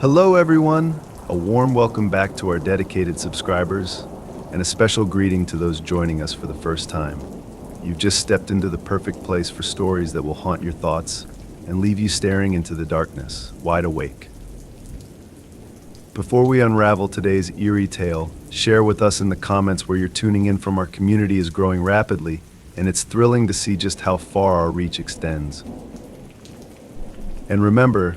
Hello, everyone. A warm welcome back to our dedicated subscribers, and a special greeting to those joining us for the first time. You've just stepped into the perfect place for stories that will haunt your thoughts and leave you staring into the darkness, wide awake. Before we unravel today's eerie tale, share with us in the comments where you're tuning in from. Our community is growing rapidly, and it's thrilling to see just how far our reach extends. And remember,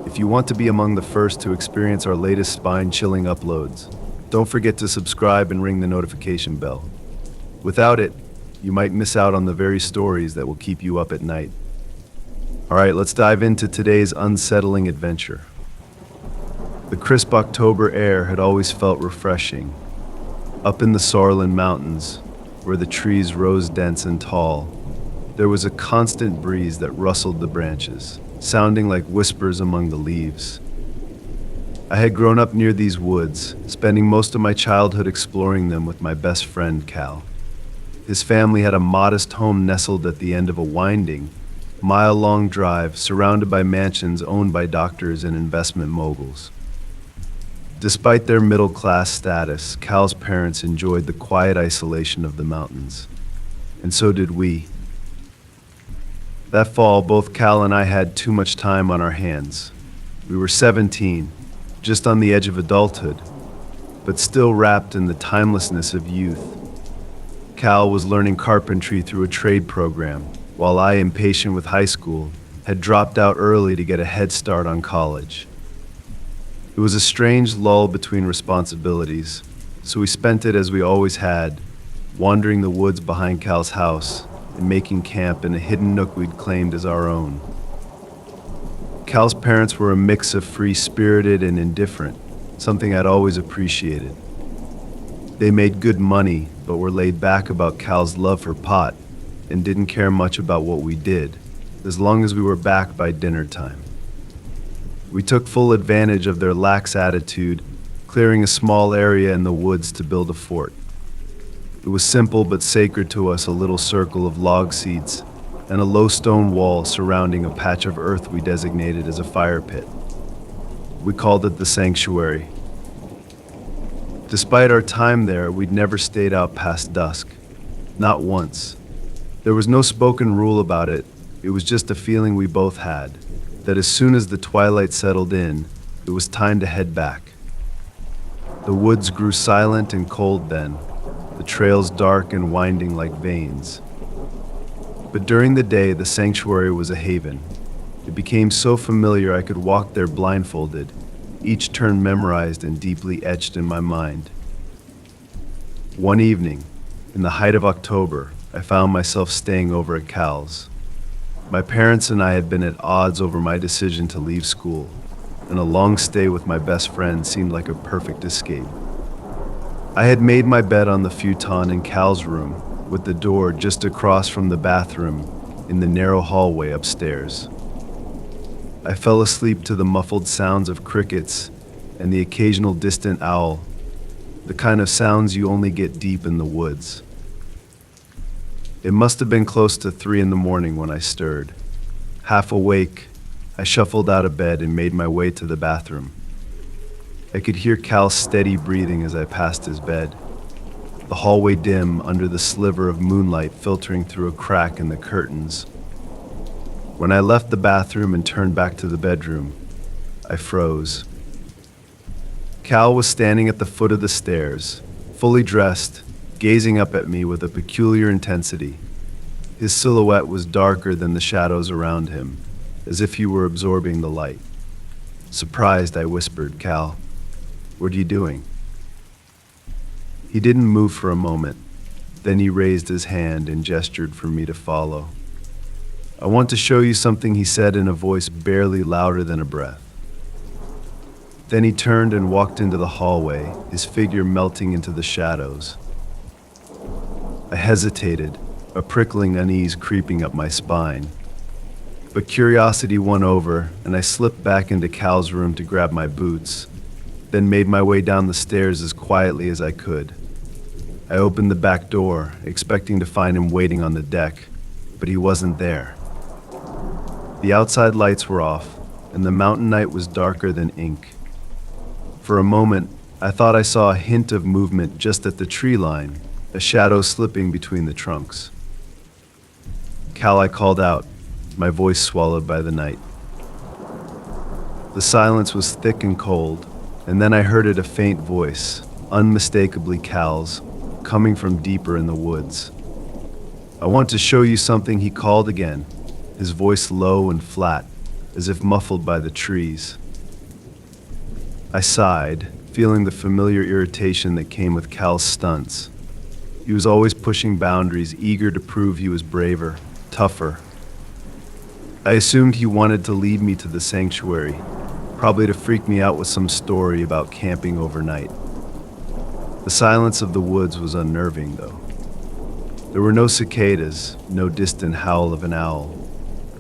if you want to be among the first to experience our latest spine-chilling uploads, don't forget to subscribe and ring the notification bell. Without it, you might miss out on the very stories that will keep you up at night. All right, let's dive into today's unsettling adventure. The crisp October air had always felt refreshing. Up in the Saarland Mountains, where the trees rose dense and tall, there was a constant breeze that rustled the branches, sounding like whispers among the leaves. I had grown up near these woods, spending most of my childhood exploring them with my best friend, Cal. His family had a modest home nestled at the end of a winding, mile-long drive surrounded by mansions owned by doctors and investment moguls. Despite their middle-class status, Cal's parents enjoyed the quiet isolation of the mountains, and so did we. That fall, both Cal and I had too much time on our hands. We were 17, just on the edge of adulthood, but still wrapped in the timelessness of youth. Cal was learning carpentry through a trade program, while I, impatient with high school, had dropped out early to get a head start on college. It was a strange lull between responsibilities, so we spent it as we always had, wandering the woods behind Cal's house and making camp in a hidden nook we'd claimed as our own. Cal's parents were a mix of free-spirited and indifferent, something I'd always appreciated. They made good money, but were laid back about Cal's love for pot and didn't care much about what we did, as long as we were back by dinner time. We took full advantage of their lax attitude, clearing a small area in the woods to build a fort. It was simple but sacred to us, a little circle of log seats and a low stone wall surrounding a patch of earth we designated as a fire pit. We called it the sanctuary. Despite our time there, we'd never stayed out past dusk. Not once. There was no spoken rule about it. It was just a feeling we both had, that as soon as the twilight settled in, it was time to head back. The woods grew silent and cold then, the trails dark and winding like veins. But during the day, the sanctuary was a haven. It became so familiar I could walk there blindfolded, each turn memorized and deeply etched in my mind. One evening, in the height of October, I found myself staying over at Cal's. My parents and I had been at odds over my decision to leave school, and a long stay with my best friend seemed like a perfect escape. I had made my bed on the futon in Cal's room, with the door just across from the bathroom in the narrow hallway upstairs. I fell asleep to the muffled sounds of crickets and the occasional distant owl, the kind of sounds you only get deep in the woods. It must have been close to 3 a.m. when I stirred. Half awake, I shuffled out of bed and made my way to the bathroom. I could hear Cal's steady breathing as I passed his bed, the hallway dim under the sliver of moonlight filtering through a crack in the curtains. When I left the bathroom and turned back to the bedroom, I froze. Cal was standing at the foot of the stairs, fully dressed, gazing up at me with a peculiar intensity. His silhouette was darker than the shadows around him, as if he were absorbing the light. Surprised, I whispered, "Cal, what are you doing?" He didn't move for a moment. Then he raised his hand and gestured for me to follow. "I want to show you something," he said in a voice barely louder than a breath. Then he turned and walked into the hallway, his figure melting into the shadows. I hesitated, a prickling unease creeping up my spine. But curiosity won over, and I slipped back into Cal's room to grab my boots, then made my way down the stairs as quietly as I could. I opened the back door, expecting to find him waiting on the deck, but he wasn't there. The outside lights were off, and the mountain night was darker than ink. For a moment, I thought I saw a hint of movement just at the tree line, a shadow slipping between the trunks. Cal, I called out, my voice swallowed by the night. The silence was thick and cold, and then I heard it, a faint voice, unmistakably Cal's, coming from deeper in the woods. I want to show you something, he called again, his voice low and flat, as if muffled by the trees. I sighed, feeling the familiar irritation that came with Cal's stunts. He was always pushing boundaries, eager to prove he was braver, tougher. I assumed he wanted to lead me to the sanctuary, probably to freak me out with some story about camping overnight. The silence of the woods was unnerving, though. There were no cicadas, no distant howl of an owl,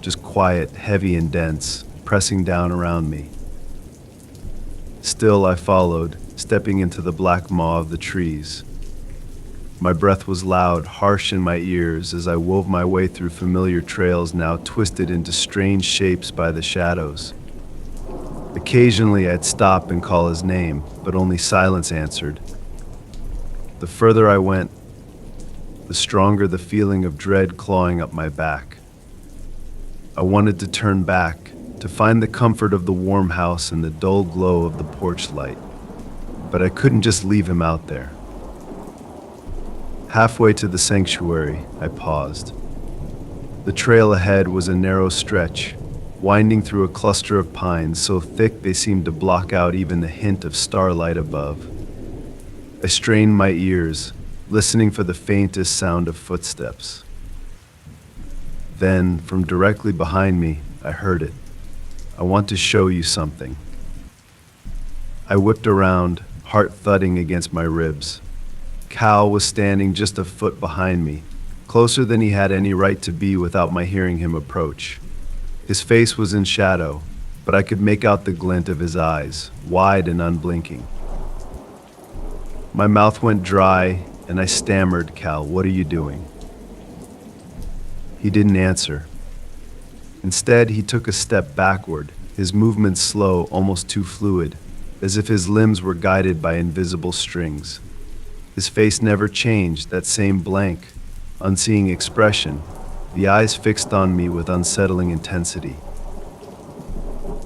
just quiet, heavy and dense, pressing down around me. Still, I followed, stepping into the black maw of the trees. My breath was loud, harsh in my ears as I wove my way through familiar trails now twisted into strange shapes by the shadows. Occasionally, I'd stop and call his name, but only silence answered. The further I went, the stronger the feeling of dread clawing up my back. I wanted to turn back, to find the comfort of the warm house and the dull glow of the porch light, but I couldn't just leave him out there. Halfway to the sanctuary, I paused. The trail ahead was a narrow stretch, winding through a cluster of pines so thick they seemed to block out even the hint of starlight above. I strained my ears, listening for the faintest sound of footsteps. Then, from directly behind me, I heard it. I want to show you something. I whipped around, heart thudding against my ribs. Cal was standing just a foot behind me, closer than he had any right to be without my hearing him approach. His face was in shadow, but I could make out the glint of his eyes, wide and unblinking. My mouth went dry, and I stammered, "Cal, what are you doing?" He didn't answer. Instead, he took a step backward, his movements slow, almost too fluid, as if his limbs were guided by invisible strings. His face never changed, that same blank, unseeing expression, the eyes fixed on me with unsettling intensity.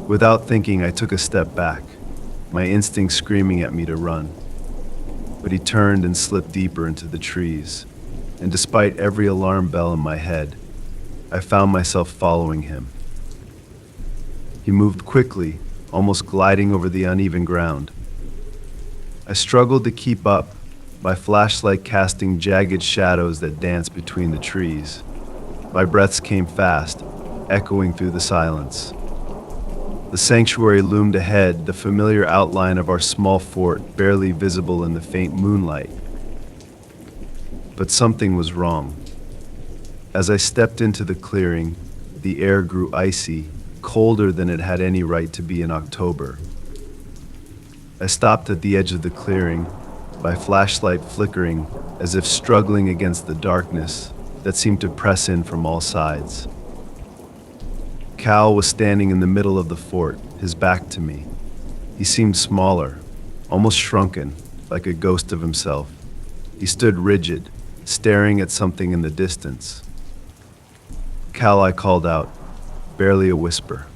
Without thinking, I took a step back, my instinct screaming at me to run. But he turned and slipped deeper into the trees, and despite every alarm bell in my head, I found myself following him. He moved quickly, almost gliding over the uneven ground. I struggled to keep up, my flashlight casting jagged shadows that danced between the trees. My breaths came fast, echoing through the silence. The sanctuary loomed ahead, the familiar outline of our small fort barely visible in the faint moonlight. But something was wrong. As I stepped into the clearing, the air grew icy, colder than it had any right to be in October. I stopped at the edge of the clearing, my flashlight flickering as if struggling against the darkness that seemed to press in from all sides. Cal was standing in the middle of the fort, his back to me. He seemed smaller, almost shrunken, like a ghost of himself. He stood rigid, staring at something in the distance. "Cal," I called out, barely a whisper.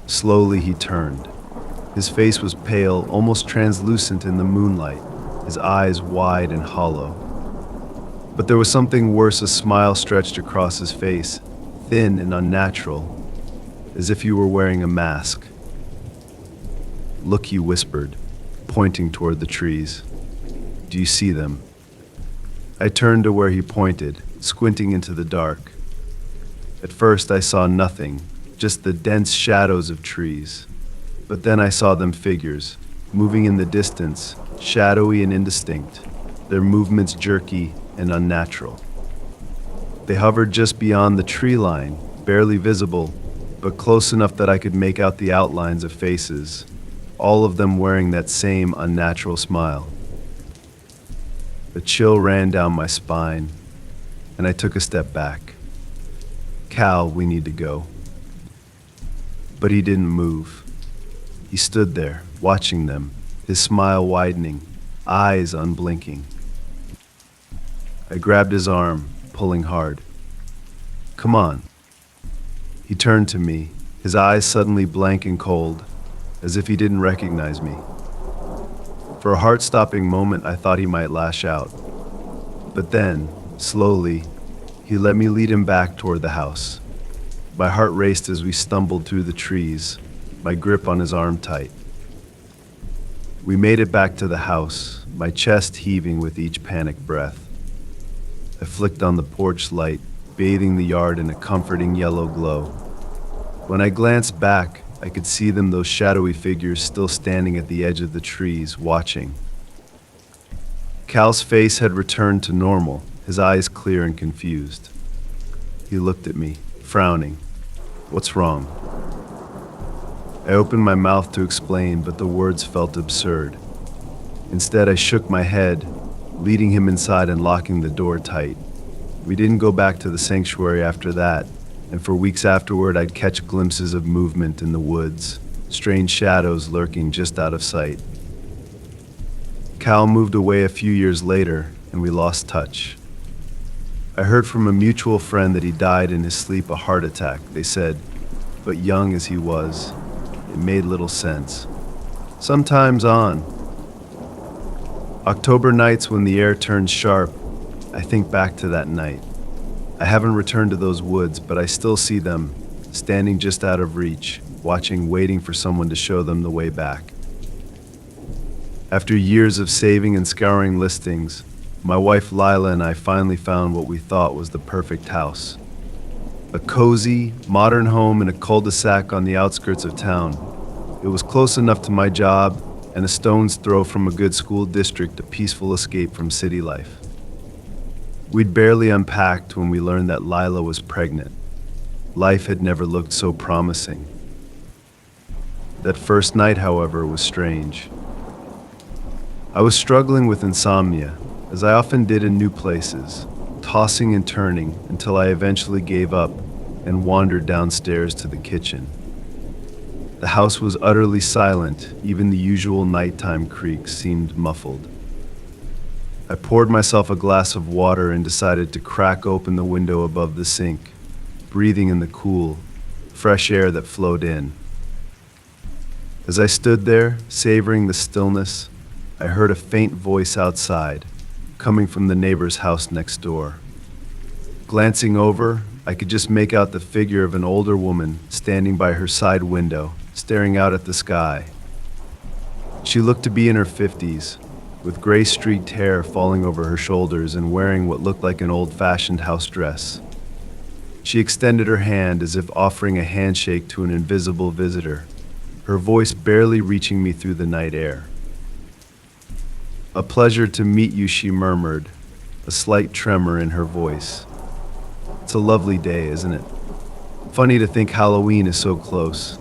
Slowly he turned. His face was pale, almost translucent in the moonlight, his eyes wide and hollow. But there was something worse, a smile stretched across his face, thin and unnatural, as if he were wearing a mask. "Look," he whispered, pointing toward the trees. "Do you see them?" I turned to where he pointed, squinting into the dark. At first I saw nothing, just the dense shadows of trees. But then I saw them figures, moving in the distance, shadowy and indistinct, their movements jerky and unnatural. They hovered just beyond the tree line, barely visible, but close enough that I could make out the outlines of faces, all of them wearing that same unnatural smile. A chill ran down my spine, and I took a step back. "Cal, we need to go." But he didn't move. He stood there, watching them, his smile widening, eyes unblinking. I grabbed his arm, pulling hard. "Come on." He turned to me, his eyes suddenly blank and cold, as if he didn't recognize me. For a heart-stopping moment, I thought he might lash out. But then, slowly, he let me lead him back toward the house. My heart raced as we stumbled through the trees, my grip on his arm tight. We made it back to the house, my chest heaving with each panicked breath. I flicked on the porch light, bathing the yard in a comforting yellow glow. When I glanced back, I could see them, those shadowy figures still standing at the edge of the trees, watching. Cal's face had returned to normal, his eyes clear and confused. He looked at me, frowning. "What's wrong?" I opened my mouth to explain, but the words felt absurd. Instead, I shook my head, leading him inside and locking the door tight. We didn't go back to the sanctuary after that, and for weeks afterward, I'd catch glimpses of movement in the woods, strange shadows lurking just out of sight. Cal moved away a few years later, and we lost touch. I heard from a mutual friend that he died in his sleep, a heart attack, they said, but young as he was, it made little sense. Sometimes on October nights when the air turns sharp, I think back to that night. I haven't returned to those woods, but I still see them, standing just out of reach, watching, waiting for someone to show them the way back. After years of saving and scouring listings, my wife Lila and I finally found what we thought was the perfect house. A cozy, modern home in a cul-de-sac on the outskirts of town. It was close enough to my job and a stone's throw from a good school district, a peaceful escape from city life. We'd barely unpacked when we learned that Lila was pregnant. Life had never looked so promising. That first night, however, was strange. I was struggling with insomnia, as I often did in new places, tossing and turning until I eventually gave up and wandered downstairs to the kitchen. The house was utterly silent, even the usual nighttime creaks seemed muffled. I poured myself a glass of water and decided to crack open the window above the sink, breathing in the cool, fresh air that flowed in. As I stood there, savoring the stillness, I heard a faint voice outside, coming from the neighbor's house next door. Glancing over, I could just make out the figure of an older woman standing by her side window, staring out at the sky. She looked to be in her 50s, with gray-streaked hair falling over her shoulders and wearing what looked like an old-fashioned house dress. She extended her hand as if offering a handshake to an invisible visitor, her voice barely reaching me through the night air. "A pleasure to meet you," she murmured, a slight tremor in her voice. "It's a lovely day, isn't it? Funny to think Halloween is so close."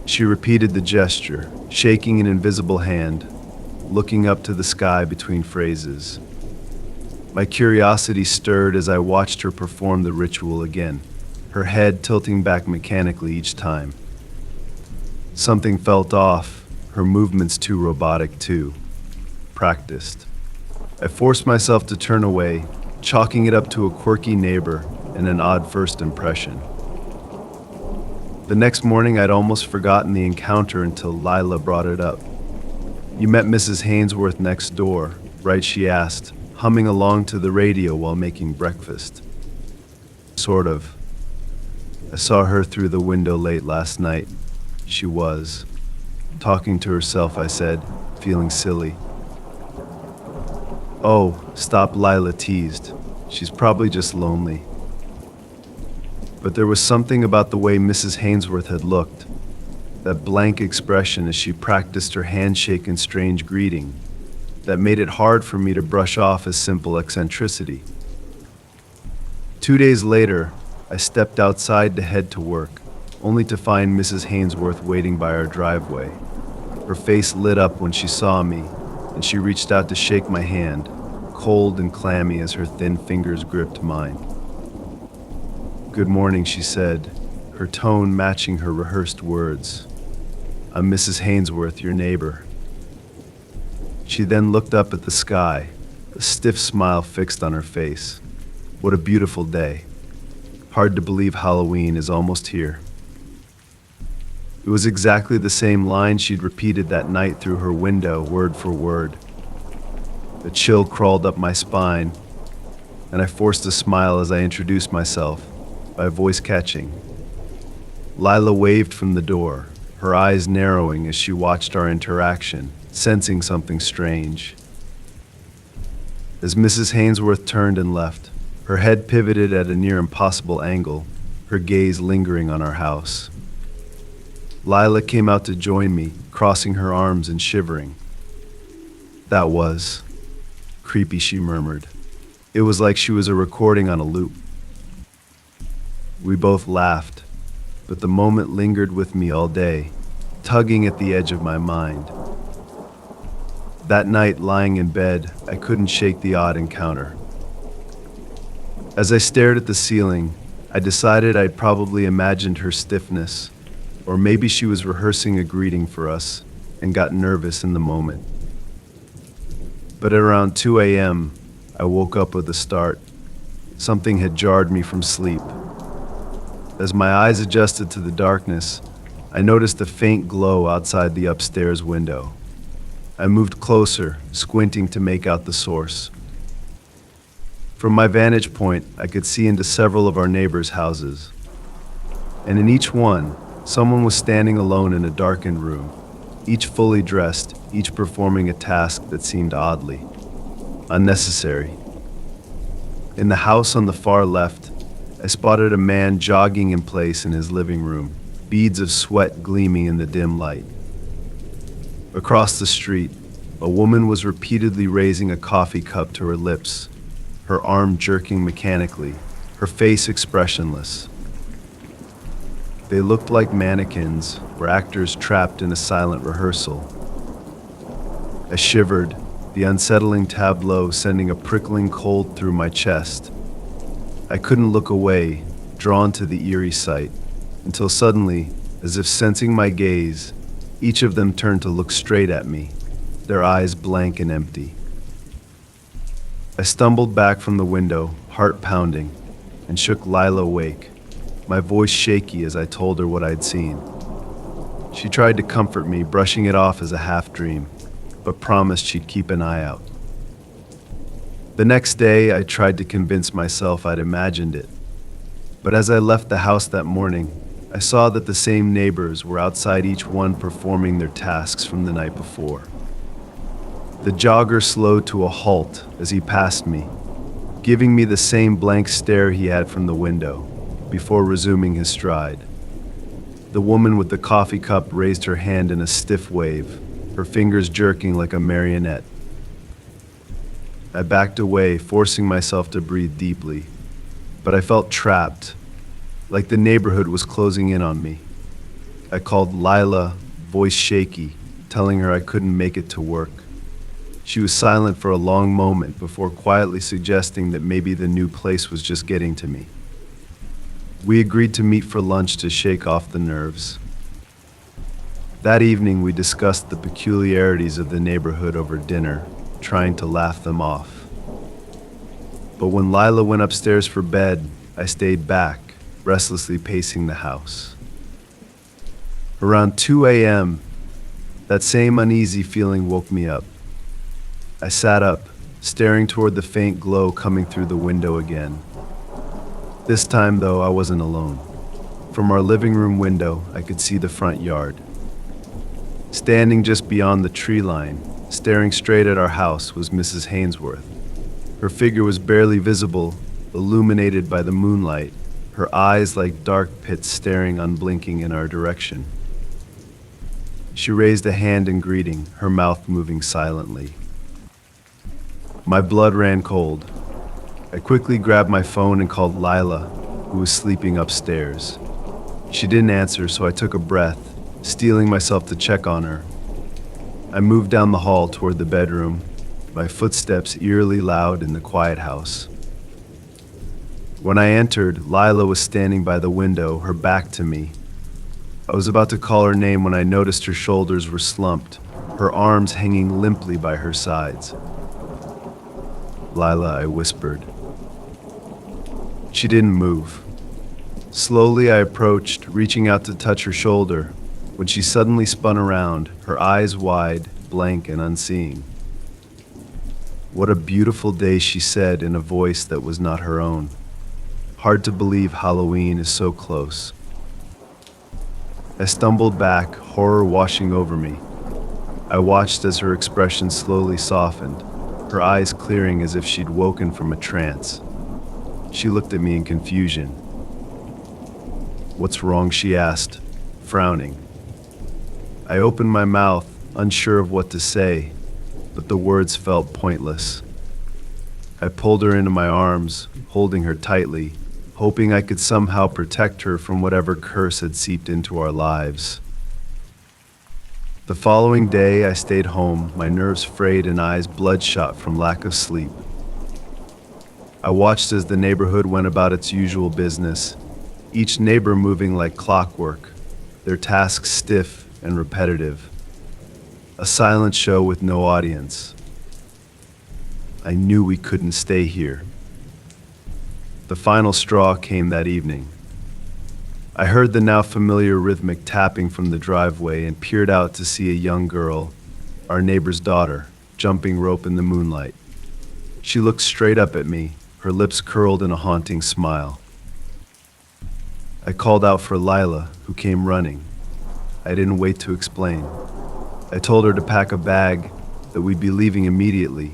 She repeated the gesture, shaking an invisible hand, looking up to the sky between phrases. My curiosity stirred as I watched her perform the ritual again, her head tilting back mechanically each time. Something felt off, her movements too robotic too. Practiced. I forced myself to turn away, chalking it up to a quirky neighbor and an odd first impression. The next morning, I'd almost forgotten the encounter until Lila brought it up. "You met Mrs. Hainsworth next door, right?" she asked, humming along to the radio while making breakfast. "Sort of. I saw her through the window late last night." She was. Talking to herself, I said, feeling silly. "Oh, stop," Lila teased. "She's probably just lonely." But there was something about the way Mrs. Hainsworth had looked, that blank expression as she practiced her handshake and strange greeting, that made it hard for me to brush off as simple eccentricity. 2 days later, I stepped outside to head to work, only to find Mrs. Hainsworth waiting by our driveway. Her face lit up when she saw me, and she reached out to shake my hand, cold and clammy as her thin fingers gripped mine. "Good morning," she said, her tone matching her rehearsed words. "I'm Mrs. Hainsworth, your neighbor." She then looked up at the sky, a stiff smile fixed on her face. What a beautiful day. Hard to believe Halloween is almost here. It was exactly the same line she'd repeated that night through her window, word for word. A chill crawled up my spine, and I forced a smile as I introduced myself, my voice catching. Lila waved from the door, her eyes narrowing as she watched our interaction, sensing something strange. As Mrs. Hainsworth turned and left, her head pivoted at a near impossible angle, her gaze lingering on our house. Lila came out to join me, crossing her arms and shivering. "That was creepy," she murmured. It was like she was a recording on a loop. We both laughed, but the moment lingered with me all day, tugging at the edge of my mind. That night, lying in bed, I couldn't shake the odd encounter. As I stared at the ceiling, I decided I'd probably imagined her stiffness, or maybe she was rehearsing a greeting for us and got nervous in the moment. But at around 2 a.m., I woke up with a start. Something had jarred me from sleep. As my eyes adjusted to the darkness, I noticed a faint glow outside the upstairs window. I moved closer, squinting to make out the source. From my vantage point, I could see into several of our neighbors' houses. And in each one, someone was standing alone in a darkened room, each fully dressed, each performing a task that seemed oddly unnecessary. In the house on the far left, I spotted a man jogging in place in his living room, beads of sweat gleaming in the dim light. Across the street, a woman was repeatedly raising a coffee cup to her lips, her arm jerking mechanically, her face expressionless. They looked like mannequins or actors trapped in a silent rehearsal. I shivered, the unsettling tableau sending a prickling cold through my chest. I couldn't look away, drawn to the eerie sight, until suddenly, as if sensing my gaze, each of them turned to look straight at me, their eyes blank and empty. I stumbled back from the window, heart pounding, and shook Lila awake, my voice shaky as I told her what I'd seen. She tried to comfort me, brushing it off as a half-dream, but promised she'd keep an eye out. The next day, I tried to convince myself I'd imagined it. But as I left the house that morning, I saw that the same neighbors were outside, each one performing their tasks from the night before. The jogger slowed to a halt as he passed me, giving me the same blank stare he had from the window, before resuming his stride. The woman with the coffee cup raised her hand in a stiff wave, her fingers jerking like a marionette. I backed away, forcing myself to breathe deeply, but I felt trapped, like the neighborhood was closing in on me. I called Lila, voice shaky, telling her I couldn't make it to work. She was silent for a long moment before quietly suggesting that maybe the new place was just getting to me. We agreed to meet for lunch to shake off the nerves. That evening, we discussed the peculiarities of the neighborhood over dinner, trying to laugh them off. But when Lila went upstairs for bed, I stayed back, restlessly pacing the house. Around 2 a.m., that same uneasy feeling woke me up. I sat up, staring toward the faint glow coming through the window again. This time, though, I wasn't alone. From our living room window, I could see the front yard. Standing just beyond the tree line, staring straight at our house, was Mrs. Hainsworth. Her figure was barely visible, illuminated by the moonlight, her eyes like dark pits staring unblinking in our direction. She raised a hand in greeting, her mouth moving silently. My blood ran cold. I quickly grabbed my phone and called Lila, who was sleeping upstairs. She didn't answer, so I took a breath, steeling myself to check on her. I moved down the hall toward the bedroom, my footsteps eerily loud in the quiet house. When I entered, Lila was standing by the window, her back to me. I was about to call her name when I noticed her shoulders were slumped, her arms hanging limply by her sides. "Lila," I whispered. She didn't move. Slowly I approached, reaching out to touch her shoulder, when she suddenly spun around, her eyes wide, blank and unseeing. "What a beautiful day," she said in a voice that was not her own. Hard to believe Halloween is so close. I stumbled back, horror washing over me. I watched as her expression slowly softened, her eyes clearing as if she'd woken from a trance. She looked at me in confusion. "What's wrong?" she asked, frowning. I opened my mouth, unsure of what to say, but the words felt pointless. I pulled her into my arms, holding her tightly, hoping I could somehow protect her from whatever curse had seeped into our lives. The following day, I stayed home, my nerves frayed and eyes bloodshot from lack of sleep. I watched as the neighborhood went about its usual business, each neighbor moving like clockwork, their tasks stiff and repetitive. A silent show with no audience. I knew we couldn't stay here. The final straw came that evening. I heard the now familiar rhythmic tapping from the driveway and peered out to see a young girl, our neighbor's daughter, jumping rope in the moonlight. She looked straight up at me, her lips curled in a haunting smile. I called out for Lila, who came running. I didn't wait to explain. I told her to pack a bag, that we'd be leaving immediately,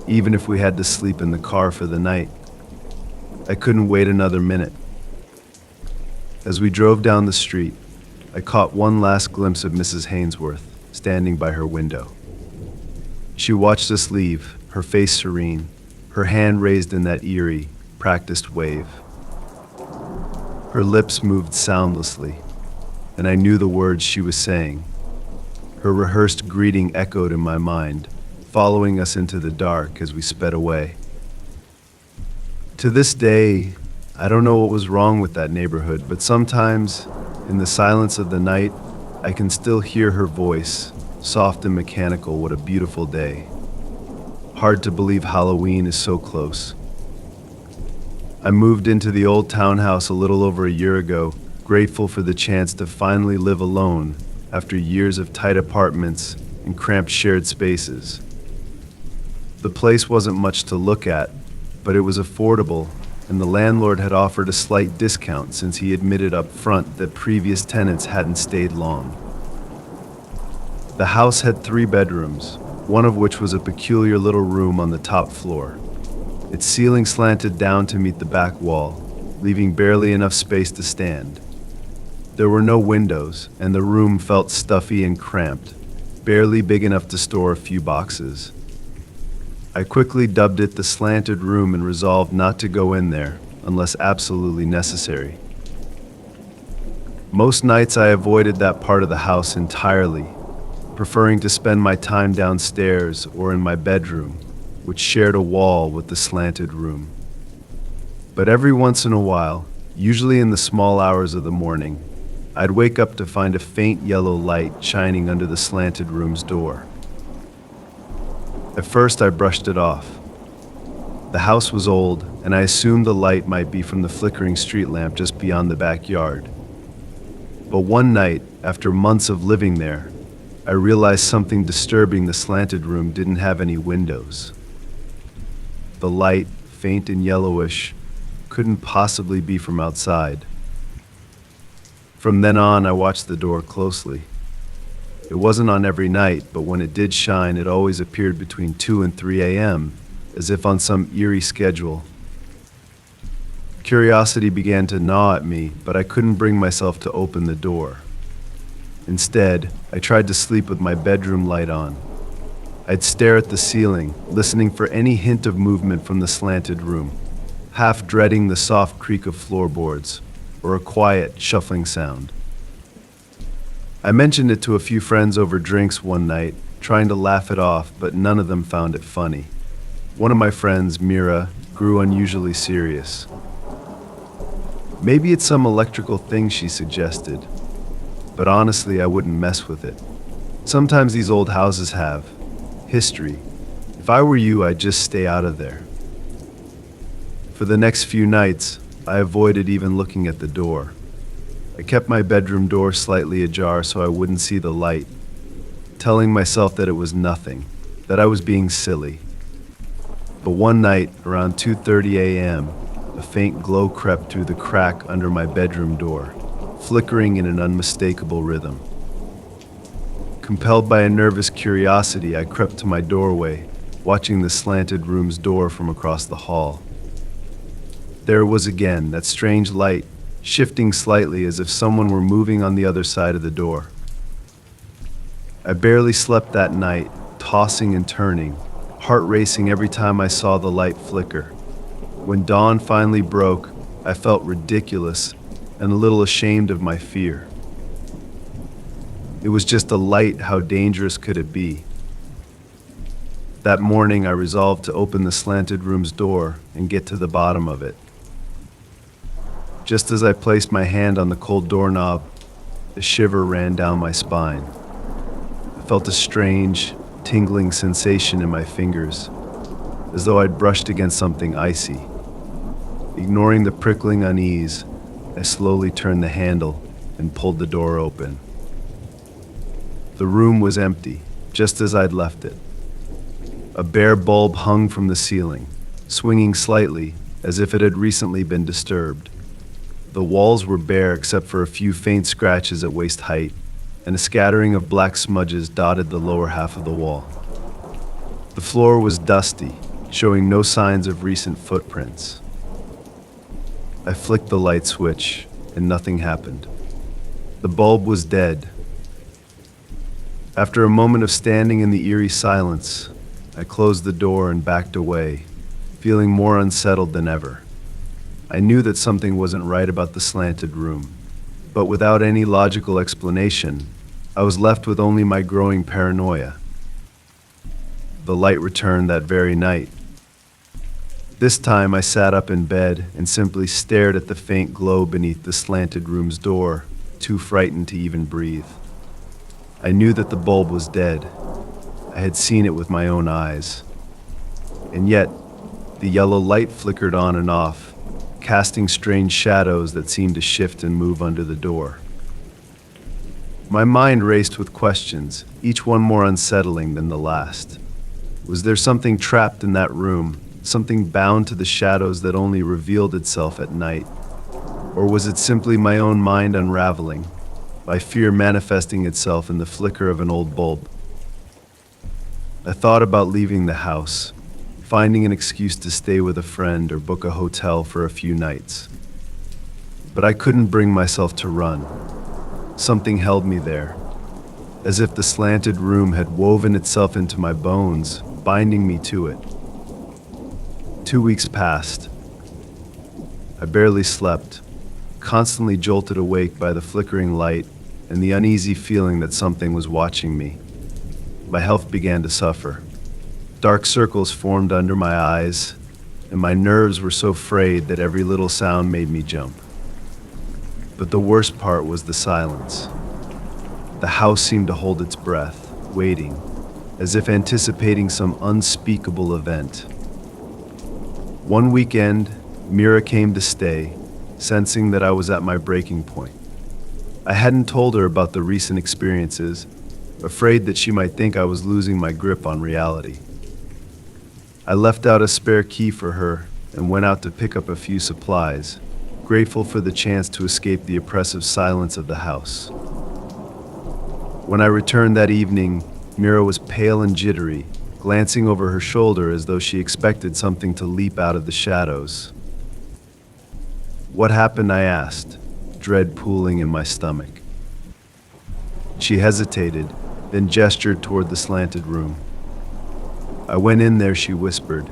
even if we had to sleep in the car for the night. I couldn't wait another minute. As we drove down the street, I caught one last glimpse of Mrs. Hainsworth, standing by her window. She watched us leave, her face serene, her hand raised in that eerie, practiced wave. Her lips moved soundlessly, and I knew the words she was saying. Her rehearsed greeting echoed in my mind, following us into the dark as we sped away. To this day, I don't know what was wrong with that neighborhood, but sometimes, in the silence of the night, I can still hear her voice, soft and mechanical. What a beautiful day. Hard to believe Halloween is so close. I moved into the old townhouse a little over a year ago, grateful for the chance to finally live alone after years of tight apartments and cramped shared spaces. The place wasn't much to look at, but it was affordable, and the landlord had offered a slight discount since he admitted up front that previous tenants hadn't stayed long. The house had 3 bedrooms, one of which was a peculiar little room on the top floor. Its ceiling slanted down to meet the back wall, leaving barely enough space to stand. There were no windows, and the room felt stuffy and cramped, barely big enough to store a few boxes. I quickly dubbed it the slanted room and resolved not to go in there unless absolutely necessary. Most nights I avoided that part of the house entirely, preferring to spend my time downstairs or in my bedroom, which shared a wall with the slanted room. But every once in a while, usually in the small hours of the morning, I'd wake up to find a faint yellow light shining under the slanted room's door. At first, I brushed it off. The house was old, and I assumed the light might be from the flickering street lamp just beyond the backyard. But one night, after months of living there, I realized something disturbing. The slanted room didn't have any windows. The light, faint and yellowish, couldn't possibly be from outside. From then on, I watched the door closely. It wasn't on every night, but when it did shine, it always appeared between 2 and 3 a.m., as if on some eerie schedule. Curiosity began to gnaw at me, but I couldn't bring myself to open the door. Instead, I tried to sleep with my bedroom light on. I'd stare at the ceiling, listening for any hint of movement from the slanted room, half dreading the soft creak of floorboards or a quiet, shuffling sound. I mentioned it to a few friends over drinks one night, trying to laugh it off, but none of them found it funny. One of my friends, Mira, grew unusually serious. Maybe it's some electrical thing, she suggested, but honestly, I wouldn't mess with it. Sometimes these old houses have history. If I were you, I'd just stay out of there. For the next few nights, I avoided even looking at the door. I kept my bedroom door slightly ajar so I wouldn't see the light, telling myself that it was nothing, that I was being silly. But one night, around 2:30 a.m., a faint glow crept through the crack under my bedroom door, flickering in an unmistakable rhythm. Compelled by a nervous curiosity, I crept to my doorway, watching the slanted room's door from across the hall. There it was again, that strange light, shifting slightly as if someone were moving on the other side of the door. I barely slept that night, tossing and turning, heart racing every time I saw the light flicker. When dawn finally broke, I felt ridiculous and a little ashamed of my fear. It was just a light, how dangerous could it be? That morning, I resolved to open the slanted room's door and get to the bottom of it. Just as I placed my hand on the cold doorknob, a shiver ran down my spine. I felt a strange, tingling sensation in my fingers, as though I'd brushed against something icy. Ignoring the prickling unease, I slowly turned the handle and pulled the door open. The room was empty, just as I'd left it. A bare bulb hung from the ceiling, swinging slightly as if it had recently been disturbed. The walls were bare except for a few faint scratches at waist height, and a scattering of black smudges dotted the lower half of the wall. The floor was dusty, showing no signs of recent footprints. I flicked the light switch, and nothing happened. The bulb was dead. After a moment of standing in the eerie silence, I closed the door and backed away, feeling more unsettled than ever. I knew that something wasn't right about the slanted room, but without any logical explanation, I was left with only my growing paranoia. The light returned that very night. This time I sat up in bed and simply stared at the faint glow beneath the slanted room's door, too frightened to even breathe. I knew that the bulb was dead. I had seen it with my own eyes. And yet, the yellow light flickered on and off, casting strange shadows that seemed to shift and move under the door. My mind raced with questions, each one more unsettling than the last. Was there something trapped in that room, something bound to the shadows that only revealed itself at night? Or was it simply my own mind unraveling, by fear manifesting itself in the flicker of an old bulb? I thought about leaving the house, finding an excuse to stay with a friend or book a hotel for a few nights. But I couldn't bring myself to run. Something held me there, as if the slanted room had woven itself into my bones, binding me to it. 2 weeks passed. I barely slept, constantly jolted awake by the flickering light and the uneasy feeling that something was watching me. My health began to suffer. Dark circles formed under my eyes, and my nerves were so frayed that every little sound made me jump. But the worst part was the silence. The house seemed to hold its breath, waiting, as if anticipating some unspeakable event. One weekend, Mira came to stay, sensing that I was at my breaking point. I hadn't told her about the recent experiences, afraid that she might think I was losing my grip on reality. I left out a spare key for her and went out to pick up a few supplies, grateful for the chance to escape the oppressive silence of the house. When I returned that evening, Mira was pale and jittery, glancing over her shoulder as though she expected something to leap out of the shadows. What happened, I asked, dread pooling in my stomach. She hesitated, then gestured toward the slanted room. I went in there, she whispered.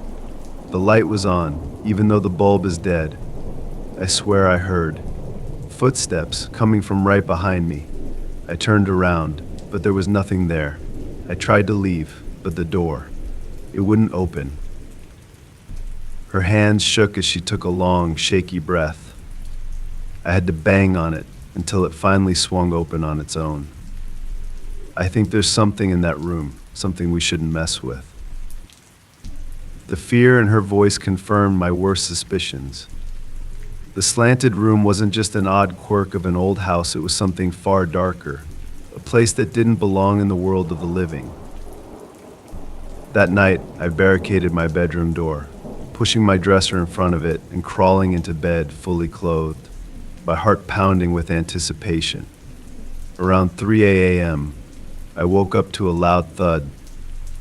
The light was on, even though the bulb is dead. I swear I heard footsteps coming from right behind me. I turned around, but there was nothing there. I tried to leave, but the door, it wouldn't open. Her hands shook as she took a long, shaky breath. I had to bang on it until it finally swung open on its own. I think there's something in that room, something we shouldn't mess with. The fear in her voice confirmed my worst suspicions. The slanted room wasn't just an odd quirk of an old house, it was something far darker, a place that didn't belong in the world of the living. That night, I barricaded my bedroom door, pushing my dresser in front of it and crawling into bed fully clothed, my heart pounding with anticipation. Around 3 a.m., I woke up to a loud thud,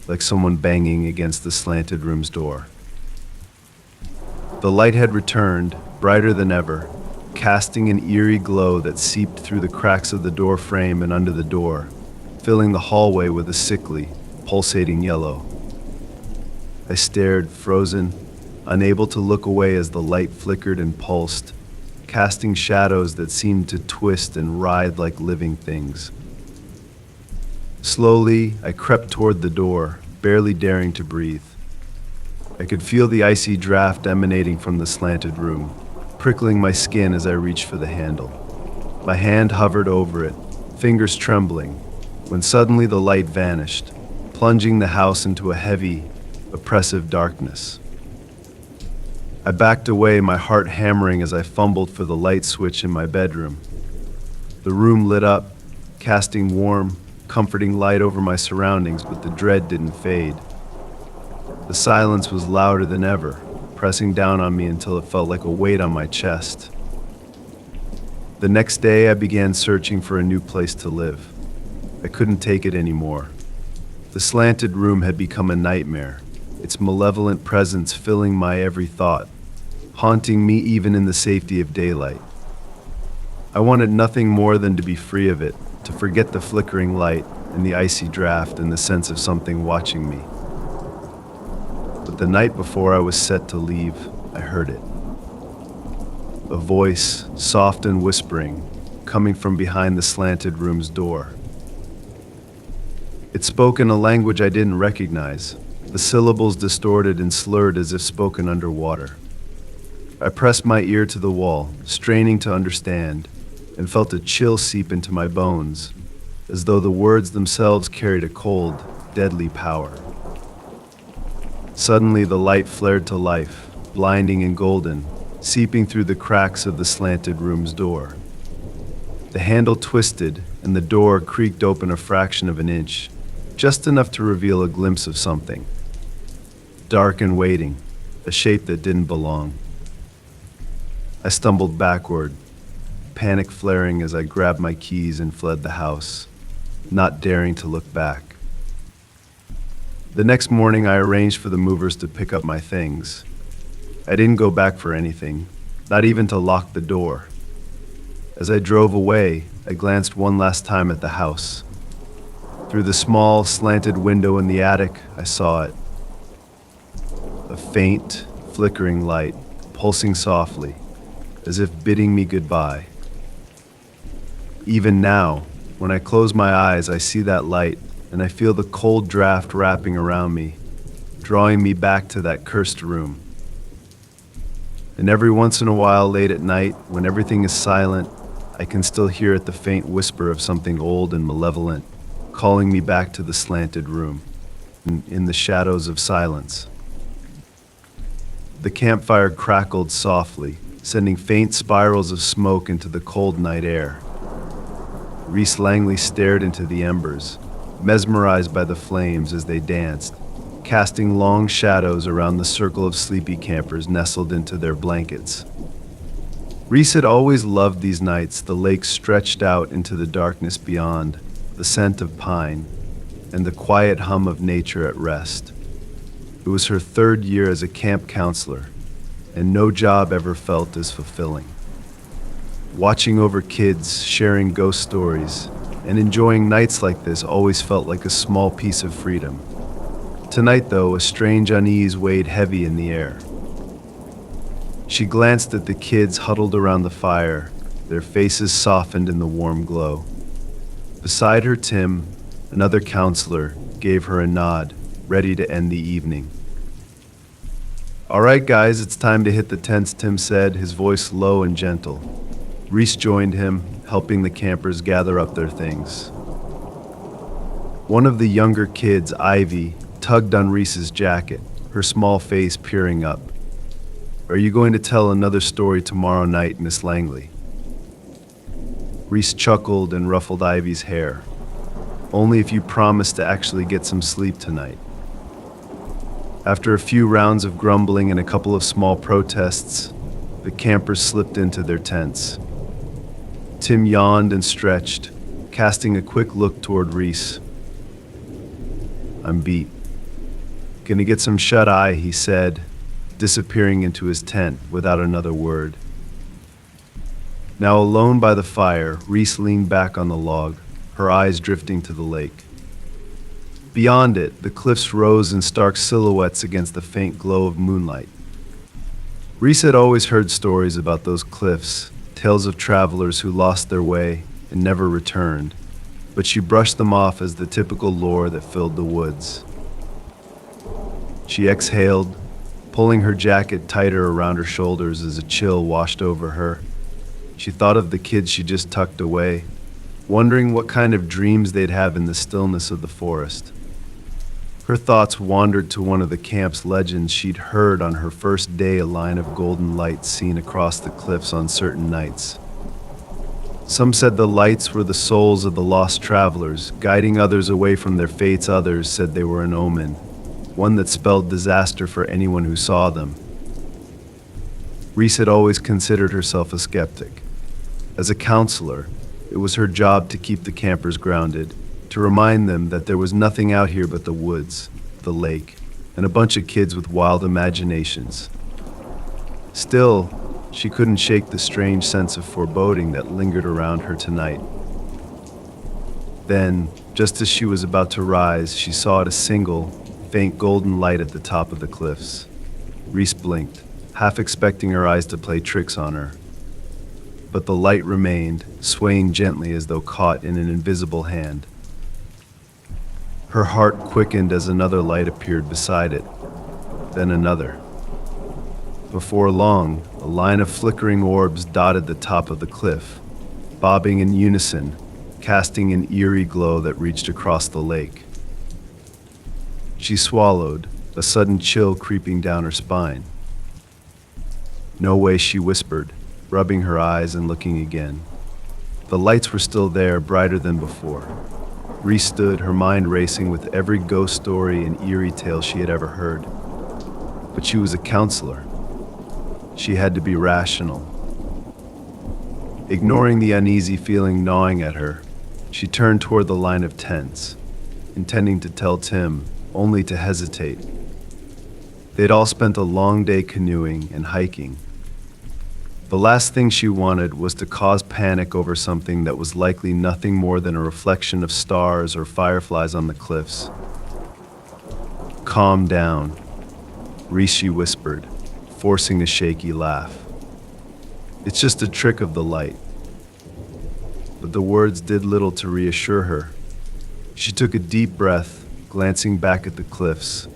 like someone banging against the slanted room's door. The light had returned, brighter than ever, casting an eerie glow that seeped through the cracks of the door frame and under the door, filling the hallway with a sickly, pulsating yellow. I stared, frozen, unable to look away as the light flickered and pulsed, casting shadows that seemed to twist and writhe like living things. Slowly, I crept toward the door, barely daring to breathe. I could feel the icy draft emanating from the slanted room, prickling my skin as I reached for the handle. My hand hovered over it, fingers trembling, when suddenly the light vanished, plunging the house into a heavy, oppressive darkness. I backed away, my heart hammering as I fumbled for the light switch in my bedroom. The room lit up, casting warm, comforting light over my surroundings, but the dread didn't fade. The silence was louder than ever, pressing down on me until it felt like a weight on my chest. The next day, I began searching for a new place to live. I couldn't take it anymore. The slanted room had become a nightmare, its malevolent presence filling my every thought, haunting me even in the safety of daylight. I wanted nothing more than to be free of it, to forget the flickering light and the icy draft and the sense of something watching me. But the night before I was set to leave, I heard it. A voice, soft and whispering, coming from behind the slanted room's door. It spoke in a language I didn't recognize, the syllables distorted and slurred as if spoken underwater. I pressed my ear to the wall, straining to understand, and felt a chill seep into my bones, as though the words themselves carried a cold, deadly power. Suddenly the light flared to life, blinding and golden, seeping through the cracks of the slanted room's door. The handle twisted, and the door creaked open a fraction of an inch, just enough to reveal a glimpse of something. Dark and waiting, a shape that didn't belong. I stumbled backward, panic flaring as I grabbed my keys and fled the house, not daring to look back. The next morning, I arranged for the movers to pick up my things. I didn't go back for anything, not even to lock the door. As I drove away, I glanced one last time at the house. Through the small, slanted window in the attic, I saw it. A faint, flickering light, pulsing softly, as if bidding me goodbye. Even now, when I close my eyes, I see that light, and I feel the cold draft wrapping around me, drawing me back to that cursed room. And every once in a while, late at night, when everything is silent, I can still hear it, the faint whisper of something old and malevolent, calling me back to the slanted room, in the shadows of silence. The campfire crackled softly, sending faint spirals of smoke into the cold night air. Reese Langley stared into the embers, mesmerized by the flames as they danced, casting long shadows around the circle of sleepy campers nestled into their blankets. Reese had always loved these nights, the lake stretched out into the darkness beyond, the scent of pine, and the quiet hum of nature at rest. It was her third year as a camp counselor, and no job ever felt as fulfilling. Watching over kids, sharing ghost stories, and enjoying nights like this always felt like a small piece of freedom. Tonight, though, a strange unease weighed heavy in the air. She glanced at the kids huddled around the fire, their faces softened in the warm glow. Beside her, Tim, another counselor, gave her a nod, ready to end the evening. "All right, guys, it's time to hit the tents," Tim said, his voice low and gentle. Reese joined him, helping the campers gather up their things. One of the younger kids, Ivy, tugged on Reese's jacket, her small face peering up. "Are you going to tell another story tomorrow night, Miss Langley?" Reese chuckled and ruffled Ivy's hair. "Only if you promise to actually get some sleep tonight." After a few rounds of grumbling and a couple of small protests, the campers slipped into their tents. Tim yawned and stretched, casting a quick look toward Reese. "I'm beat. Gonna get some shut-eye," he said, disappearing into his tent without another word. Now alone by the fire, Reese leaned back on the log, her eyes drifting to the lake. Beyond it, the cliffs rose in stark silhouettes against the faint glow of moonlight. Reese had always heard stories about those cliffs, tales of travelers who lost their way and never returned, but she brushed them off as the typical lore that filled the woods. She exhaled, pulling her jacket tighter around her shoulders as a chill washed over her. She thought of the kids she just tucked away, wondering what kind of dreams they'd have in the stillness of the forest. Her thoughts wandered to one of the camp's legends she'd heard on her first day, a line of golden lights seen across the cliffs on certain nights. Some said the lights were the souls of the lost travelers, guiding others away from their fates. Others said they were an omen, one that spelled disaster for anyone who saw them. Reese had always considered herself a skeptic. As a counselor, it was her job to keep the campers grounded, to remind them that there was nothing out here but the woods, the lake, and a bunch of kids with wild imaginations. Still, she couldn't shake the strange sense of foreboding that lingered around her tonight. Then, just as she was about to rise, she saw a single, faint golden light at the top of the cliffs. Reese blinked, half expecting her eyes to play tricks on her. But the light remained, swaying gently as though caught in an invisible hand. Her heart quickened as another light appeared beside it, then another. Before long, a line of flickering orbs dotted the top of the cliff, bobbing in unison, casting an eerie glow that reached across the lake. She swallowed, a sudden chill creeping down her spine. "No way," she whispered, rubbing her eyes and looking again. The lights were still there, brighter than before. Reese stood, her mind racing with every ghost story and eerie tale she had ever heard. But she was a counselor. She had to be rational. Ignoring the uneasy feeling gnawing at her, she turned toward the line of tents, intending to tell Tim, only to hesitate. They'd all spent a long day canoeing and hiking. The last thing she wanted was to cause panic over something that was likely nothing more than a reflection of stars or fireflies on the cliffs. "Calm down," Reese, she whispered, forcing a shaky laugh. "It's just a trick of the light." But the words did little to reassure her. She took a deep breath, glancing back at the cliffs.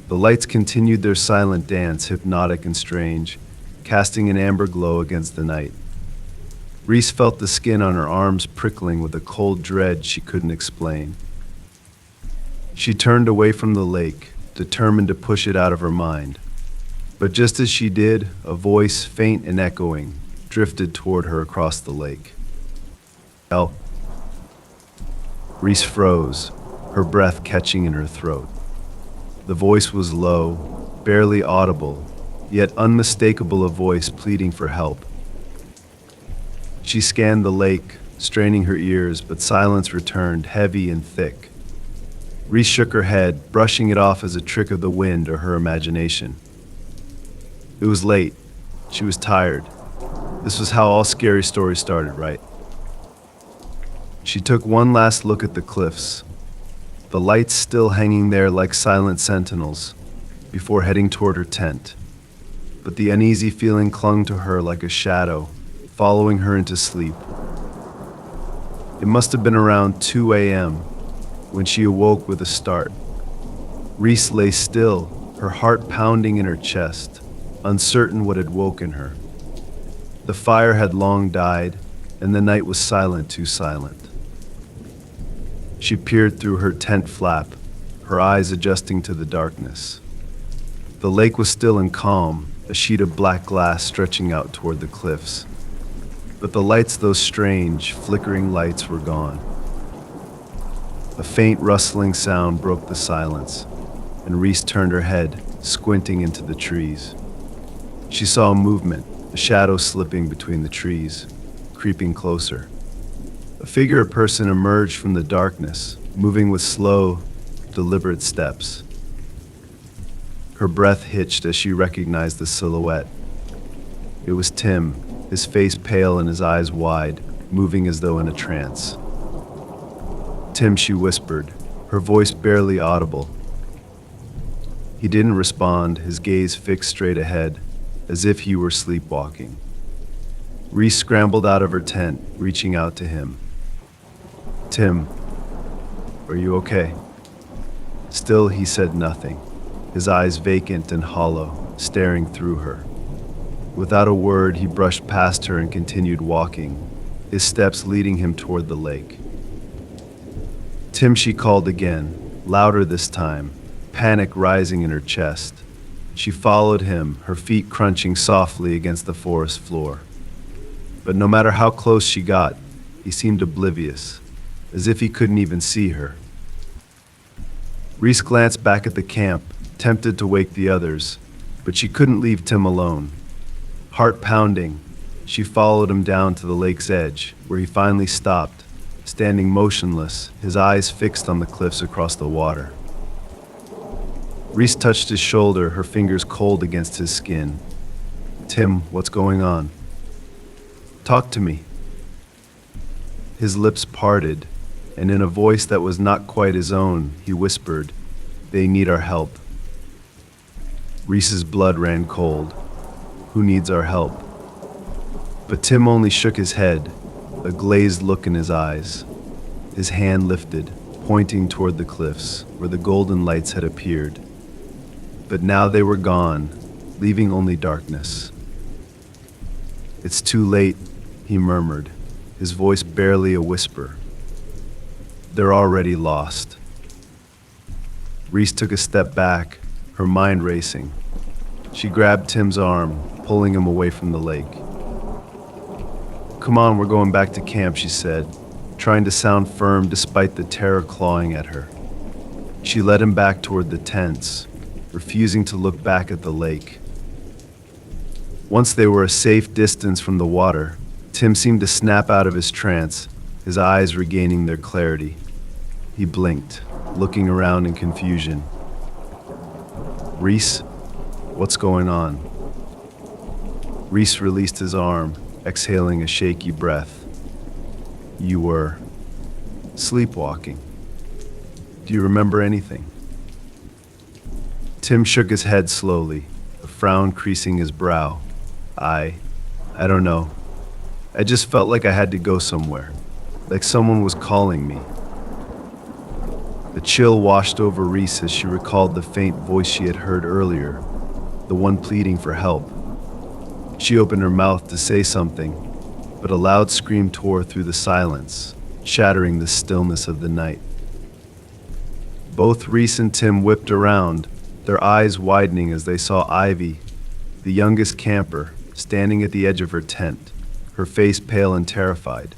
The lights continued their silent dance, hypnotic and strange, casting an amber glow against the night. Reese felt the skin on her arms prickling with a cold dread she couldn't explain. She turned away from the lake, determined to push it out of her mind. But just as she did, a voice, faint and echoing, drifted toward her across the lake. "Help." Reese froze, her breath catching in her throat. The voice was low, barely audible, yet unmistakable, a voice pleading for help. She scanned the lake, straining her ears, but silence returned, heavy and thick. Reese shook her head, brushing it off as a trick of the wind or her imagination. It was late. She was tired. This was how all scary stories started, right? She took one last look at the cliffs, the lights still hanging there like silent sentinels, before heading toward her tent. But the uneasy feeling clung to her like a shadow, following her into sleep. It must have been around 2 a.m. when she awoke with a start. Reese lay still, her heart pounding in her chest, uncertain what had woken her. The fire had long died, and the night was silent, too silent. She peered through her tent flap, her eyes adjusting to the darkness. The lake was still and calm, a sheet of black glass stretching out toward the cliffs. But the lights, those strange, flickering lights, were gone. A faint rustling sound broke the silence, and Reese turned her head, squinting into the trees. She saw a movement, a shadow slipping between the trees, creeping closer. A figure, a person, emerged from the darkness, moving with slow, deliberate steps. Her breath hitched as she recognized the silhouette. It was Tim, his face pale and his eyes wide, moving as though in a trance. "Tim," she whispered, her voice barely audible. He didn't respond, his gaze fixed straight ahead, as if he were sleepwalking. Reese scrambled out of her tent, reaching out to him. "Tim, are you okay?" Still, he said nothing, his eyes vacant and hollow, staring through her. Without a word, he brushed past her and continued walking, his steps leading him toward the lake. "Tim," she called again, louder this time, panic rising in her chest. She followed him, her feet crunching softly against the forest floor. But no matter how close she got, he seemed oblivious, as if he couldn't even see her. Reese glanced back at the camp, tempted to wake the others, but she couldn't leave Tim alone. Heart pounding, she followed him down to the lake's edge, where he finally stopped, standing motionless, his eyes fixed on the cliffs across the water. Reese touched his shoulder, her fingers cold against his skin. "Tim, what's going on? Talk to me." His lips parted, and in a voice that was not quite his own, he whispered, "They need our help." Reese's blood ran cold. Who needs our help? But Tim only shook his head, a glazed look in his eyes. His hand lifted, pointing toward the cliffs, where the golden lights had appeared. But now they were gone, leaving only darkness. "It's too late," he murmured, his voice barely a whisper. "They're already lost." Reese took a step back, her mind racing. She grabbed Tim's arm, pulling him away from the lake. "Come on, we're going back to camp," she said, trying to sound firm despite the terror clawing at her. She led him back toward the tents, refusing to look back at the lake. Once they were a safe distance from the water, Tim seemed to snap out of his trance, his eyes regaining their clarity. He blinked, looking around in confusion. "Reese, what's going on?" Reese released his arm, exhaling a shaky breath. "You were sleepwalking. Do you remember anything?" Tim shook his head slowly, a frown creasing his brow. I don't know. I just felt like I had to go somewhere, like someone was calling me." A chill washed over Reese as she recalled the faint voice she had heard earlier, the one pleading for help. She opened her mouth to say something, but a loud scream tore through the silence, shattering the stillness of the night. Both Reese and Tim whipped around, their eyes widening as they saw Ivy, the youngest camper, standing at the edge of her tent, her face pale and terrified.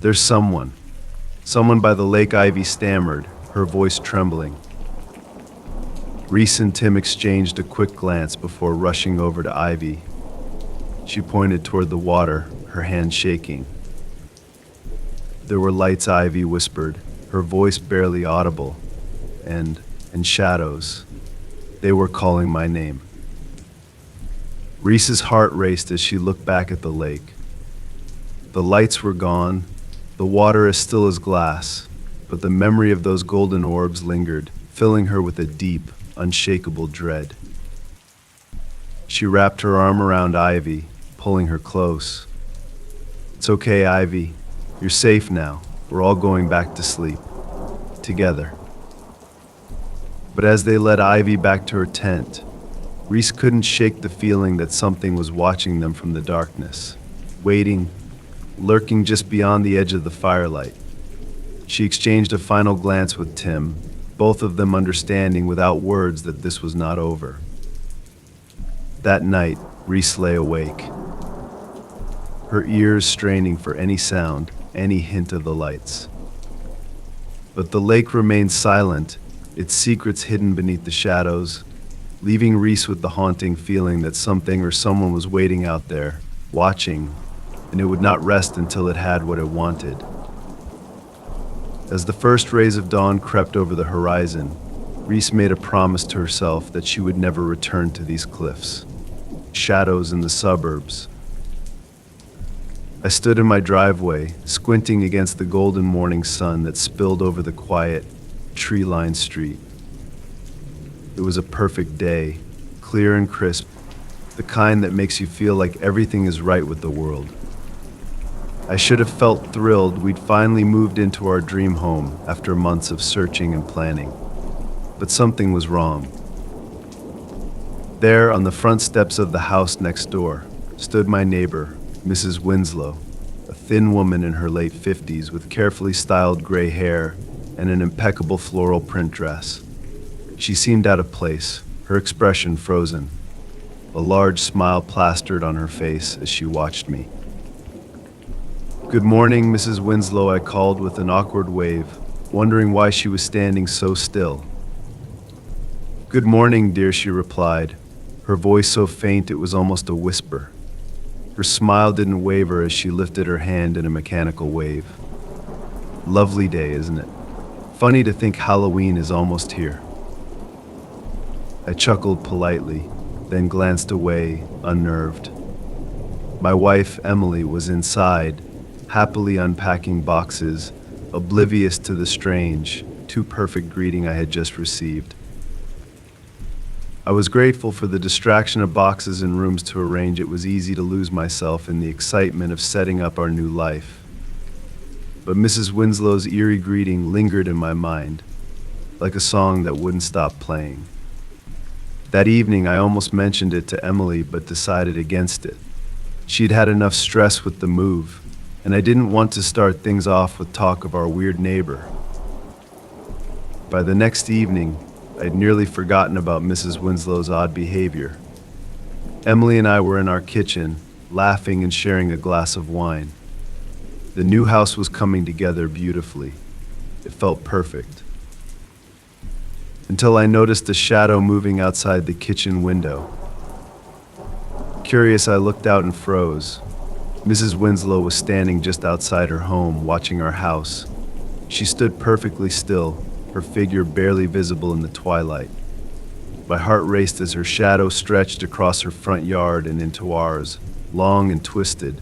"There's someone by the lake," Ivy stammered, her voice trembling. Reese and Tim exchanged a quick glance before rushing over to Ivy. She pointed toward the water, her hand shaking. "There were lights," Ivy whispered, her voice barely audible, and shadows. They were calling my name." Reese's heart raced as she looked back at the lake. The lights were gone, the water as still as glass, but the memory of those golden orbs lingered, filling her with a deep, unshakable dread. She wrapped her arm around Ivy, pulling her close. "It's okay, Ivy. You're safe now. We're all going back to sleep. Together." But as they led Ivy back to her tent, Reese couldn't shake the feeling that something was watching them from the darkness, waiting, lurking just beyond the edge of the firelight. She exchanged a final glance with Tim, both of them understanding without words that this was not over. That night, Reese lay awake, her ears straining for any sound, any hint of the lights. But the lake remained silent, its secrets hidden beneath the shadows, leaving Reese with the haunting feeling that something or someone was waiting out there, watching, and it would not rest until it had what it wanted. As the first rays of dawn crept over the horizon, Reese made a promise to herself that she would never return to these cliffs. Shadows in the suburbs. I stood in my driveway, squinting against the golden morning sun that spilled over the quiet, tree-lined street. It was a perfect day, clear and crisp, the kind that makes you feel like everything is right with the world. I should have felt thrilled we'd finally moved into our dream home after months of searching and planning. But something was wrong. There, on the front steps of the house next door, stood my neighbor, Mrs. Winslow, a thin woman in her late 50s with carefully styled gray hair and an impeccable floral print dress. She seemed out of place, her expression frozen, a large smile plastered on her face as she watched me. "Good morning, Mrs. Winslow," I called with an awkward wave, wondering why she was standing so still. "Good morning, dear," she replied, her voice so faint it was almost a whisper. Her smile didn't waver as she lifted her hand in a mechanical wave. "Lovely day, isn't it? Funny to think Halloween is almost here." I chuckled politely, then glanced away, unnerved. My wife, Emily, was inside, happily unpacking boxes, oblivious to the strange, too perfect greeting I had just received. I was grateful for the distraction of boxes and rooms to arrange. It was easy to lose myself in the excitement of setting up our new life. But Mrs. Winslow's eerie greeting lingered in my mind, like a song that wouldn't stop playing. That evening, I almost mentioned it to Emily, but decided against it. She'd had enough stress with the move, and I didn't want to start things off with talk of our weird neighbor. By the next evening, I'd nearly forgotten about Mrs. Winslow's odd behavior. Emily and I were in our kitchen, laughing and sharing a glass of wine. The new house was coming together beautifully. It felt perfect. Until I noticed a shadow moving outside the kitchen window. Curious, I looked out and froze. Mrs. Winslow was standing just outside her home, watching our house. She stood perfectly still, her figure barely visible in the twilight. My heart raced as her shadow stretched across her front yard and into ours, long and twisted.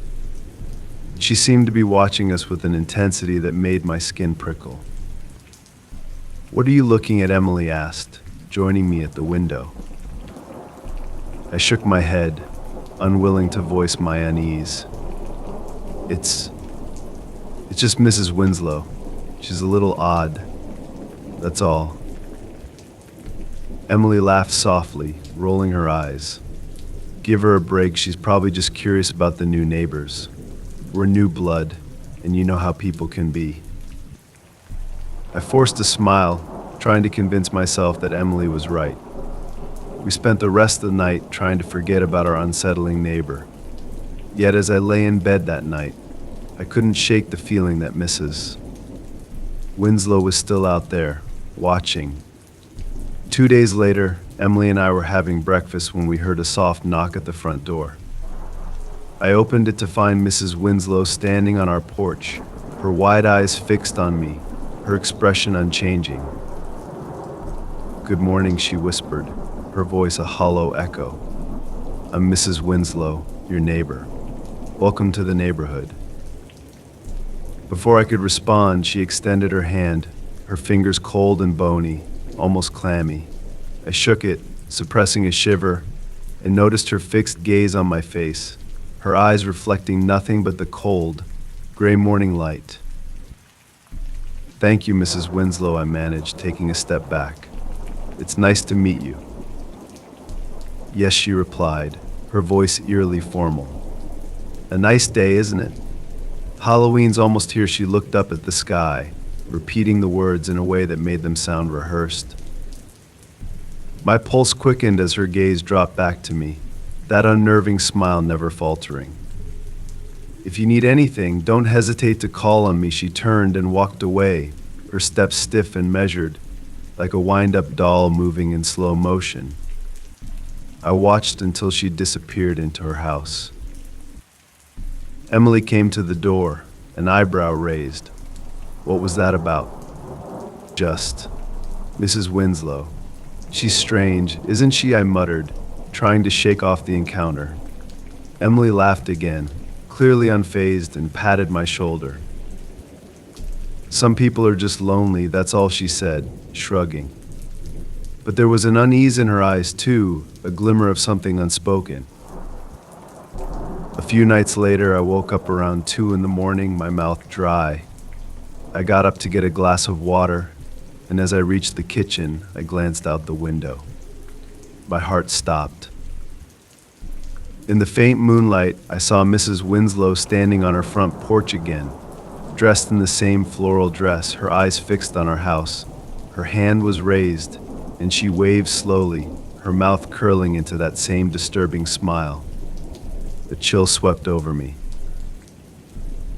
She seemed to be watching us with an intensity that made my skin prickle. "What are you looking at?" Emily asked, joining me at the window. I shook my head, unwilling to voice my unease. It's just Mrs. Winslow. She's a little odd. That's all." Emily laughed softly, rolling her eyes. "Give her a break. She's probably just curious about the new neighbors. We're new blood, and you know how people can be." I forced a smile, trying to convince myself that Emily was right. We spent the rest of the night trying to forget about our unsettling neighbor. Yet as I lay in bed that night, I couldn't shake the feeling that Mrs. Winslow was still out there, watching. 2 days later, Emily and I were having breakfast when we heard a soft knock at the front door. I opened it to find Mrs. Winslow standing on our porch, her wide eyes fixed on me, her expression unchanging. "Good morning," she whispered, her voice a hollow echo. "I'm Mrs. Winslow, your neighbor. Welcome to the neighborhood." Before I could respond, she extended her hand, her fingers cold and bony, almost clammy. I shook it, suppressing a shiver, and noticed her fixed gaze on my face, her eyes reflecting nothing but the cold, gray morning light. "Thank you, Mrs. Winslow," I managed, taking a step back. "It's nice to meet you." Yes, she replied, her voice eerily formal. A nice day, isn't it? Halloween's almost here. She looked up at the sky, repeating the words in a way that made them sound rehearsed. My pulse quickened as her gaze dropped back to me, that unnerving smile never faltering. If you need anything, don't hesitate to call on me. She turned and walked away, her steps stiff and measured, like a wind-up doll moving in slow motion. I watched until she disappeared into her house. Emily came to the door, an eyebrow raised. What was that about? Just. Mrs. Winslow. She's strange, isn't she? I muttered, trying to shake off the encounter. Emily laughed again, clearly unfazed, and patted my shoulder. Some people are just lonely, that's all she said, shrugging. But there was an unease in her eyes too, a glimmer of something unspoken. A few nights later, I woke up around 2 in the morning, my mouth dry. I got up to get a glass of water, and as I reached the kitchen, I glanced out the window. My heart stopped. In the faint moonlight, I saw Mrs. Winslow standing on her front porch again, dressed in the same floral dress, her eyes fixed on our house. Her hand was raised, and she waved slowly, her mouth curling into that same disturbing smile. A chill swept over me.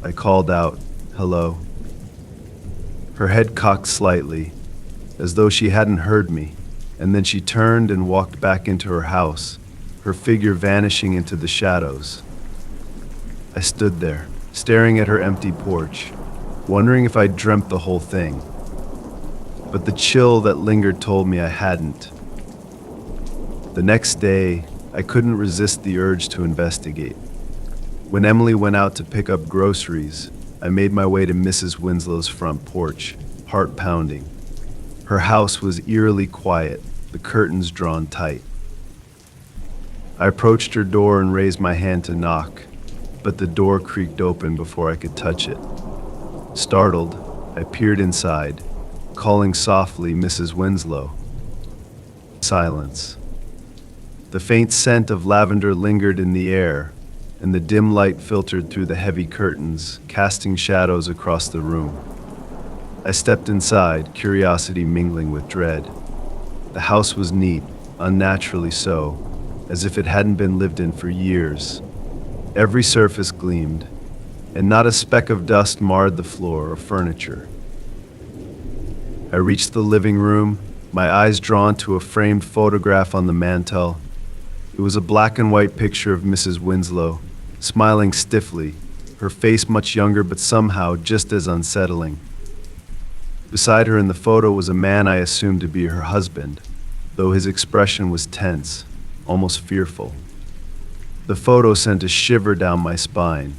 I called out, "Hello." Her head cocked slightly, as though she hadn't heard me, and then she turned and walked back into her house, her figure vanishing into the shadows. I stood there, staring at her empty porch, wondering if I'd dreamt the whole thing. But the chill that lingered told me I hadn't. The next day, I couldn't resist the urge to investigate. When Emily went out to pick up groceries, I made my way to Mrs. Winslow's front porch, heart pounding. Her house was eerily quiet, the curtains drawn tight. I approached her door and raised my hand to knock, but the door creaked open before I could touch it. Startled, I peered inside, calling softly, "Mrs. Winslow." Silence. The faint scent of lavender lingered in the air, and the dim light filtered through the heavy curtains, casting shadows across the room. I stepped inside, curiosity mingling with dread. The house was neat, unnaturally so, as if it hadn't been lived in for years. Every surface gleamed, and not a speck of dust marred the floor or furniture. I reached the living room, my eyes drawn to a framed photograph on the mantel. It was a black and white picture of Mrs. Winslow, smiling stiffly, her face much younger but somehow just as unsettling. Beside her in the photo was a man I assumed to be her husband, though his expression was tense, almost fearful. The photo sent a shiver down my spine.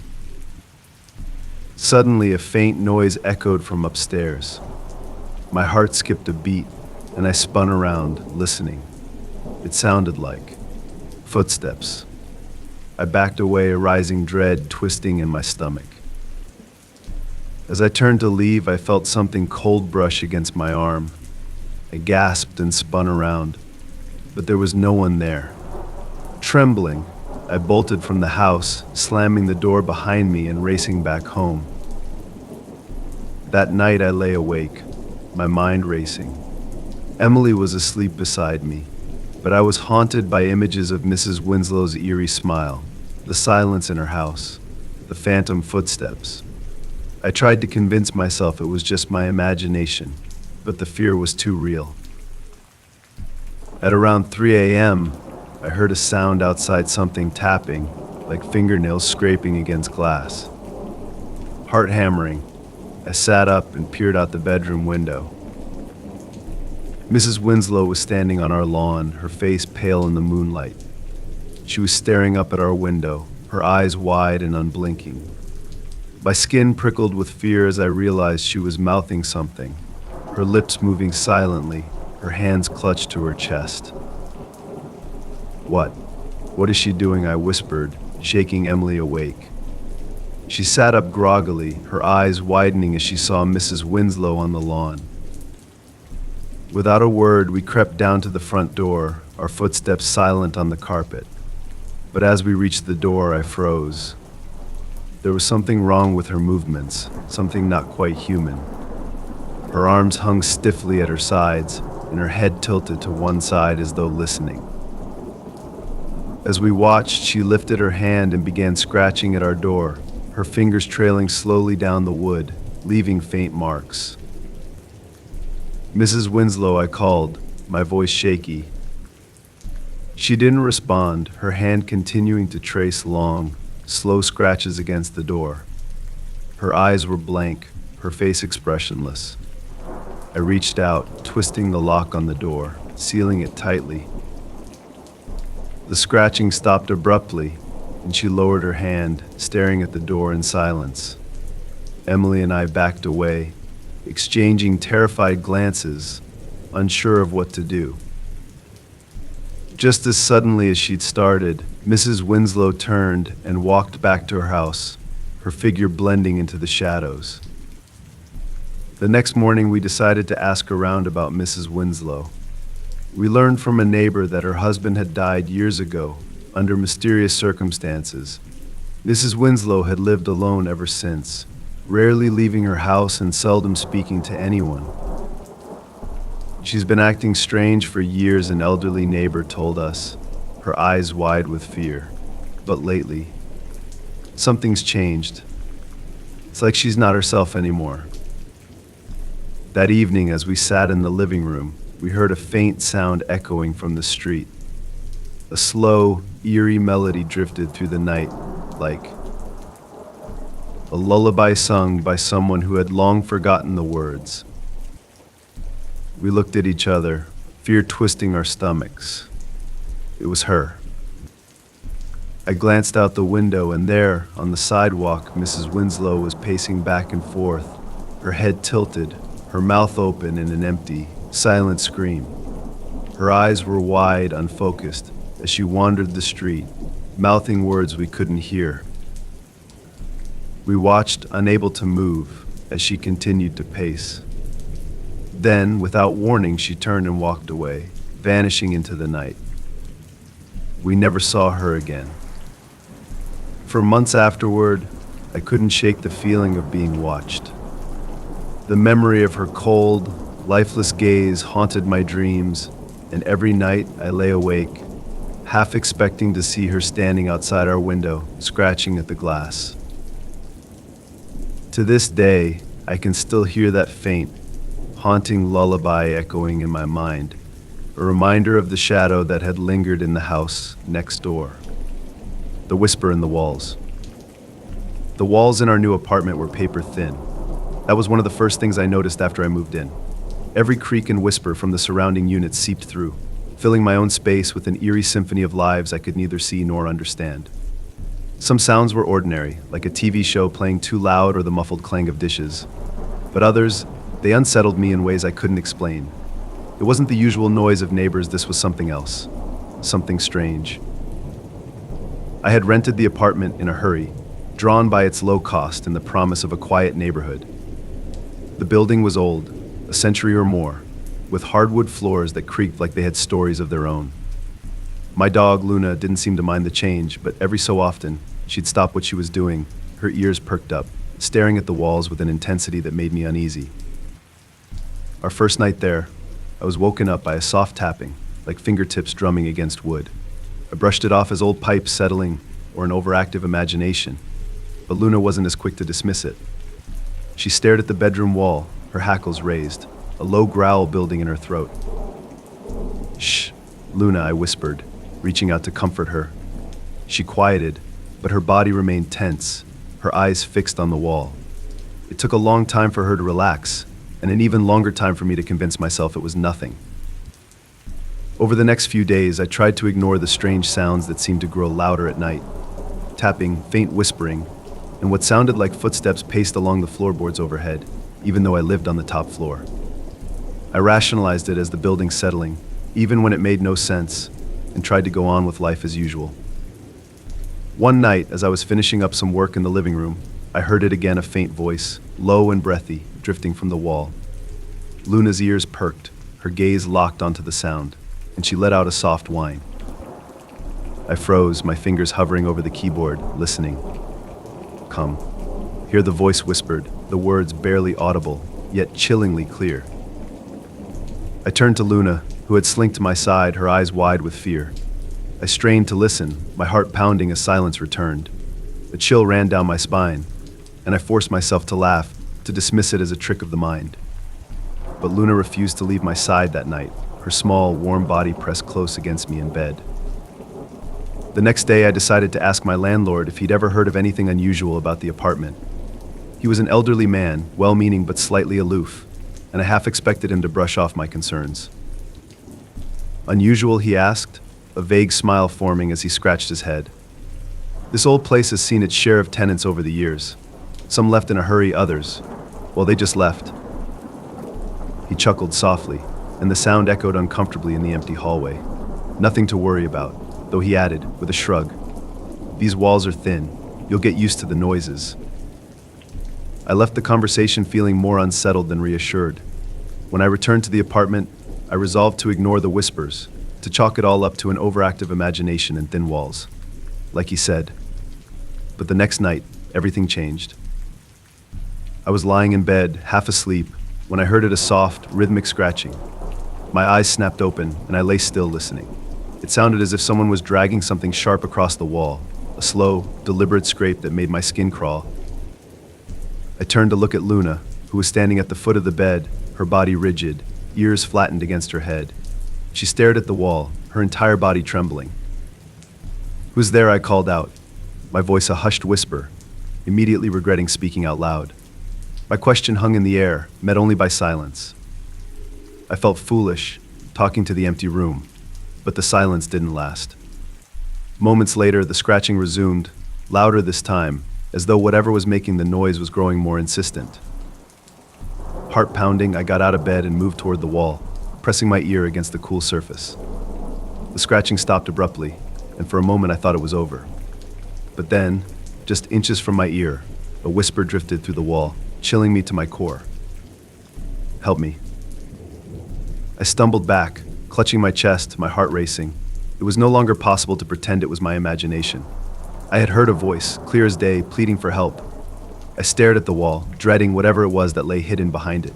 Suddenly, a faint noise echoed from upstairs. My heart skipped a beat, and I spun around, listening. It sounded like footsteps. I backed away, a rising dread twisting in my stomach. As I turned to leave, I felt something cold brush against my arm. I gasped and spun around, but there was no one there. Trembling, I bolted from the house, slamming the door behind me and racing back home. That night I lay awake, my mind racing. Emily was asleep beside me, but I was haunted by images of Mrs. Winslow's eerie smile, the silence in her house, the phantom footsteps. I tried to convince myself it was just my imagination, but the fear was too real. At around 3 a.m., I heard a sound outside, something tapping, like fingernails scraping against glass. Heart hammering, I sat up and peered out the bedroom window. Mrs. Winslow was standing on our lawn, her face pale in the moonlight. She was staring up at our window, her eyes wide and unblinking. My skin prickled with fear as I realized she was mouthing something, her lips moving silently, her hands clutched to her chest. "What? What is she doing?" I whispered, shaking Emily awake. She sat up groggily, her eyes widening as she saw Mrs. Winslow on the lawn. Without a word, we crept down to the front door, our footsteps silent on the carpet. But as we reached the door, I froze. There was something wrong with her movements, something not quite human. Her arms hung stiffly at her sides, and her head tilted to one side as though listening. As we watched, she lifted her hand and began scratching at our door, her fingers trailing slowly down the wood, leaving faint marks. "Mrs. Winslow," I called, my voice shaky. She didn't respond, her hand continuing to trace long, slow scratches against the door. Her eyes were blank, her face expressionless. I reached out, twisting the lock on the door, sealing it tightly. The scratching stopped abruptly, and she lowered her hand, staring at the door in silence. Emily and I backed away, exchanging terrified glances, unsure of what to do. Just as suddenly as she'd started, Mrs. Winslow turned and walked back to her house, her figure blending into the shadows. The next morning, we decided to ask around about Mrs. Winslow. We learned from a neighbor that her husband had died years ago, under mysterious circumstances. Mrs. Winslow had lived alone ever since, rarely leaving her house and seldom speaking to anyone. She's been acting strange for years, an elderly neighbor told us, her eyes wide with fear. But lately, something's changed. It's like she's not herself anymore. That evening, as we sat in the living room, we heard a faint sound echoing from the street. A slow, eerie melody drifted through the night, like a lullaby sung by someone who had long forgotten the words. We looked at each other, fear twisting our stomachs. It was her. I glanced out the window, and there, on the sidewalk, Mrs. Winslow was pacing back and forth, her head tilted, her mouth open in an empty, silent scream. Her eyes were wide, unfocused, as she wandered the street, mouthing words we couldn't hear. We watched, unable to move, as she continued to pace. Then, without warning, she turned and walked away, vanishing into the night. We never saw her again. For months afterward, I couldn't shake the feeling of being watched. The memory of her cold, lifeless gaze haunted my dreams, and every night I lay awake, half expecting to see her standing outside our window, scratching at the glass. To this day, I can still hear that faint, haunting lullaby echoing in my mind, a reminder of the shadow that had lingered in the house next door. The whisper in the walls. The walls in our new apartment were paper thin. That was one of the first things I noticed after I moved in. Every creak and whisper from the surrounding units seeped through, filling my own space with an eerie symphony of lives I could neither see nor understand. Some sounds were ordinary, like a TV show playing too loud or the muffled clang of dishes. But others, they unsettled me in ways I couldn't explain. It wasn't the usual noise of neighbors, this was something else, something strange. I had rented the apartment in a hurry, drawn by its low cost and the promise of a quiet neighborhood. The building was old, a century or more, with hardwood floors that creaked like they had stories of their own. My dog, Luna, didn't seem to mind the change, but every so often, she'd stop what she was doing, her ears perked up, staring at the walls with an intensity that made me uneasy. Our first night there, I was woken up by a soft tapping, like fingertips drumming against wood. I brushed it off as old pipes settling or an overactive imagination, but Luna wasn't as quick to dismiss it. She stared at the bedroom wall, her hackles raised, a low growl building in her throat. "Shh, Luna," I whispered, reaching out to comfort her. She quieted, but her body remained tense, her eyes fixed on the wall. It took a long time for her to relax, and an even longer time for me to convince myself it was nothing. Over the next few days, I tried to ignore the strange sounds that seemed to grow louder at night. Tapping, faint whispering, and what sounded like footsteps paced along the floorboards overhead, even though I lived on the top floor. I rationalized it as the building settling, even when it made no sense, and tried to go on with life as usual. One night, as I was finishing up some work in the living room, I heard it again, a faint voice, low and breathy, drifting from the wall. Luna's ears perked, her gaze locked onto the sound, and she let out a soft whine. I froze, my fingers hovering over the keyboard, listening. Come. Here the voice whispered, the words barely audible, yet chillingly clear. I turned to Luna, who had slinked to my side, her eyes wide with fear. I strained to listen, my heart pounding as silence returned. A chill ran down my spine, and I forced myself to laugh, to dismiss it as a trick of the mind. But Luna refused to leave my side that night, her small, warm body pressed close against me in bed. The next day, I decided to ask my landlord if he'd ever heard of anything unusual about the apartment. He was an elderly man, well-meaning but slightly aloof, and I half expected him to brush off my concerns. Unusual, he asked, a vague smile forming as he scratched his head. This old place has seen its share of tenants over the years. Some left in a hurry, others, well, they just left. He chuckled softly, and the sound echoed uncomfortably in the empty hallway. Nothing to worry about, though he added, with a shrug. These walls are thin. You'll get used to the noises. I left the conversation feeling more unsettled than reassured. When I returned to the apartment, I resolved to ignore the whispers, to chalk it all up to an overactive imagination and thin walls. Like he said. But the next night, everything changed. I was lying in bed, half asleep, when I heard a soft, rhythmic scratching. My eyes snapped open, and I lay still listening. It sounded as if someone was dragging something sharp across the wall, a slow, deliberate scrape that made my skin crawl. I turned to look at Luna, who was standing at the foot of the bed, her body rigid, ears flattened against her head. She stared at the wall, her entire body trembling. "Who's there?" I called out, my voice a hushed whisper, immediately regretting speaking out loud. My question hung in the air, met only by silence. I felt foolish, talking to the empty room, but the silence didn't last. Moments later, the scratching resumed, louder this time, as though whatever was making the noise was growing more insistent. Heart pounding, I got out of bed and moved toward the wall, pressing my ear against the cool surface. The scratching stopped abruptly, and for a moment I thought it was over. But then, just inches from my ear, a whisper drifted through the wall, chilling me to my core. "Help me." I stumbled back, clutching my chest, my heart racing. It was no longer possible to pretend it was my imagination. I had heard a voice, clear as day, pleading for help. I stared at the wall, dreading whatever it was that lay hidden behind it.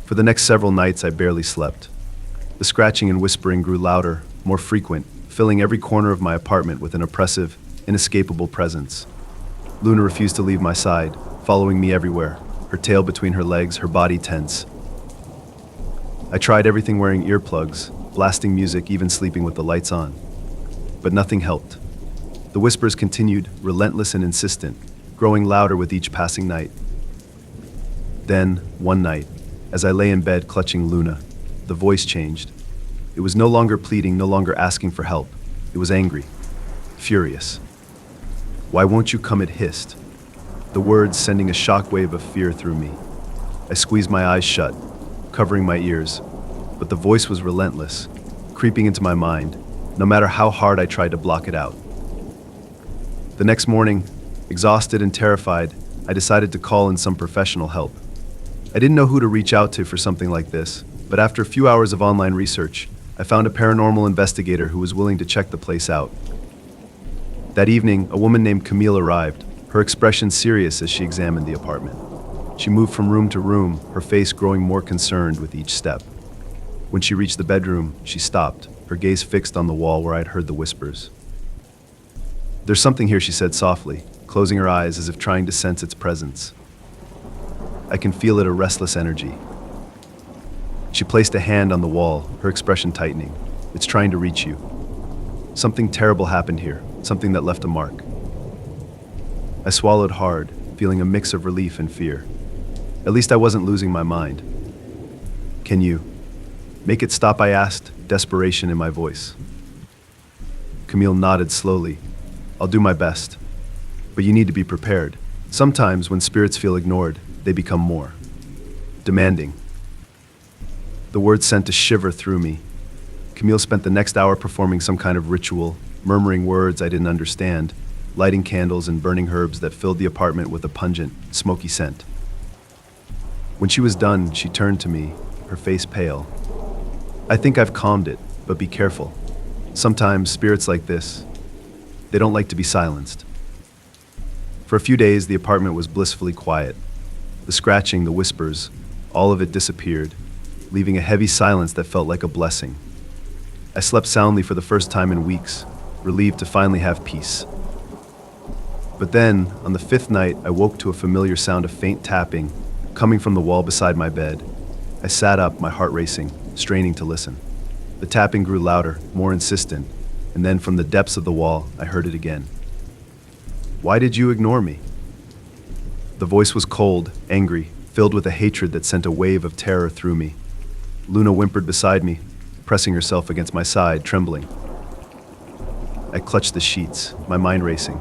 For the next several nights, I barely slept. The scratching and whispering grew louder, more frequent, filling every corner of my apartment with an oppressive, inescapable presence. Luna refused to leave my side, following me everywhere, her tail between her legs, her body tense. I tried everything wearing earplugs, blasting music, even sleeping with the lights on. But nothing helped. The whispers continued, relentless and insistent, growing louder with each passing night. Then, one night, as I lay in bed clutching Luna, the voice changed. It was no longer pleading, no longer asking for help. It was angry, furious. "Why won't you come?" it hissed, the words sending a shockwave of fear through me. I squeezed my eyes shut, covering my ears, but the voice was relentless, creeping into my mind, no matter how hard I tried to block it out. The next morning, exhausted and terrified, I decided to call in some professional help. I didn't know who to reach out to for something like this, but after a few hours of online research, I found a paranormal investigator who was willing to check the place out. That evening, a woman named Camille arrived, her expression serious as she examined the apartment. She moved from room to room, her face growing more concerned with each step. When she reached the bedroom, she stopped, her gaze fixed on the wall where I'd heard the whispers. "There's something here," she said softly, closing her eyes as if trying to sense its presence. "I can feel it, a restless energy." She placed a hand on the wall, her expression tightening. "It's trying to reach you. Something terrible happened here, something that left a mark." I swallowed hard, feeling a mix of relief and fear. At least I wasn't losing my mind. "Can you make it stop?" I asked, desperation in my voice. Camille nodded slowly. "I'll do my best. But you need to be prepared. Sometimes when spirits feel ignored, they become more demanding." The words sent a shiver through me. Camille spent the next hour performing some kind of ritual, murmuring words I didn't understand, lighting candles and burning herbs that filled the apartment with a pungent, smoky scent. When she was done, she turned to me, her face pale. I think I've calmed it, but be careful. Sometimes spirits like this, they don't like to be silenced. For a few days, the apartment was blissfully quiet. The scratching, the whispers, all of it disappeared, leaving a heavy silence that felt like a blessing. I slept soundly for the first time in weeks, relieved to finally have peace. But then, on the fifth night, I woke to a familiar sound of faint tapping coming from the wall beside my bed. I sat up, my heart racing, straining to listen. The tapping grew louder, more insistent, and then from the depths of the wall, I heard it again. "Why did you ignore me?" The voice was cold, angry, filled with a hatred that sent a wave of terror through me. Luna whimpered beside me, pressing herself against my side, trembling. I clutched the sheets, my mind racing.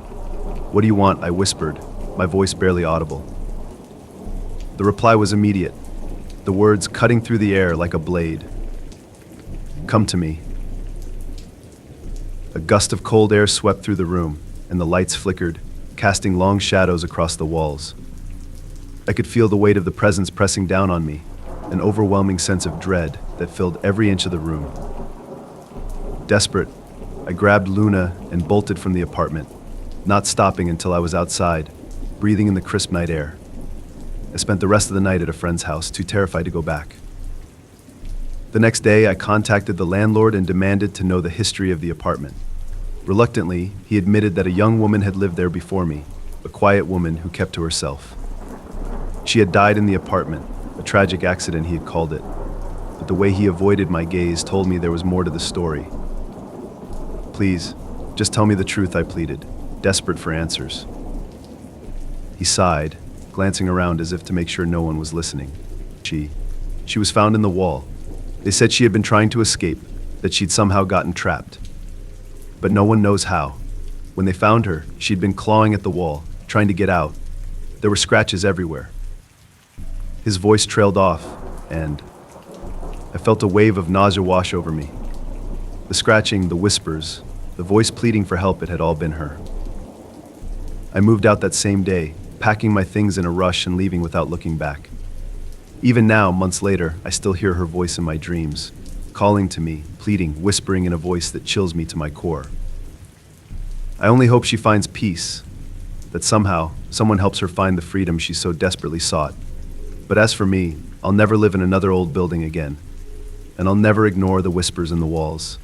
"What do you want?" I whispered, my voice barely audible. The reply was immediate, the words cutting through the air like a blade. "Come to me." A gust of cold air swept through the room, and the lights flickered, casting long shadows across the walls. I could feel the weight of the presence pressing down on me, an overwhelming sense of dread that filled every inch of the room. Desperate, I grabbed Luna and bolted from the apartment, not stopping until I was outside, breathing in the crisp night air. I spent the rest of the night at a friend's house, too terrified to go back. The next day, I contacted the landlord and demanded to know the history of the apartment. Reluctantly, he admitted that a young woman had lived there before me, a quiet woman who kept to herself. She had died in the apartment, a tragic accident he had called it, but the way he avoided my gaze told me there was more to the story. "Please, just tell me the truth," I pleaded, desperate for answers. He sighed, glancing around as if to make sure no one was listening. She was found in the wall. They said she had been trying to escape, that she'd somehow gotten trapped. But no one knows how. When they found her, she'd been clawing at the wall, trying to get out. There were scratches everywhere. His voice trailed off, and I felt a wave of nausea wash over me. The scratching, the whispers, the voice pleading for help, it had all been her. I moved out that same day, packing my things in a rush and leaving without looking back. Even now, months later, I still hear her voice in my dreams, calling to me, pleading, whispering in a voice that chills me to my core. I only hope she finds peace, that somehow someone helps her find the freedom she so desperately sought. But as for me, I'll never live in another old building again, and I'll never ignore the whispers in the walls,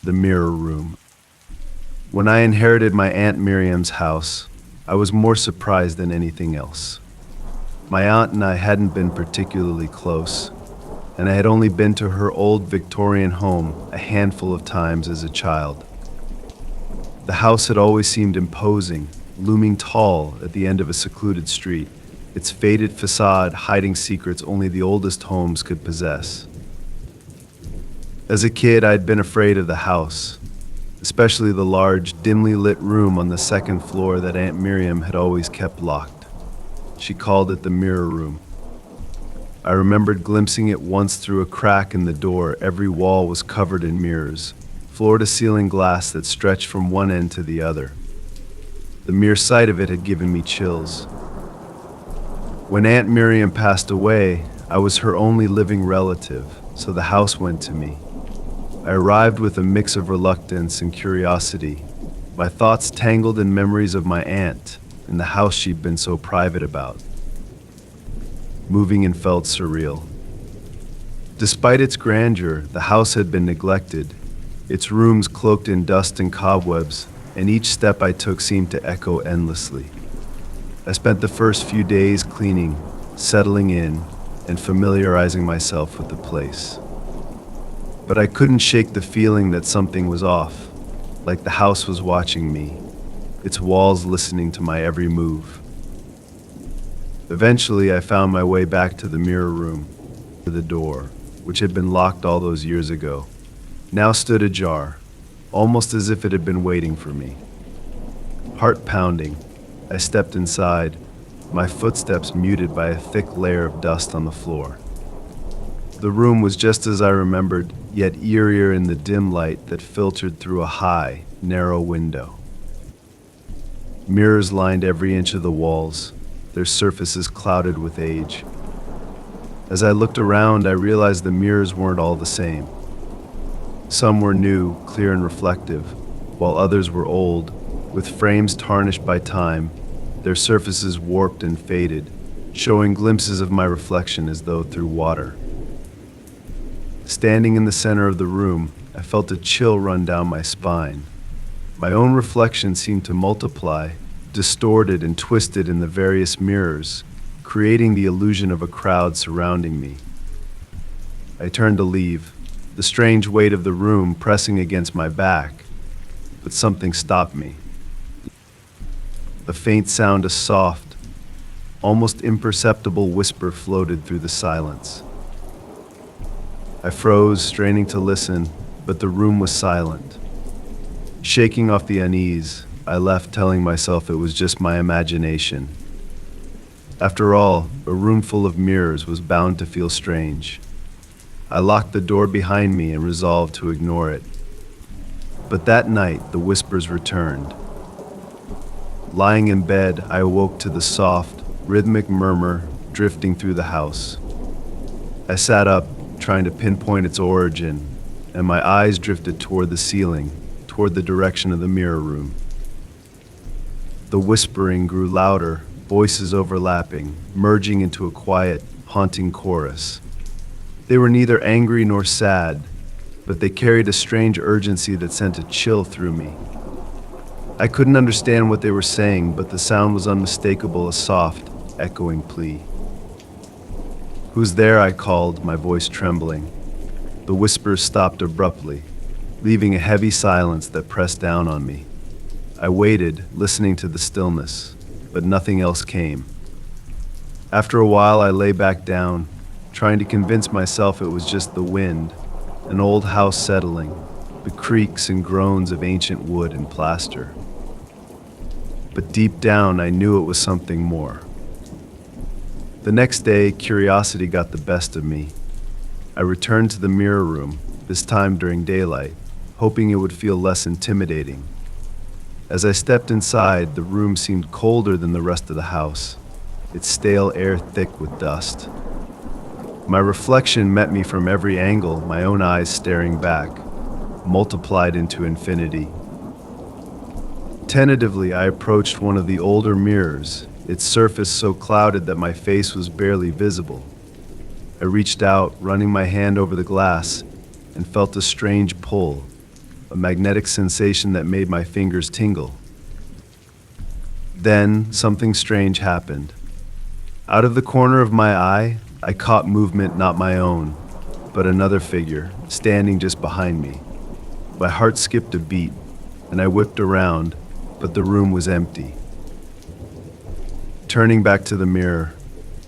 the mirror room. When I inherited my Aunt Miriam's house, I was more surprised than anything else. My aunt and I hadn't been particularly close, and I had only been to her old Victorian home a handful of times as a child. The house had always seemed imposing, looming tall at the end of a secluded street, its faded facade hiding secrets only the oldest homes could possess. As a kid, I'd been afraid of the house, especially the large, dimly lit room on the second floor that Aunt Miriam had always kept locked. She called it the mirror room. I remembered glimpsing it once through a crack in the door. Every wall was covered in mirrors, floor-to-ceiling glass that stretched from one end to the other. The mere sight of it had given me chills. When Aunt Miriam passed away, I was her only living relative, so the house went to me. I arrived with a mix of reluctance and curiosity, my thoughts tangled in memories of my aunt and the house she'd been so private about. Moving in felt surreal. Despite its grandeur, the house had been neglected, its rooms cloaked in dust and cobwebs, and each step I took seemed to echo endlessly. I spent the first few days cleaning, settling in, and familiarizing myself with the place. But I couldn't shake the feeling that something was off, like the house was watching me, its walls listening to my every move. Eventually, I found my way back to the mirror room. The door, which had been locked all those years ago, now stood ajar, almost as if it had been waiting for me. Heart pounding, I stepped inside, my footsteps muted by a thick layer of dust on the floor. The room was just as I remembered, yet eerier in the dim light that filtered through a high, narrow window. Mirrors lined every inch of the walls, their surfaces clouded with age. As I looked around, I realized the mirrors weren't all the same. Some were new, clear and reflective, while others were old, with frames tarnished by time, their surfaces warped and faded, showing glimpses of my reflection as though through water. Standing in the center of the room, I felt a chill run down my spine. My own reflection seemed to multiply, distorted and twisted in the various mirrors, creating the illusion of a crowd surrounding me. I turned to leave, the strange weight of the room pressing against my back, but something stopped me. A faint sound, a soft, almost imperceptible whisper floated through the silence. I froze, straining to listen, but the room was silent. Shaking off the unease, I left, telling myself it was just my imagination. After all, a room full of mirrors was bound to feel strange. I locked the door behind me and resolved to ignore it. But that night, the whispers returned. Lying in bed, I awoke to the soft, rhythmic murmur drifting through the house. I sat up, trying to pinpoint its origin, and my eyes drifted toward the ceiling, toward the direction of the mirror room. The whispering grew louder, voices overlapping, merging into a quiet, haunting chorus. They were neither angry nor sad, but they carried a strange urgency that sent a chill through me. I couldn't understand what they were saying, but the sound was unmistakable, a soft, echoing plea. "Who's there?" I called, my voice trembling. The whispers stopped abruptly, leaving a heavy silence that pressed down on me. I waited, listening to the stillness, but nothing else came. After a while, I lay back down, trying to convince myself it was just the wind, an old house settling, the creaks and groans of ancient wood and plaster. But deep down, I knew it was something more. The next day, curiosity got the best of me. I returned to the mirror room, this time during daylight, hoping it would feel less intimidating. As I stepped inside, the room seemed colder than the rest of the house, its stale air thick with dust. My reflection met me from every angle, my own eyes staring back, multiplied into infinity. Tentatively, I approached one of the older mirrors, its surface so clouded that my face was barely visible. I reached out, running my hand over the glass, and felt a strange pull, a magnetic sensation that made my fingers tingle. Then, something strange happened. Out of the corner of my eye, I caught movement not my own, but another figure, standing just behind me. My heart skipped a beat, and I whipped around, but the room was empty. Turning back to the mirror,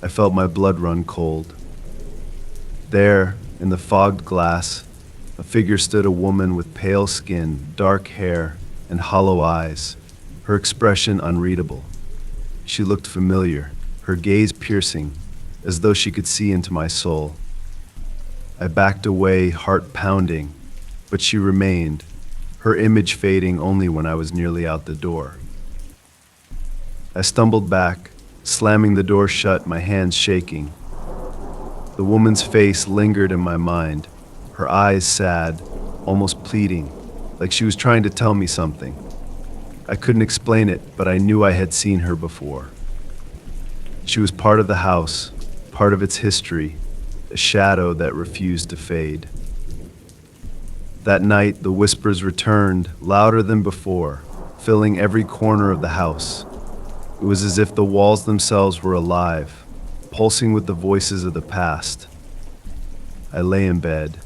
I felt my blood run cold. There, in the fogged glass, a figure stood, a woman with pale skin, dark hair, and hollow eyes, her expression unreadable. She looked familiar, her gaze piercing, as though she could see into my soul. I backed away, heart pounding, but she remained, her image fading only when I was nearly out the door. I stumbled back, slamming the door shut, my hands shaking. The woman's face lingered in my mind, her eyes sad, almost pleading, like she was trying to tell me something. I couldn't explain it, but I knew I had seen her before. She was part of the house, part of its history, a shadow that refused to fade. That night, the whispers returned, louder than before, filling every corner of the house. It was as if the walls themselves were alive, pulsing with the voices of the past. I lay in bed,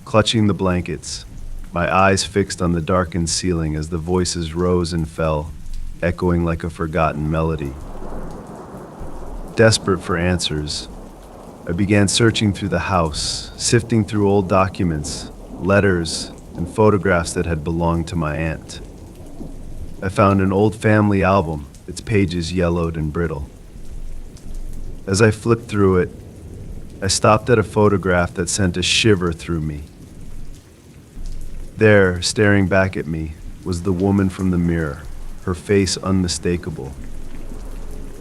clutching the blankets, my eyes fixed on the darkened ceiling as the voices rose and fell, echoing like a forgotten melody. Desperate for answers, I began searching through the house, sifting through old documents, letters, and photographs that had belonged to my aunt. I found an old family album, its pages yellowed and brittle. As I flipped through it, I stopped at a photograph that sent a shiver through me. There, staring back at me, was the woman from the mirror, her face unmistakable.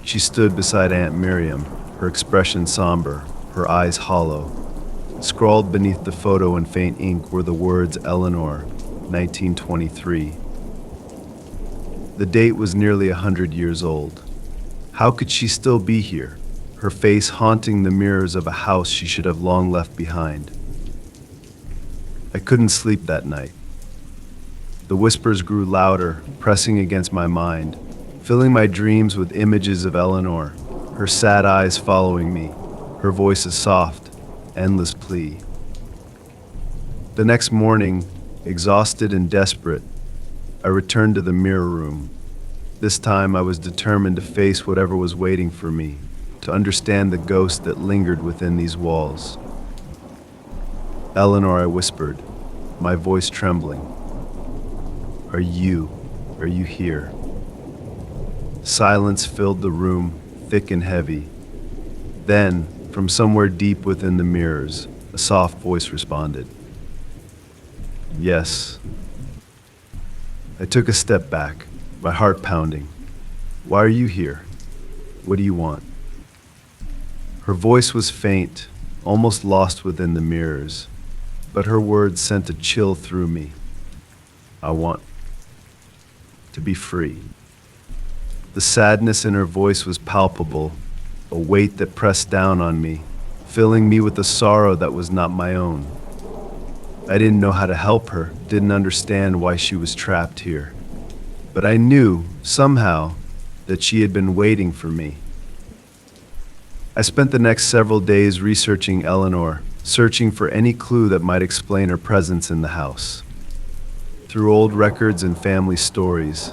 She stood beside Aunt Miriam, her expression somber, her eyes hollow. Scrawled beneath the photo in faint ink were the words Eleanor, 1923. The date was nearly 100 years old. How could she still be here, her face haunting the mirrors of a house she should have long left behind? I couldn't sleep that night. The whispers grew louder, pressing against my mind, filling my dreams with images of Eleanor, her sad eyes following me, her voice a soft, endless plea. The next morning, exhausted and desperate, I returned to the mirror room. This time I was determined to face whatever was waiting for me, to understand the ghost that lingered within these walls. Eleanor, I whispered, my voice trembling. Are you here? Silence filled the room, thick and heavy. Then, from somewhere deep within the mirrors, a soft voice responded. Yes. I took a step back, my heart pounding. Why are you here? What do you want? Her voice was faint, almost lost within the mirrors, but her words sent a chill through me. I want to be free. The sadness in her voice was palpable, a weight that pressed down on me, filling me with a sorrow that was not my own. I didn't know how to help her, didn't understand why she was trapped here. But I knew, somehow, that she had been waiting for me. I spent the next several days researching Eleanor, searching for any clue that might explain her presence in the house. Through old records and family stories,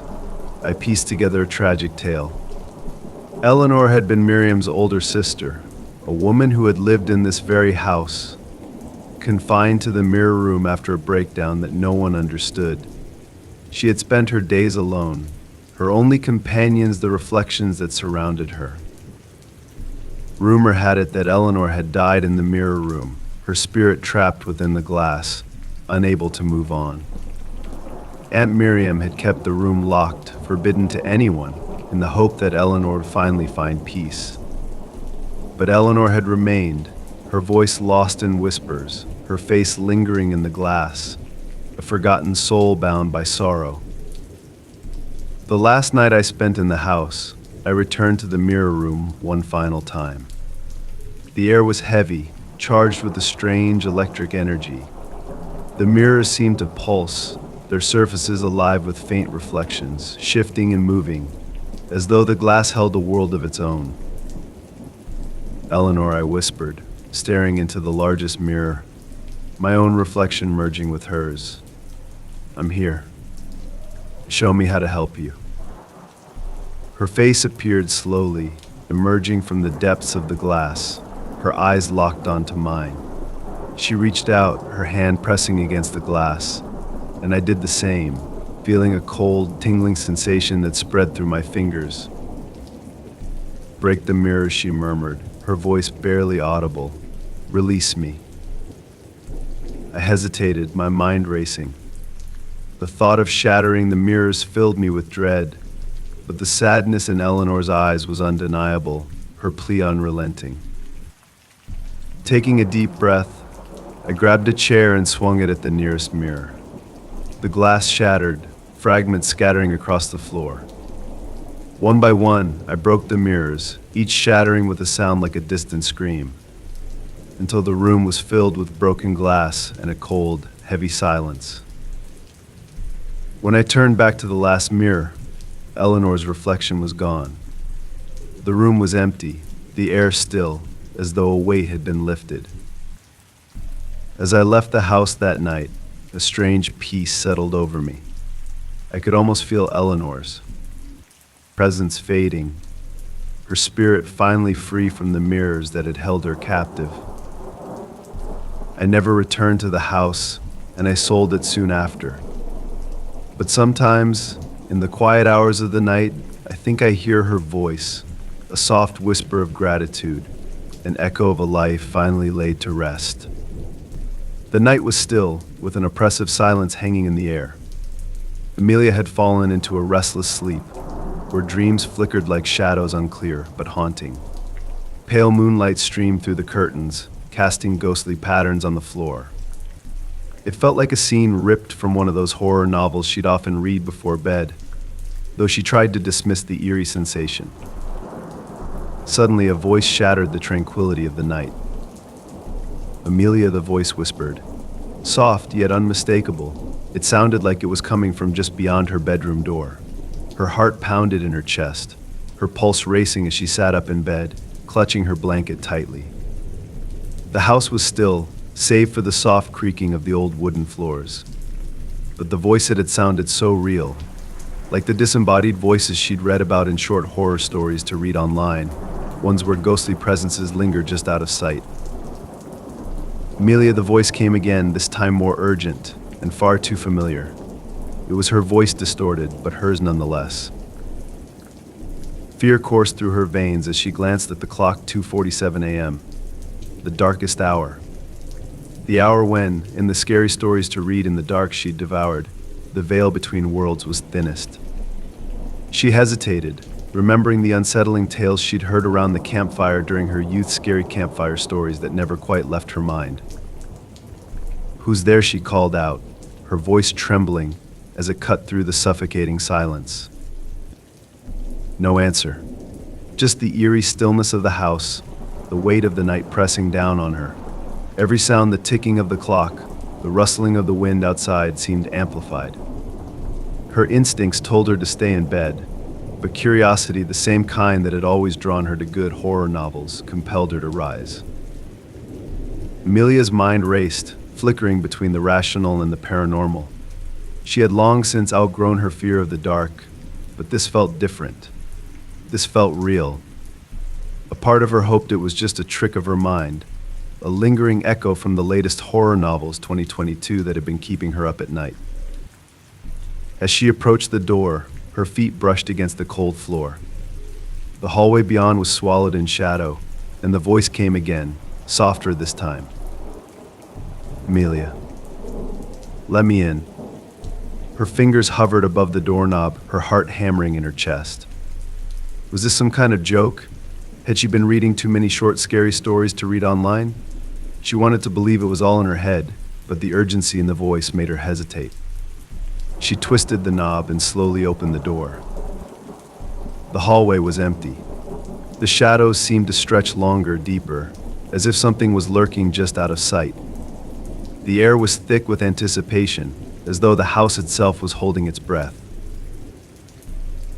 I pieced together a tragic tale. Eleanor had been Miriam's older sister, a woman who had lived in this very house, confined to the mirror room after a breakdown that no one understood. She had spent her days alone, her only companions the reflections that surrounded her. Rumor had it that Eleanor had died in the mirror room, her spirit trapped within the glass, unable to move on. Aunt Miriam had kept the room locked, forbidden to anyone, in the hope that Eleanor would finally find peace. But Eleanor had remained, her voice lost in whispers, her face lingering in the glass, a forgotten soul bound by sorrow. The last night I spent in the house, I returned to the mirror room one final time. The air was heavy, charged with a strange electric energy. The mirrors seemed to pulse, their surfaces alive with faint reflections, shifting and moving, as though the glass held a world of its own. Eleanor, I whispered, staring into the largest mirror, my own reflection merging with hers. I'm here. Show me how to help you. Her face appeared slowly, emerging from the depths of the glass, her eyes locked onto mine. She reached out, her hand pressing against the glass, and I did the same, feeling a cold, tingling sensation that spread through my fingers. Break the mirror, she murmured, her voice barely audible. Release me. I hesitated, my mind racing. The thought of shattering the mirrors filled me with dread, but the sadness in Eleanor's eyes was undeniable, her plea unrelenting. Taking a deep breath, I grabbed a chair and swung it at the nearest mirror. The glass shattered, fragments scattering across the floor. One by one, I broke the mirrors, each shattering with a sound like a distant scream, until the room was filled with broken glass and a cold, heavy silence. When I turned back to the last mirror, Eleanor's reflection was gone. The room was empty, the air still, as though a weight had been lifted. As I left the house that night, a strange peace settled over me. I could almost feel Eleanor's presence fading, her spirit finally free from the mirrors that had held her captive. I never returned to the house, and I sold it soon after. But sometimes, in the quiet hours of the night, I think I hear her voice, a soft whisper of gratitude, an echo of a life finally laid to rest. The night was still, with an oppressive silence hanging in the air. Amelia had fallen into a restless sleep, where dreams flickered like shadows, unclear but haunting. Pale moonlight streamed through the curtains, casting ghostly patterns on the floor. It felt like a scene ripped from one of those horror novels she'd often read before bed, though she tried to dismiss the eerie sensation. Suddenly, a voice shattered the tranquility of the night. "Amelia," the voice whispered. Soft, yet unmistakable, it sounded like it was coming from just beyond her bedroom door. Her heart pounded in her chest, her pulse racing as she sat up in bed, clutching her blanket tightly. The house was still, save for the soft creaking of the old wooden floors. But the voice that had sounded so real, like the disembodied voices she'd read about in short horror stories to read online, ones where ghostly presences linger just out of sight. "Amelia," the voice came again, this time more urgent and far too familiar. It was her voice distorted, but hers nonetheless. Fear coursed through her veins as she glanced at the clock. 2:47 a.m., the darkest hour. The hour when, in the scary stories to read in the dark she'd devoured, the veil between worlds was thinnest. She hesitated, remembering the unsettling tales she'd heard around the campfire during her youth's scary campfire stories that never quite left her mind. "Who's there?" she called out, her voice trembling as it cut through the suffocating silence. No answer. Just the eerie stillness of the house, the weight of the night pressing down on her. Every sound, the ticking of the clock, the rustling of the wind outside, seemed amplified. Her instincts told her to stay in bed, but curiosity, the same kind that had always drawn her to good horror novels, compelled her to rise. Amelia's mind raced, flickering between the rational and the paranormal. She had long since outgrown her fear of the dark, but this felt different. This felt real. A part of her hoped it was just a trick of her mind, a lingering echo from the latest horror novels 2022 that had been keeping her up at night. As she approached the door, her feet brushed against the cold floor. The hallway beyond was swallowed in shadow, and the voice came again, softer this time. "Amelia, let me in." Her fingers hovered above the doorknob, her heart hammering in her chest. Was this some kind of joke? Had she been reading too many short, scary stories to read online? She wanted to believe it was all in her head, but the urgency in the voice made her hesitate. She twisted the knob and slowly opened the door. The hallway was empty. The shadows seemed to stretch longer, deeper, as if something was lurking just out of sight. The air was thick with anticipation, as though the house itself was holding its breath.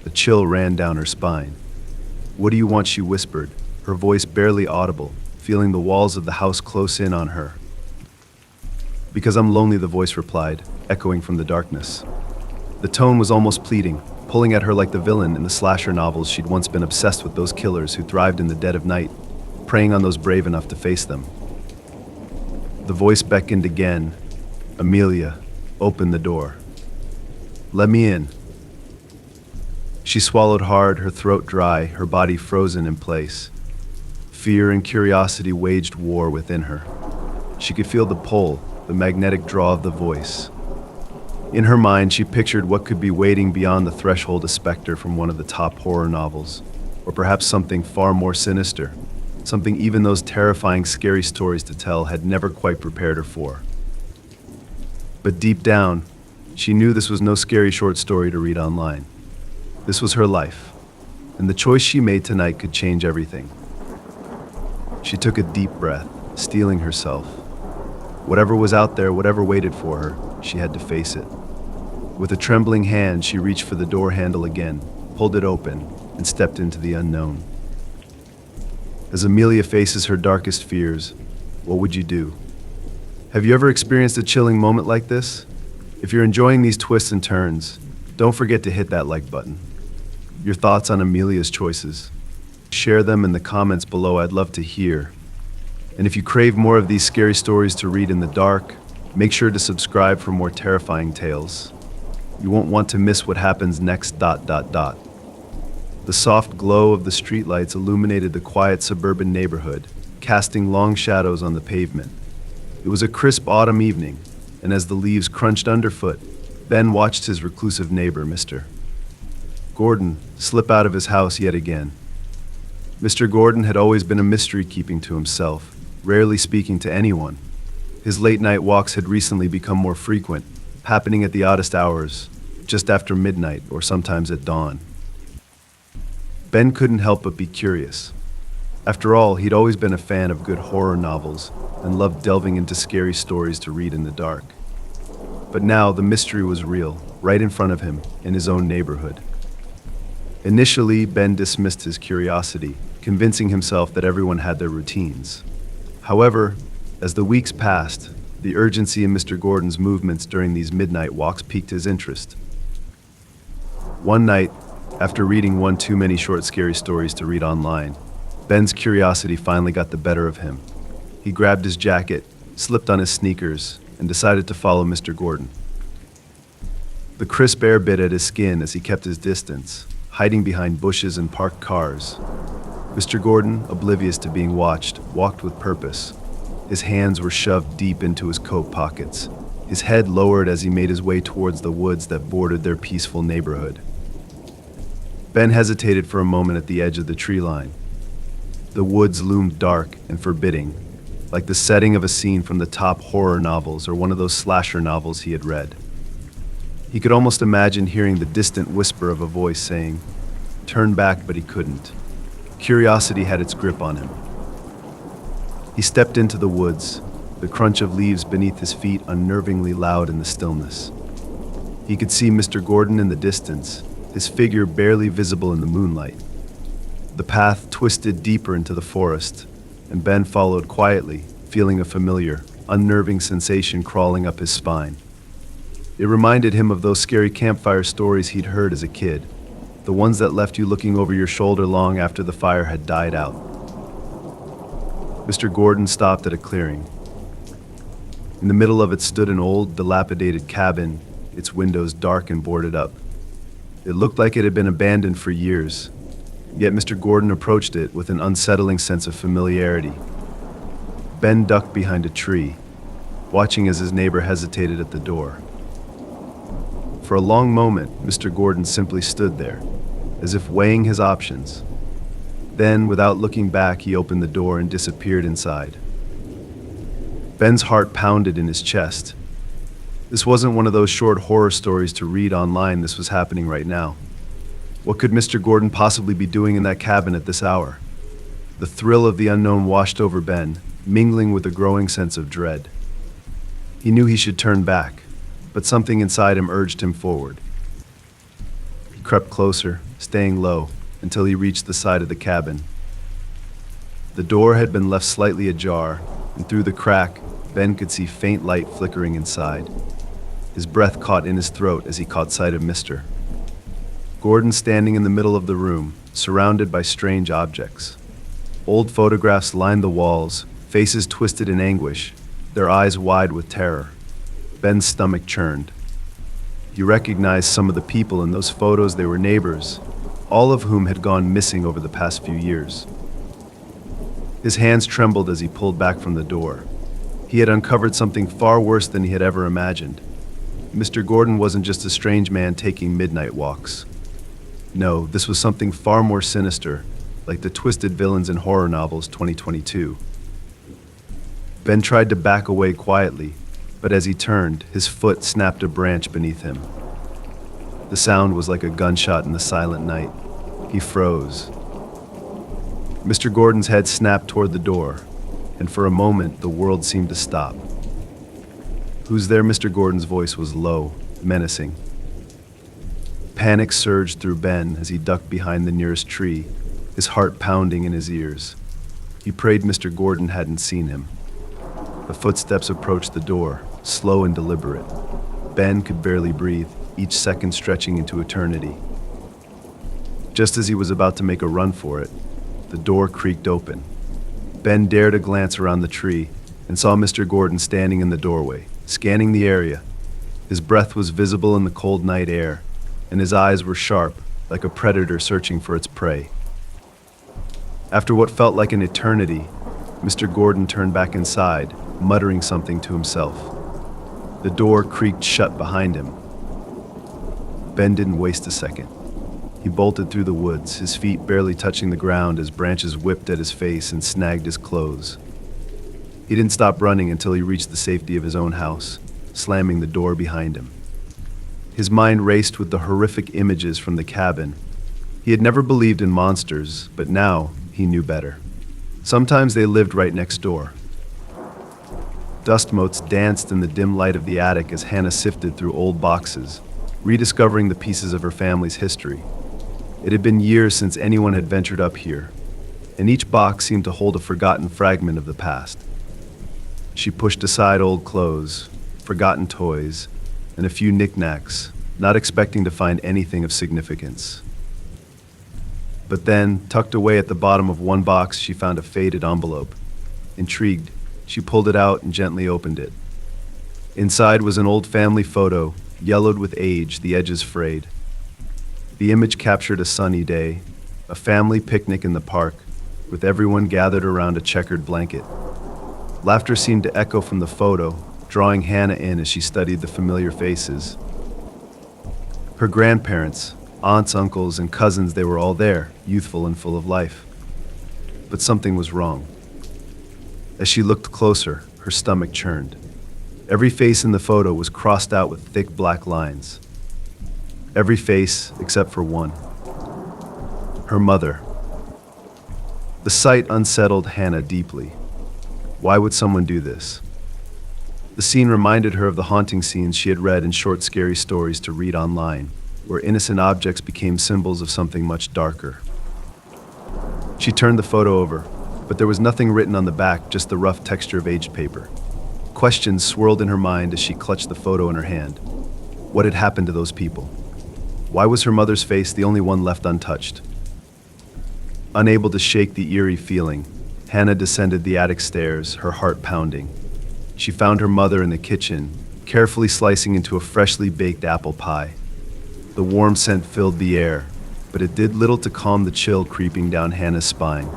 A chill ran down her spine. "What do you want?" she whispered, her voice barely audible, feeling the walls of the house close in on her. "Because I'm lonely," the voice replied, echoing from the darkness. The tone was almost pleading, pulling at her like the villain in the slasher novels she'd once been obsessed with, those killers who thrived in the dead of night, preying on those brave enough to face them. The voice beckoned again. "Amelia, open the door. Let me in." She swallowed hard, her throat dry, her body frozen in place. Fear and curiosity waged war within her. She could feel the pull, the magnetic draw of the voice. In her mind, she pictured what could be waiting beyond the threshold, a specter from one of the top horror novels, or perhaps something far more sinister, something even those terrifying, scary stories to tell had never quite prepared her for. But deep down, she knew this was no scary short story to read online. This was her life, and the choice she made tonight could change everything. She took a deep breath, steeling herself. Whatever was out there, whatever waited for her, she had to face it. With a trembling hand, she reached for the door handle again, pulled it open, and stepped into the unknown. As Amelia faces her darkest fears, what would you do? Have you ever experienced a chilling moment like this? If you're enjoying these twists and turns, don't forget to hit that like button. Your thoughts on Amelia's choices. Share them in the comments below. I'd love to hear. And if you crave more of these scary stories to read in the dark, make sure to subscribe for more terrifying tales. You won't want to miss what happens next. The soft glow of the streetlights illuminated the quiet suburban neighborhood, casting long shadows on the pavement. It was a crisp autumn evening, and as the leaves crunched underfoot, Ben watched his reclusive neighbor, Mr. Gordon, slip out of his house yet again. Mr. Gordon had always been a mystery, keeping to himself, rarely speaking to anyone. His late-night walks had recently become more frequent, happening at the oddest hours, just after midnight or sometimes at dawn. Ben couldn't help but be curious. After all, he'd always been a fan of good horror novels and loved delving into scary stories to read in the dark. But now the mystery was real, right in front of him, in his own neighborhood. Initially, Ben dismissed his curiosity, convincing himself that everyone had their routines. However, as the weeks passed, the urgency in Mr. Gordon's movements during these midnight walks piqued his interest. One night, after reading one too many short scary stories to read online, Ben's curiosity finally got the better of him. He grabbed his jacket, slipped on his sneakers, and decided to follow Mr. Gordon. The crisp air bit at his skin as he kept his distance, hiding behind bushes and parked cars. Mr. Gordon, oblivious to being watched, walked with purpose. His hands were shoved deep into his coat pockets, his head lowered as he made his way towards the woods that bordered their peaceful neighborhood. Ben hesitated for a moment at the edge of the tree line. The woods loomed dark and forbidding, like the setting of a scene from the top horror novels or one of those slasher novels he had read. He could almost imagine hearing the distant whisper of a voice saying, "Turn back," but he couldn't. Curiosity had its grip on him. He stepped into the woods, the crunch of leaves beneath his feet unnervingly loud in the stillness. He could see Mr. Gordon in the distance, his figure barely visible in the moonlight. The path twisted deeper into the forest, and Ben followed quietly, feeling a familiar, unnerving sensation crawling up his spine. It reminded him of those scary campfire stories he'd heard as a kid, the ones that left you looking over your shoulder long after the fire had died out. Mr. Gordon stopped at a clearing. In the middle of it stood an old, dilapidated cabin, its windows dark and boarded up. It looked like it had been abandoned for years, yet Mr. Gordon approached it with an unsettling sense of familiarity. Ben ducked behind a tree, watching as his neighbor hesitated at the door. For a long moment, Mr. Gordon simply stood there, as if weighing his options. Then, without looking back, he opened the door and disappeared inside. Ben's heart pounded in his chest. This wasn't one of those short horror stories to read online. This was happening right now. What could Mr. Gordon possibly be doing in that cabin at this hour? The thrill of the unknown washed over Ben, mingling with a growing sense of dread. He knew he should turn back, but something inside him urged him forward. He crept closer, staying low, until he reached the side of the cabin. The door had been left slightly ajar, and through the crack, Ben could see faint light flickering inside. His breath caught in his throat as he caught sight of Mr. Gordon standing in the middle of the room, surrounded by strange objects. Old photographs lined the walls, faces twisted in anguish, their eyes wide with terror. Ben's stomach churned. He recognized some of the people in those photos. They were neighbors, all of whom had gone missing over the past few years. His hands trembled as he pulled back from the door. He had uncovered something far worse than he had ever imagined. Mr. Gordon wasn't just a strange man taking midnight walks. No, this was something far more sinister, like the twisted villains in horror novels 2022. Ben tried to back away quietly, but as he turned, his foot snapped a branch beneath him. The sound was like a gunshot in the silent night. He froze. Mr. Gordon's head snapped toward the door, and for a moment, the world seemed to stop. "Who's there?" Mr. Gordon's voice was low, menacing. Panic surged through Ben as he ducked behind the nearest tree, his heart pounding in his ears. He prayed Mr. Gordon hadn't seen him. The footsteps approached the door, slow and deliberate. Ben could barely breathe, each second stretching into eternity. Just as he was about to make a run for it, the door creaked open. Ben dared a glance around the tree and saw Mr. Gordon standing in the doorway, scanning the area. His breath was visible in the cold night air, and his eyes were sharp, like a predator searching for its prey. After what felt like an eternity, Mr. Gordon turned back inside, muttering something to himself. The door creaked shut behind him. Ben didn't waste a second. He bolted through the woods, his feet barely touching the ground as branches whipped at his face and snagged his clothes. He didn't stop running until he reached the safety of his own house, slamming the door behind him. His mind raced with the horrific images from the cabin. He had never believed in monsters, but now he knew better. Sometimes they lived right next door. Dust motes danced in the dim light of the attic as Hannah sifted through old boxes, rediscovering the pieces of her family's history. It had been years since anyone had ventured up here, and each box seemed to hold a forgotten fragment of the past. She pushed aside old clothes, forgotten toys, and a few knickknacks, not expecting to find anything of significance. But then, tucked away at the bottom of one box, she found a faded envelope. Intrigued, she pulled it out and gently opened it. Inside was an old family photo, yellowed with age, the edges frayed. The image captured a sunny day, a family picnic in the park, with everyone gathered around a checkered blanket. Laughter seemed to echo from the photo, drawing Hannah in as she studied the familiar faces. Her grandparents, aunts, uncles, and cousins, they were all there, youthful and full of life. But something was wrong. As she looked closer, her stomach churned. Every face in the photo was crossed out with thick black lines. Every face except for one. Her mother. The sight unsettled Hannah deeply. Why would someone do this? The scene reminded her of the haunting scenes she had read in short, scary stories to read online, where innocent objects became symbols of something much darker. She turned the photo over, but there was nothing written on the back, just the rough texture of aged paper. Questions swirled in her mind as she clutched the photo in her hand. What had happened to those people? Why was her mother's face the only one left untouched? Unable to shake the eerie feeling, Hannah descended the attic stairs, her heart pounding. She found her mother in the kitchen, carefully slicing into a freshly baked apple pie. The warm scent filled the air, but it did little to calm the chill creeping down Hannah's spine.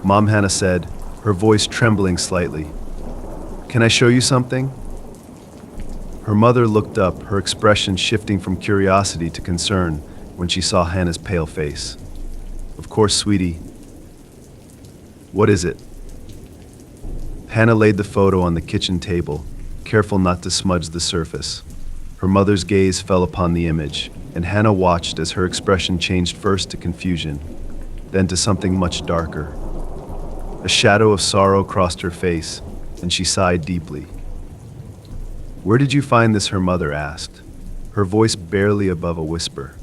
Mom, Hannah said, her voice trembling slightly. "Can I show you something?" Her mother looked up, her expression shifting from curiosity to concern when she saw Hannah's pale face. "Of course, sweetie." "What is it?" Hannah laid the photo on the kitchen table, careful not to smudge the surface. Her mother's gaze fell upon the image, and Hannah watched as her expression changed first to confusion, then to something much darker. A shadow of sorrow crossed her face, and she sighed deeply. "Where did you find this?" her mother asked, her voice barely above a whisper.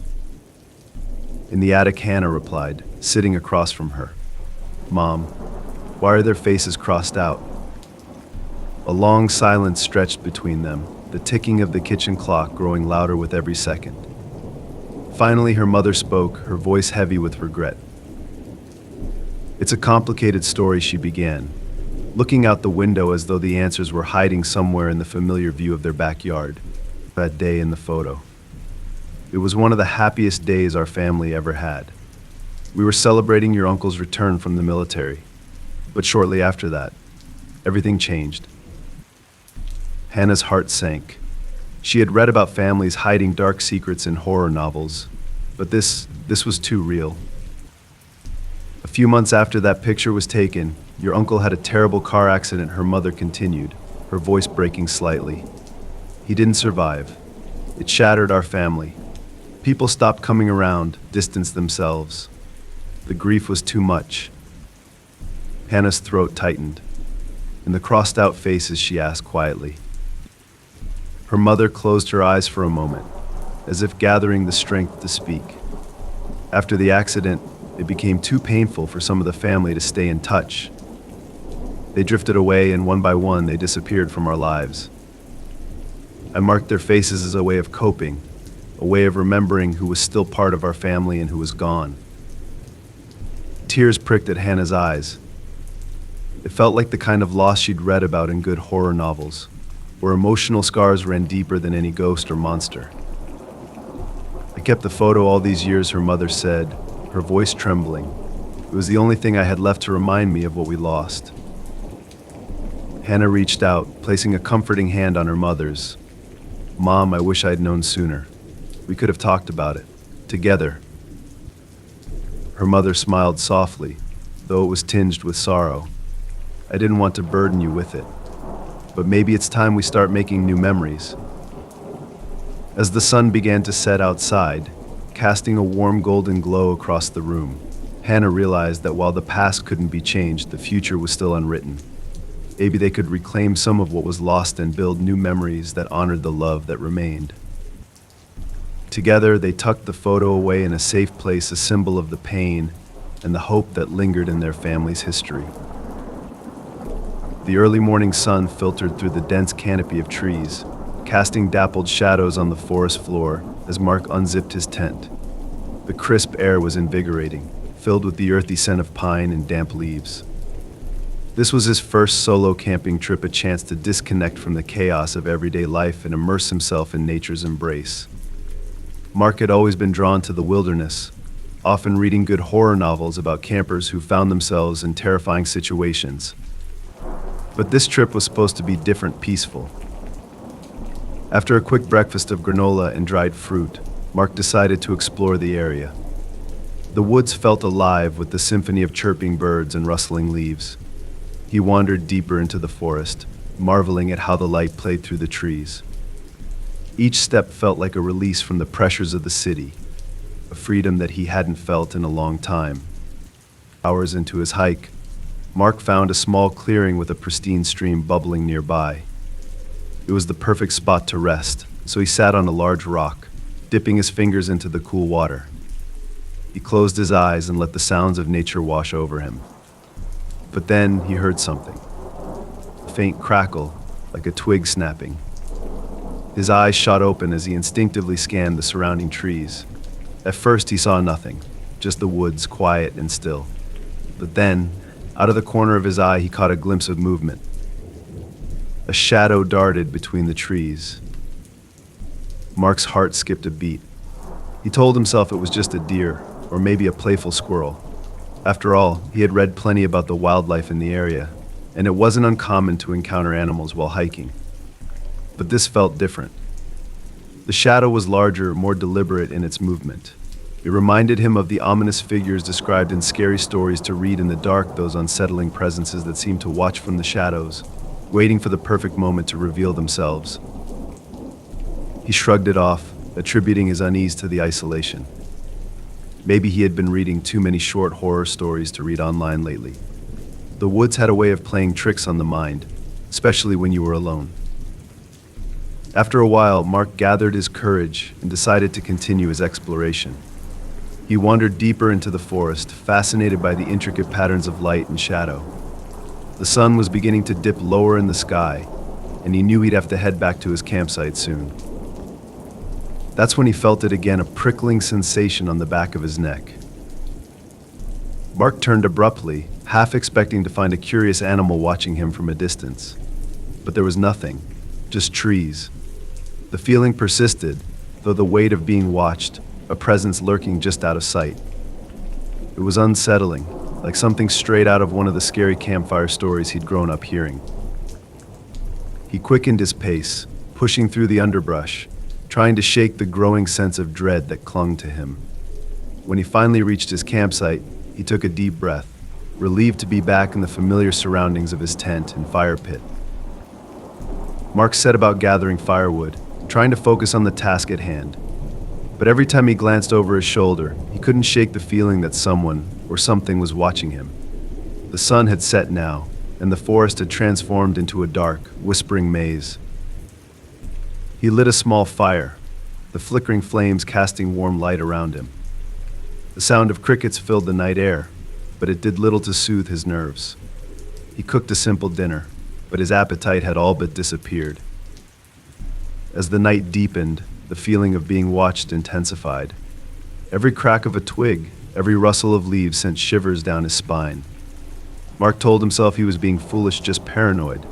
"In the attic," Hannah replied, sitting across from her. "Mom, why are their faces crossed out?" A long silence stretched between them, the ticking of the kitchen clock growing louder with every second. Finally, her mother spoke, her voice heavy with regret. "It's a complicated story," she began, looking out the window as though the answers were hiding somewhere in the familiar view of their backyard. That day in the photo. It was one of the happiest days our family ever had. We were celebrating your uncle's return from the military. But shortly after that, everything changed. Hannah's heart sank. She had read about families hiding dark secrets in horror novels, but this was too real. A few months after that picture was taken, your uncle had a terrible car accident, her mother continued, her voice breaking slightly. He didn't survive. It shattered our family. People stopped coming around, distanced themselves. The grief was too much. Hannah's throat tightened. In the crossed-out faces, she asked quietly. Her mother closed her eyes for a moment, as if gathering the strength to speak. After the accident, it became too painful for some of the family to stay in touch. They drifted away, and one by one, they disappeared from our lives. I marked their faces as a way of coping, a way of remembering who was still part of our family and who was gone. Tears pricked at Hannah's eyes. It felt like the kind of loss she'd read about in good horror novels, where emotional scars ran deeper than any ghost or monster. I kept the photo all these years, her mother said, her voice trembling. It was the only thing I had left to remind me of what we lost. Hannah reached out, placing a comforting hand on her mother's. Mom, I wish I'd known sooner. We could have talked about it. together. Her mother smiled softly, though it was tinged with sorrow. I didn't want to burden you with it, but maybe it's time we start making new memories. As the sun began to set outside, casting a warm golden glow across the room, Hannah realized that while the past couldn't be changed, the future was still unwritten. Maybe they could reclaim some of what was lost and build new memories that honored the love that remained. Together, they tucked the photo away in a safe place, a symbol of the pain and the hope that lingered in their family's history. The early morning sun filtered through the dense canopy of trees, casting dappled shadows on the forest floor as Mark unzipped his tent. The crisp air was invigorating, filled with the earthy scent of pine and damp leaves. This was his first solo camping trip, a chance to disconnect from the chaos of everyday life and immerse himself in nature's embrace. Mark had always been drawn to the wilderness, often reading good horror novels about campers who found themselves in terrifying situations. But this trip was supposed to be different, peaceful. After a quick breakfast of granola and dried fruit, Mark decided to explore the area. The woods felt alive with the symphony of chirping birds and rustling leaves. He wandered deeper into the forest, marveling at how the light played through the trees. Each step felt like a release from the pressures of the city, a freedom that he hadn't felt in a long time. Hours into his hike, Mark found a small clearing with a pristine stream bubbling nearby. It was the perfect spot to rest, so he sat on a large rock, dipping his fingers into the cool water. He closed his eyes and let the sounds of nature wash over him. But then he heard something, a faint crackle, like a twig snapping. His eyes shot open as he instinctively scanned the surrounding trees. At first he saw nothing, just the woods, quiet and still. But then, out of the corner of his eye, he caught a glimpse of movement. A shadow darted between the trees. Mark's heart skipped a beat. He told himself it was just a deer, or maybe a playful squirrel. After all, he had read plenty about the wildlife in the area, and it wasn't uncommon to encounter animals while hiking. But this felt different. The shadow was larger, more deliberate in its movement. It reminded him of the ominous figures described in scary stories to read in the dark, those unsettling presences that seemed to watch from the shadows, waiting for the perfect moment to reveal themselves. He shrugged it off, attributing his unease to the isolation. Maybe he had been reading too many short horror stories to read online lately. The woods had a way of playing tricks on the mind, especially when you were alone. After a while, Mark gathered his courage and decided to continue his exploration. He wandered deeper into the forest, fascinated by the intricate patterns of light and shadow. The sun was beginning to dip lower in the sky, and he knew he'd have to head back to his campsite soon. That's when he felt it again, a prickling sensation on the back of his neck. Mark turned abruptly, half expecting to find a curious animal watching him from a distance. But there was nothing, just trees. The feeling persisted, though the weight of being watched, a presence lurking just out of sight. It was unsettling, like something straight out of one of the scary campfire stories he'd grown up hearing. He quickened his pace, pushing through the underbrush, trying to shake the growing sense of dread that clung to him. When he finally reached his campsite, he took a deep breath, relieved to be back in the familiar surroundings of his tent and fire pit. Mark set about gathering firewood, trying to focus on the task at hand. But every time he glanced over his shoulder, he couldn't shake the feeling that someone or something was watching him. The sun had set now, and the forest had transformed into a dark, whispering maze. He lit a small fire, the flickering flames casting warm light around him. The sound of crickets filled the night air, but it did little to soothe his nerves. He cooked a simple dinner, but his appetite had all but disappeared. As the night deepened, the feeling of being watched intensified. Every crack of a twig, every rustle of leaves sent shivers down his spine. Mark told himself he was being foolish, just paranoid.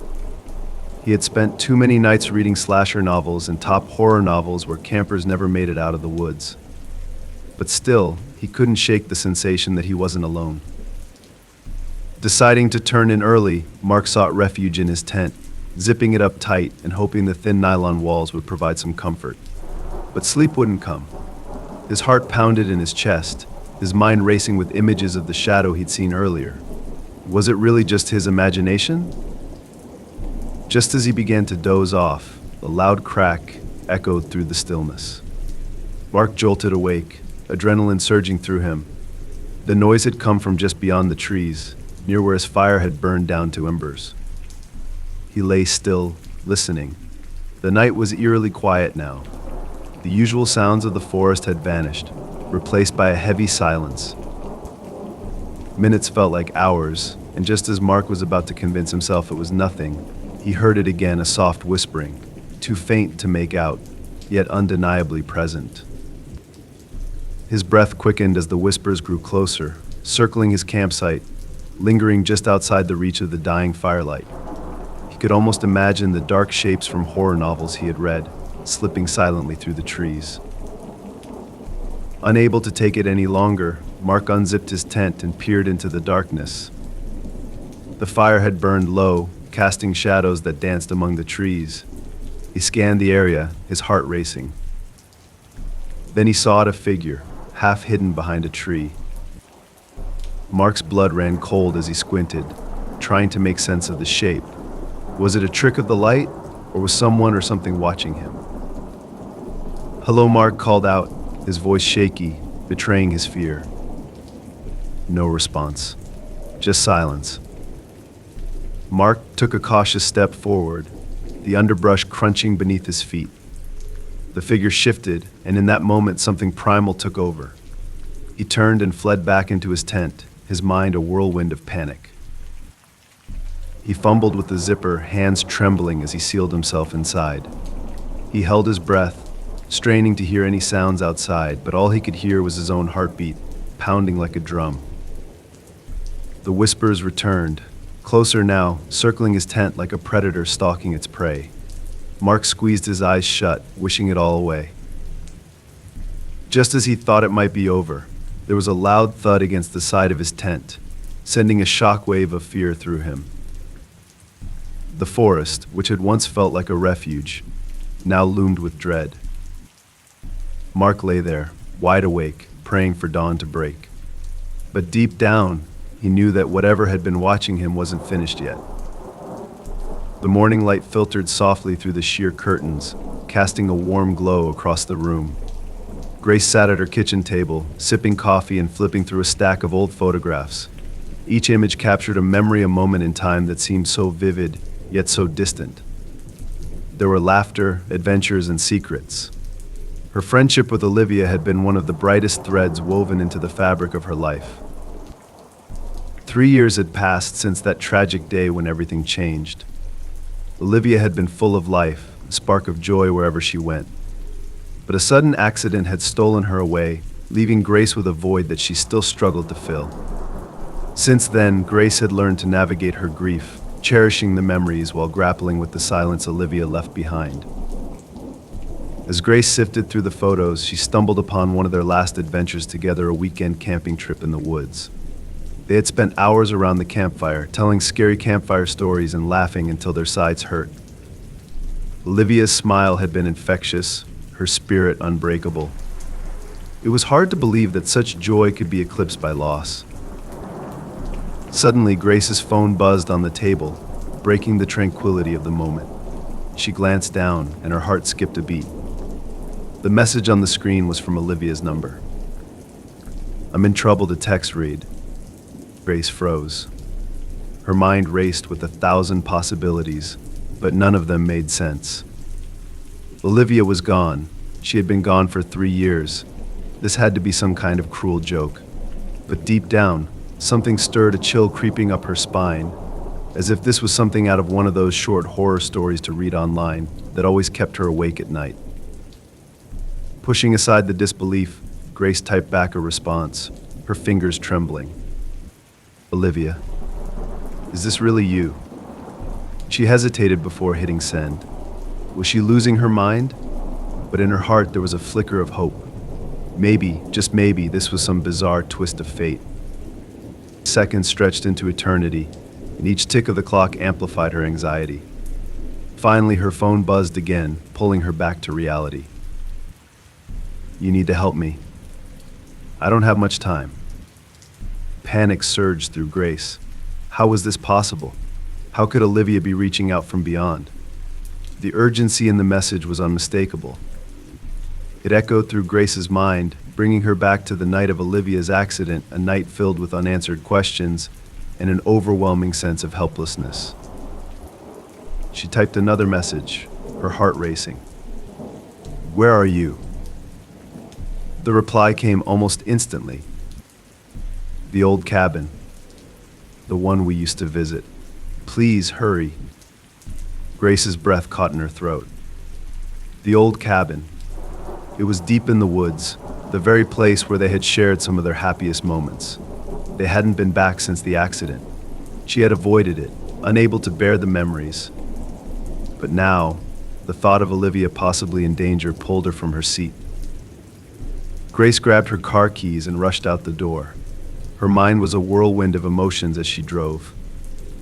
He had spent too many nights reading slasher novels and top horror novels where campers never made it out of the woods. But still, he couldn't shake the sensation that he wasn't alone. Deciding to turn in early, Mark sought refuge in his tent, zipping it up tight and hoping the thin nylon walls would provide some comfort. But sleep wouldn't come. His heart pounded in his chest, his mind racing with images of the shadow he'd seen earlier. Was it really just his imagination? Just as he began to doze off, a loud crack echoed through the stillness. Mark jolted awake, adrenaline surging through him. The noise had come from just beyond the trees, near where his fire had burned down to embers. He lay still, listening. The night was eerily quiet now. The usual sounds of the forest had vanished, replaced by a heavy silence. Minutes felt like hours, and just as Mark was about to convince himself it was nothing, he heard it again, a soft whispering, too faint to make out, yet undeniably present. His breath quickened as the whispers grew closer, circling his campsite, lingering just outside the reach of the dying firelight. He could almost imagine the dark shapes from horror novels he had read, slipping silently through the trees. Unable to take it any longer, Mark unzipped his tent and peered into the darkness. The fire had burned low, casting shadows that danced among the trees. He scanned the area, his heart racing. Then he saw a figure, half hidden behind a tree. Mark's blood ran cold as he squinted, trying to make sense of the shape. Was it a trick of the light, or was someone or something watching him? "Hello," Mark called out, his voice shaky, betraying his fear. No response, just silence. Mark took a cautious step forward, the underbrush crunching beneath his feet. The figure shifted, and in that moment something primal took over. He turned and fled back into his tent, his mind a whirlwind of panic. He fumbled with the zipper, hands trembling as he sealed himself inside. He held his breath, straining to hear any sounds outside, but all he could hear was his own heartbeat, pounding like a drum. The whispers returned, closer now, circling his tent like a predator stalking its prey. Mark squeezed his eyes shut, wishing it all away. Just as he thought it might be over, there was a loud thud against the side of his tent, sending a shockwave of fear through him. The forest, which had once felt like a refuge, now loomed with dread. Mark lay there, wide awake, praying for dawn to break. But deep down, he knew that whatever had been watching him wasn't finished yet. The morning light filtered softly through the sheer curtains, casting a warm glow across the room. Grace sat at her kitchen table, sipping coffee and flipping through a stack of old photographs. Each image captured a memory, a moment in time that seemed so vivid, yet so distant. There were laughter, adventures, and secrets. Her friendship with Olivia had been one of the brightest threads woven into the fabric of her life. 3 years had passed since that tragic day when everything changed. Olivia had been full of life, a spark of joy wherever she went. But a sudden accident had stolen her away, leaving Grace with a void that she still struggled to fill. Since then, Grace had learned to navigate her grief, cherishing the memories while grappling with the silence Olivia left behind. As Grace sifted through the photos, she stumbled upon one of their last adventures together, a weekend camping trip in the woods. They had spent hours around the campfire, telling scary campfire stories and laughing until their sides hurt. Olivia's smile had been infectious, her spirit unbreakable. It was hard to believe that such joy could be eclipsed by loss. Suddenly, Grace's phone buzzed on the table, breaking the tranquility of the moment. She glanced down, and her heart skipped a beat. The message on the screen was from Olivia's number. "I'm in trouble," the text read. Grace froze. Her mind raced with 1,000 possibilities, but none of them made sense. Olivia was gone. She had been gone for 3 years. This had to be some kind of cruel joke. But deep down, something stirred, a chill creeping up her spine, as if this was something out of one of those short horror stories to read online that always kept her awake at night. Pushing aside the disbelief, Grace typed back a response, her fingers trembling. "Olivia, is this really you?" She hesitated before hitting send. Was she losing her mind? But in her heart there was a flicker of hope. Maybe, just maybe, this was some bizarre twist of fate. Seconds stretched into eternity, and each tick of the clock amplified her anxiety. Finally, her phone buzzed again, pulling her back to reality. "You need to help me," I don't have much time. Panic surged through Grace. How was this possible? How could Olivia be reaching out from beyond? The urgency in the message was unmistakable. It echoed through Grace's mind, bringing her back to the night of Olivia's accident, a night filled with unanswered questions and an overwhelming sense of helplessness. She typed another message, her heart racing. Where are you? The reply came almost instantly. The old cabin. The one we used to visit. Please hurry. Grace's breath caught in her throat. The old cabin. It was deep in the woods, the very place where they had shared some of their happiest moments. They hadn't been back since the accident. She had avoided it, unable to bear the memories. But now, the thought of Olivia possibly in danger pulled her from her seat. Grace grabbed her car keys and rushed out the door. Her mind was a whirlwind of emotions as she drove.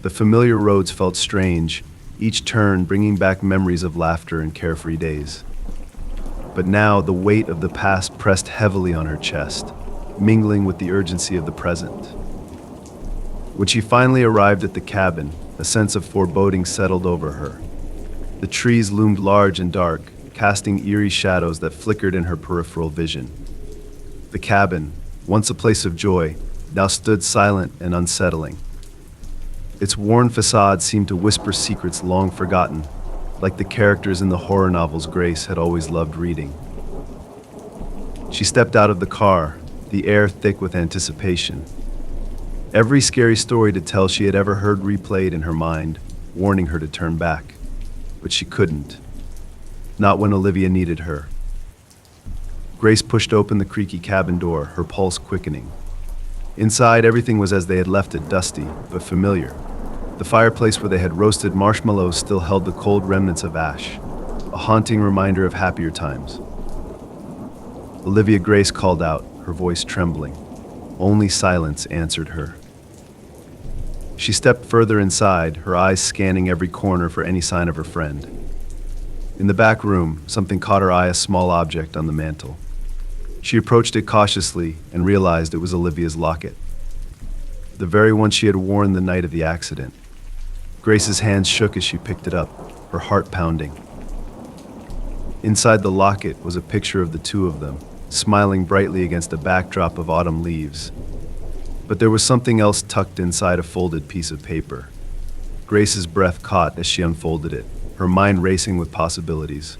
The familiar roads felt strange, each turn bringing back memories of laughter and carefree days. But now the weight of the past pressed heavily on her chest, mingling with the urgency of the present. When she finally arrived at the cabin, a sense of foreboding settled over her. The trees loomed large and dark, casting eerie shadows that flickered in her peripheral vision. The cabin, once a place of joy, now stood silent and unsettling. Its worn facade seemed to whisper secrets long forgotten, like the characters in the horror novels Grace had always loved reading. She stepped out of the car, the air thick with anticipation. Every scary story to tell she had ever heard replayed in her mind, warning her to turn back. But she couldn't. Not when Olivia needed her. Grace pushed open the creaky cabin door, her pulse quickening. Inside, everything was as they had left it, dusty, but familiar. The fireplace where they had roasted marshmallows still held the cold remnants of ash, a haunting reminder of happier times. Olivia Grace called out, her voice trembling. Only silence answered her. She stepped further inside, her eyes scanning every corner for any sign of her friend. In the back room, something caught her eye, a small object on the mantel. She approached it cautiously and realized it was Olivia's locket. The very one she had worn the night of the accident. Grace's hands shook as she picked it up, her heart pounding. Inside the locket was a picture of the two of them, smiling brightly against a backdrop of autumn leaves. But there was something else tucked inside a folded piece of paper. Grace's breath caught as she unfolded it, her mind racing with possibilities.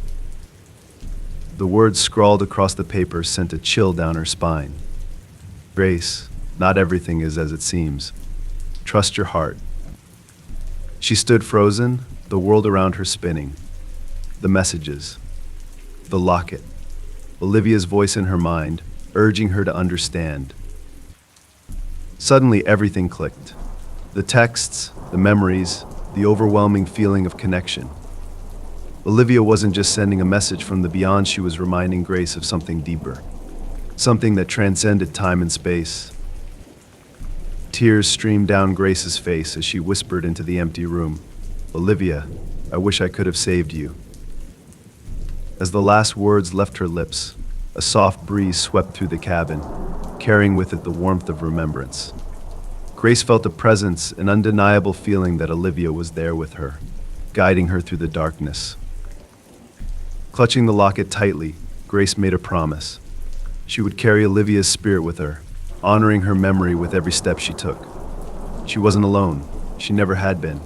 The words scrawled across the paper sent a chill down her spine. Grace, not everything is as it seems. Trust your heart. She stood frozen, the world around her spinning. The messages. The locket. Olivia's voice in her mind, urging her to understand. Suddenly, everything clicked. The texts, the memories, the overwhelming feeling of connection. Olivia wasn't just sending a message from the beyond, she was reminding Grace of something deeper. Something that transcended time and space. Tears streamed down Grace's face as she whispered into the empty room, Olivia, I wish I could have saved you. As the last words left her lips, a soft breeze swept through the cabin, carrying with it the warmth of remembrance. Grace felt a presence, an undeniable feeling that Olivia was there with her, guiding her through the darkness. Clutching the locket tightly, Grace made a promise. She would carry Olivia's spirit with her, honoring her memory with every step she took. She wasn't alone. She never had been.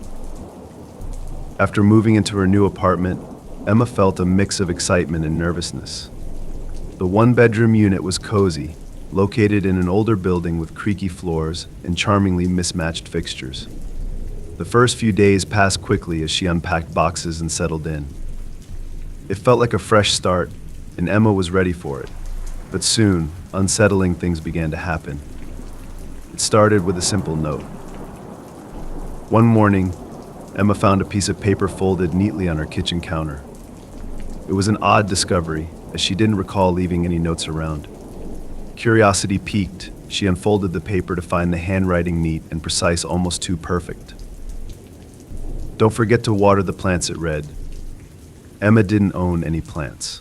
After moving into her new apartment, Emma felt a mix of excitement and nervousness. The one-bedroom unit was cozy, located in an older building with creaky floors and charmingly mismatched fixtures. The first few days passed quickly as she unpacked boxes and settled in. It felt like a fresh start, and Emma was ready for it. But soon, unsettling things began to happen. It started with a simple note. One morning, Emma found a piece of paper folded neatly on her kitchen counter. It was an odd discovery, as she didn't recall leaving any notes around. Curiosity piqued, she unfolded the paper to find the handwriting neat and precise, almost too perfect. Don't forget to water the plants, it read. Emma didn't own any plants.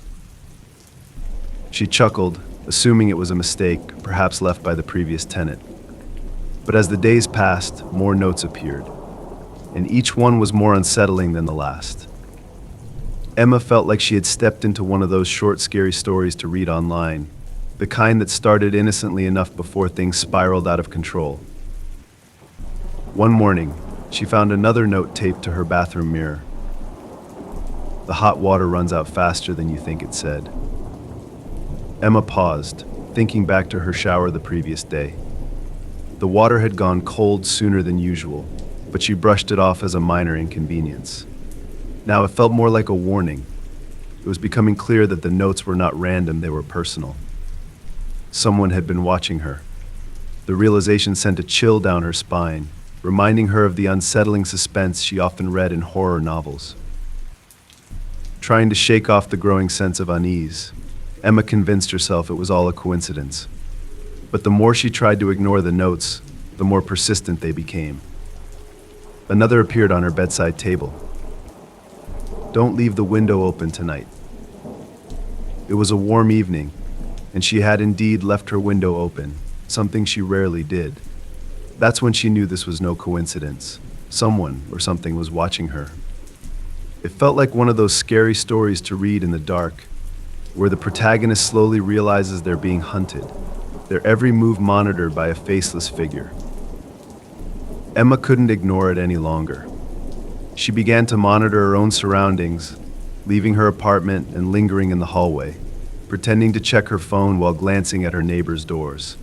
She chuckled, assuming it was a mistake, perhaps left by the previous tenant. But as the days passed, more notes appeared, and each one was more unsettling than the last. Emma felt like she had stepped into one of those short, scary stories to read online, the kind that started innocently enough before things spiraled out of control. One morning, she found another note taped to her bathroom mirror. "The hot water runs out faster than you think," it said. Emma paused, thinking back to her shower the previous day. The water had gone cold sooner than usual, but she brushed it off as a minor inconvenience. Now it felt more like a warning. It was becoming clear that the notes were not random, they were personal. Someone had been watching her. The realization sent a chill down her spine, reminding her of the unsettling suspense she often read in horror novels. Trying to shake off the growing sense of unease, Emma convinced herself it was all a coincidence. But the more she tried to ignore the notes, the more persistent they became. Another appeared on her bedside table. "Don't leave the window open tonight." It was a warm evening, and she had indeed left her window open, something she rarely did. That's when she knew this was no coincidence. Someone or something was watching her. It felt like one of those scary stories to read in the dark, where the protagonist slowly realizes they're being hunted, their every move monitored by a faceless figure. Emma couldn't ignore it any longer. She began to monitor her own surroundings, leaving her apartment and lingering in the hallway, pretending to check her phone while glancing at her neighbors' doors.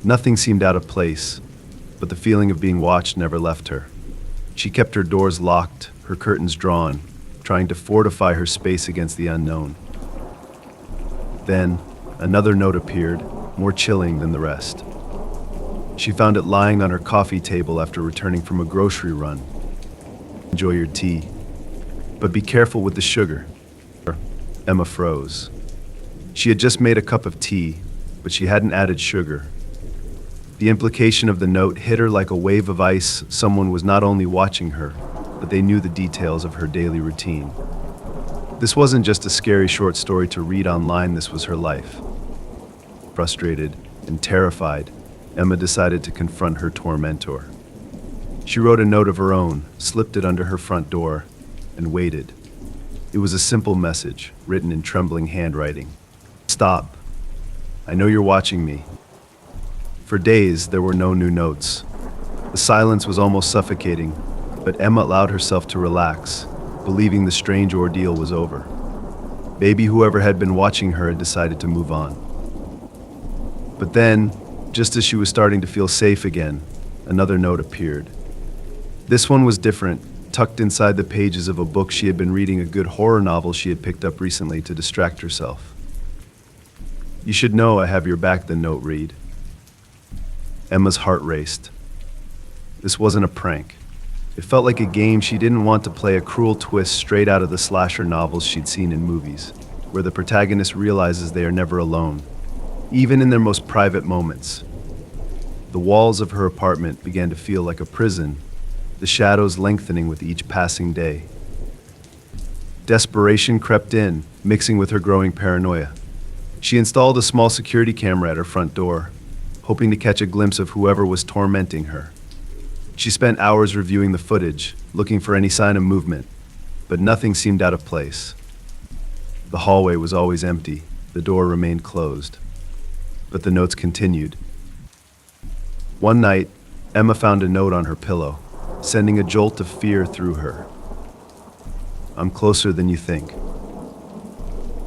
Nothing seemed out of place, but the feeling of being watched never left her. She kept her doors locked, her curtains drawn, trying to fortify her space against the unknown. Then, another note appeared, more chilling than the rest. She found it lying on her coffee table after returning from a grocery run. "Enjoy your tea, but be careful with the sugar." Emma froze. She had just made a cup of tea, but she hadn't added sugar. The implication of the note hit her like a wave of ice. Someone was not only watching her, but they knew the details of her daily routine. This wasn't just a scary short story to read online, this was her life. Frustrated and terrified, Emma decided to confront her tormentor. She wrote a note of her own, slipped it under her front door, and waited. It was a simple message, written in trembling handwriting. "Stop. I know you're watching me." For days, there were no new notes. The silence was almost suffocating, but Emma allowed herself to relax, believing the strange ordeal was over. Maybe whoever had been watching her had decided to move on. But then, just as she was starting to feel safe again, another note appeared. This one was different, tucked inside the pages of a book she had been reading, a good horror novel she had picked up recently to distract herself. "You should know I have your back," the note read. Emma's heart raced. This wasn't a prank. It felt like a game she didn't want to play, a cruel twist straight out of the slasher novels she'd seen in movies, where the protagonist realizes they are never alone, even in their most private moments. The walls of her apartment began to feel like a prison, the shadows lengthening with each passing day. Desperation crept in, mixing with her growing paranoia. She installed a small security camera at her front door, hoping to catch a glimpse of whoever was tormenting her. She spent hours reviewing the footage, looking for any sign of movement, but nothing seemed out of place. The hallway was always empty, the door remained closed, but the notes continued. One night, Emma found a note on her pillow, sending a jolt of fear through her. "I'm closer than you think."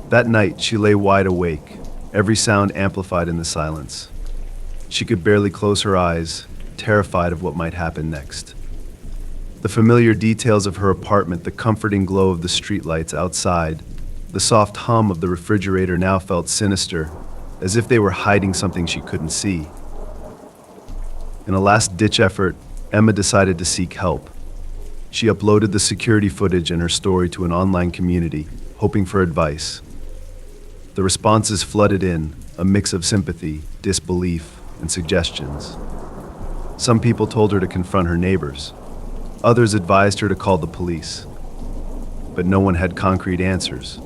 That night, she lay wide awake, every sound amplified in the silence. She could barely close her eyes, terrified of what might happen next. The familiar details of her apartment, the comforting glow of the streetlights outside, the soft hum of the refrigerator now felt sinister, as if they were hiding something she couldn't see. In a last-ditch effort, Emma decided to seek help. She uploaded the security footage and her story to an online community, hoping for advice. The responses flooded in, a mix of sympathy, disbelief, and suggestions. Some people told her to confront her neighbors. Others advised her to call the police. But no one had concrete answers.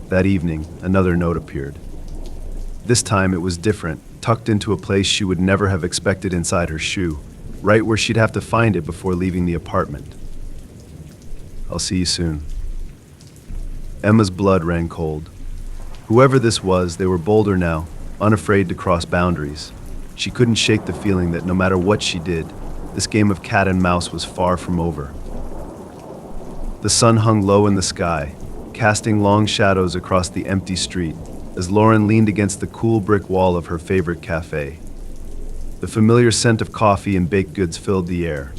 That evening, another note appeared. This time it was different, tucked into a place she would never have expected inside her shoe, right where she'd have to find it before leaving the apartment. I'll see you soon. Emma's blood ran cold. Whoever this was, they were bolder now, unafraid to cross boundaries. She couldn't shake the feeling that no matter what she did, this game of cat and mouse was far from over. The sun hung low in the sky, casting long shadows across the empty street as Lauren leaned against the cool brick wall of her favorite cafe. The familiar scent of coffee and baked goods filled the air,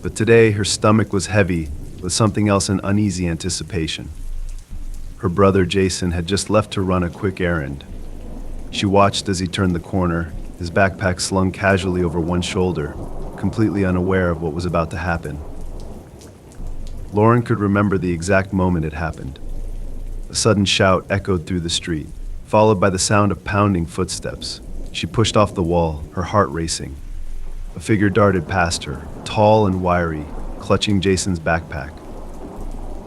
but today her stomach was heavy with something else in uneasy anticipation. Her brother Jason had just left to run a quick errand. She watched as he turned the corner, his backpack slung casually over one shoulder, completely unaware of what was about to happen. Lauren could remember the exact moment it happened. A sudden shout echoed through the street, followed by the sound of pounding footsteps. She pushed off the wall, her heart racing. A figure darted past her, tall and wiry, clutching Jason's backpack.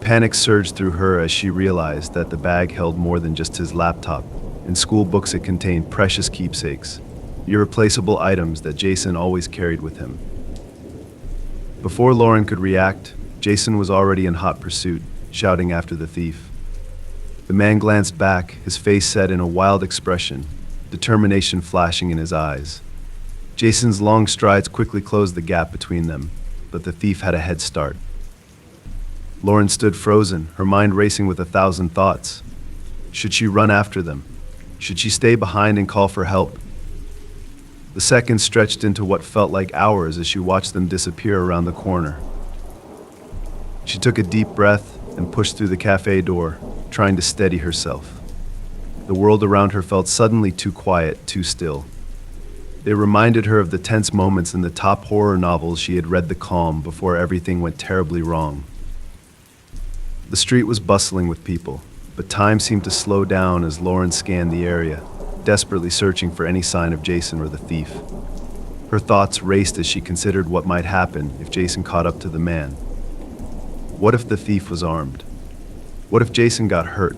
Panic surged through her as she realized that the bag held more than just his laptop. In school books it contained precious keepsakes, irreplaceable items that Jason always carried with him. Before Lauren could react, Jason was already in hot pursuit, shouting after the thief. The man glanced back, his face set in a wild expression, determination flashing in his eyes. Jason's long strides quickly closed the gap between them, but the thief had a head start. Lauren stood frozen, her mind racing with 1,000 thoughts. Should she run after them? Should she stay behind and call for help? The seconds stretched into what felt like hours as she watched them disappear around the corner. She took a deep breath and pushed through the cafe door, trying to steady herself. The world around her felt suddenly too quiet, too still. They reminded her of the tense moments in the top horror novels she had read, the calm before everything went terribly wrong. The street was bustling with people, but time seemed to slow down as Lauren scanned the area, desperately searching for any sign of Jason or the thief. Her thoughts raced as she considered what might happen if Jason caught up to the man. What if the thief was armed? What if Jason got hurt?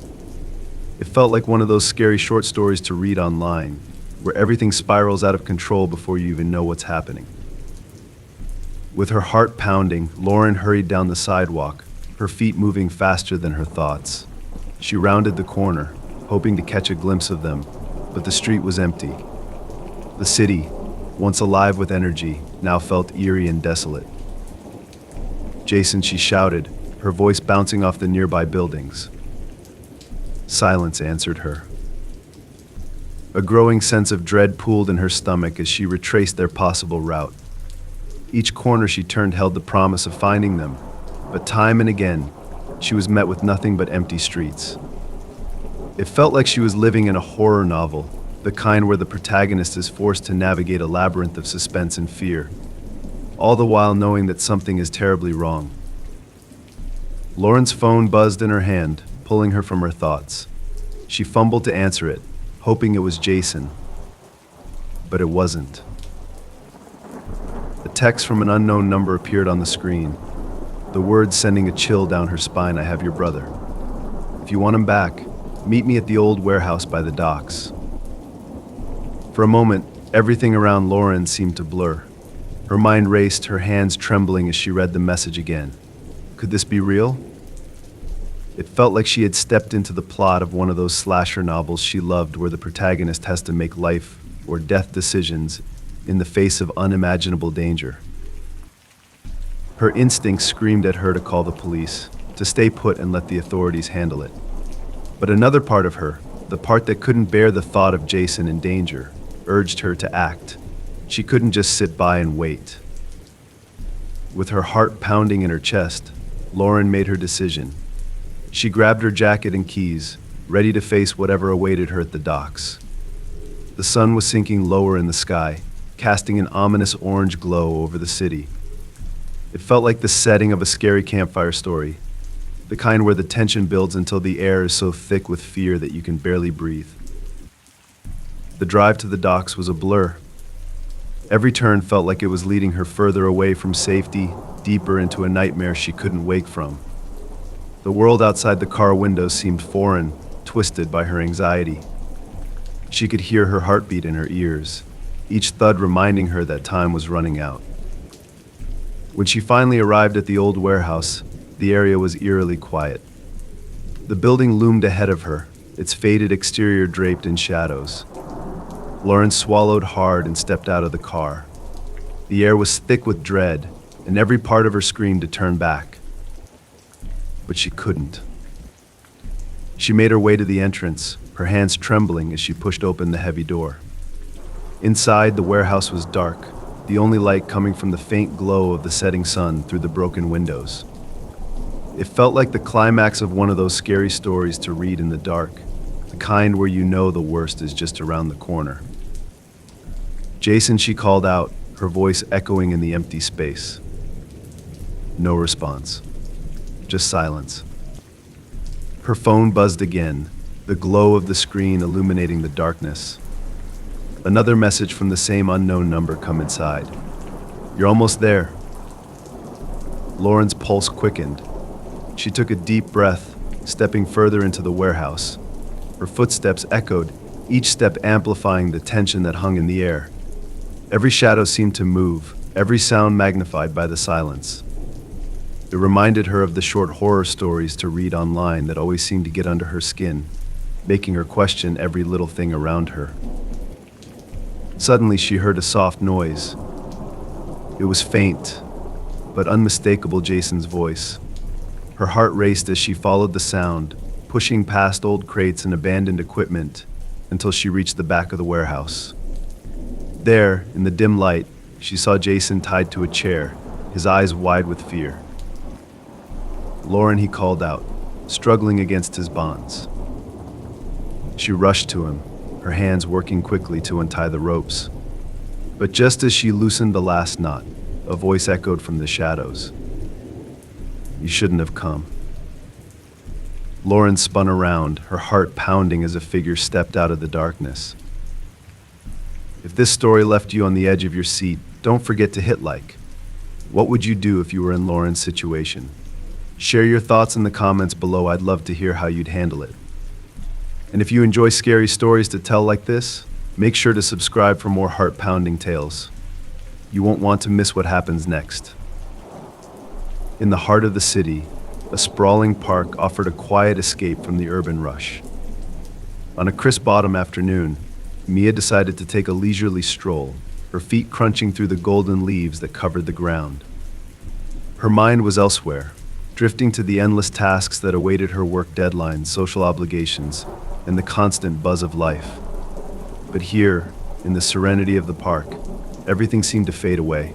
It felt like one of those scary short stories to read online, where everything spirals out of control before you even know what's happening. With her heart pounding, Lauren hurried down the sidewalk, her feet moving faster than her thoughts. She rounded the corner, hoping to catch a glimpse of them, but the street was empty. The city, once alive with energy, now felt eerie and desolate. Jason, she shouted, her voice bouncing off the nearby buildings. Silence answered her. A growing sense of dread pooled in her stomach as she retraced their possible route. Each corner she turned held the promise of finding them, but time and again, she was met with nothing but empty streets. It felt like she was living in a horror novel, the kind where the protagonist is forced to navigate a labyrinth of suspense and fear, all the while knowing that something is terribly wrong. Lauren's phone buzzed in her hand, pulling her from her thoughts. She fumbled to answer it, hoping it was Jason, but it wasn't. A text from an unknown number appeared on the screen, the words sending a chill down her spine. I have your brother. If you want him back, meet me at the old warehouse by the docks. For a moment, everything around Lauren seemed to blur. Her mind raced, her hands trembling as she read the message again. Could this be real? It felt like she had stepped into the plot of one of those slasher novels she loved, where the protagonist has to make life or death decisions in the face of unimaginable danger. Her instincts screamed at her to call the police, to stay put and let the authorities handle it. But another part of her, the part that couldn't bear the thought of Jason in danger, urged her to act. She couldn't just sit by and wait. With her heart pounding in her chest, Lauren made her decision. She grabbed her jacket and keys, ready to face whatever awaited her at the docks. The sun was sinking lower in the sky, casting an ominous orange glow over the city. It felt like the setting of a scary campfire story, the kind where the tension builds until the air is so thick with fear that you can barely breathe. The drive to the docks was a blur. Every turn felt like it was leading her further away from safety, deeper into a nightmare she couldn't wake from. The world outside the car window seemed foreign, twisted by her anxiety. She could hear her heartbeat in her ears, each thud reminding her that time was running out. When she finally arrived at the old warehouse, the area was eerily quiet. The building loomed ahead of her, its faded exterior draped in shadows. Lauren swallowed hard and stepped out of the car. The air was thick with dread, and every part of her screamed to turn back. But she couldn't. She made her way to the entrance, her hands trembling as she pushed open the heavy door. Inside, the warehouse was dark, the only light coming from the faint glow of the setting sun through the broken windows. It felt like the climax of one of those scary stories to read in the dark, the kind where you know the worst is just around the corner. Jason, she called out, her voice echoing in the empty space. No response, just silence. Her phone buzzed again, the glow of the screen illuminating the darkness. Another message from the same unknown number come inside. You're almost there. Lauren's pulse quickened. She took a deep breath, stepping further into the warehouse. Her footsteps echoed, each step amplifying the tension that hung in the air. Every shadow seemed to move, every sound magnified by the silence. It reminded her of the short horror stories to read online that always seemed to get under her skin, making her question every little thing around her. Suddenly, she heard a soft noise. It was faint, but unmistakable Jason's voice. Her heart raced as she followed the sound, pushing past old crates and abandoned equipment until she reached the back of the warehouse. There, in the dim light, she saw Jason tied to a chair, his eyes wide with fear. Lauren, he called out, struggling against his bonds. She rushed to him, her hands working quickly to untie the ropes. But just as she loosened the last knot, a voice echoed from the shadows. You shouldn't have come. Lauren spun around, her heart pounding as a figure stepped out of the darkness. If this story left you on the edge of your seat, don't forget to hit like. What would you do if you were in Lauren's situation? Share your thoughts in the comments below. I'd love to hear how you'd handle it. And if you enjoy scary stories to tell like this, make sure to subscribe for more heart-pounding tales. You won't want to miss what happens next. In the heart of the city, a sprawling park offered a quiet escape from the urban rush. On a crisp autumn afternoon, Mia decided to take a leisurely stroll, her feet crunching through the golden leaves that covered the ground. Her mind was elsewhere, drifting to the endless tasks that awaited her: work deadlines, social obligations, and the constant buzz of life. But here, in the serenity of the park, everything seemed to fade away.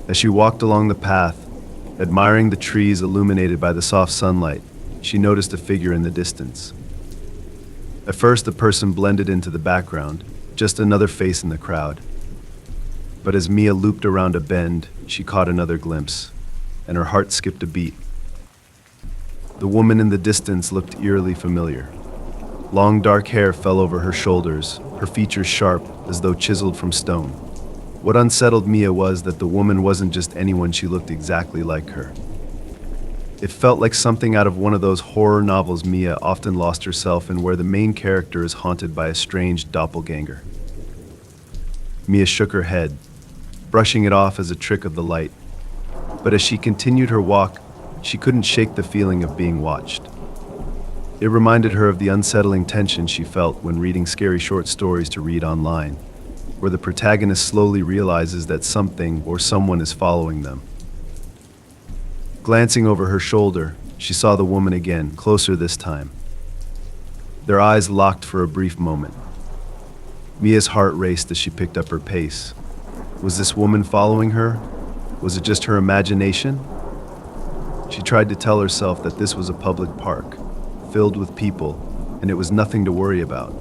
As she walked along the path, admiring the trees illuminated by the soft sunlight, she noticed a figure in the distance. At first, the person blended into the background, just another face in the crowd. But as Mia looped around a bend, she caught another glimpse, and her heart skipped a beat. The woman in the distance looked eerily familiar. Long dark hair fell over her shoulders, her features sharp as though chiseled from stone. What unsettled Mia was that the woman wasn't just anyone, she looked exactly like her. It felt like something out of one of those horror novels Mia often lost herself in, where the main character is haunted by a strange doppelganger. Mia shook her head, brushing it off as a trick of the light. But as she continued her walk, she couldn't shake the feeling of being watched. It reminded her of the unsettling tension she felt when reading scary short stories to read online, where the protagonist slowly realizes that something or someone is following them. Glancing over her shoulder, she saw the woman again, closer this time. Their eyes locked for a brief moment. Mia's heart raced as she picked up her pace. Was this woman following her? Was it just her imagination? She tried to tell herself that this was a public park, filled with people, and it was nothing to worry about.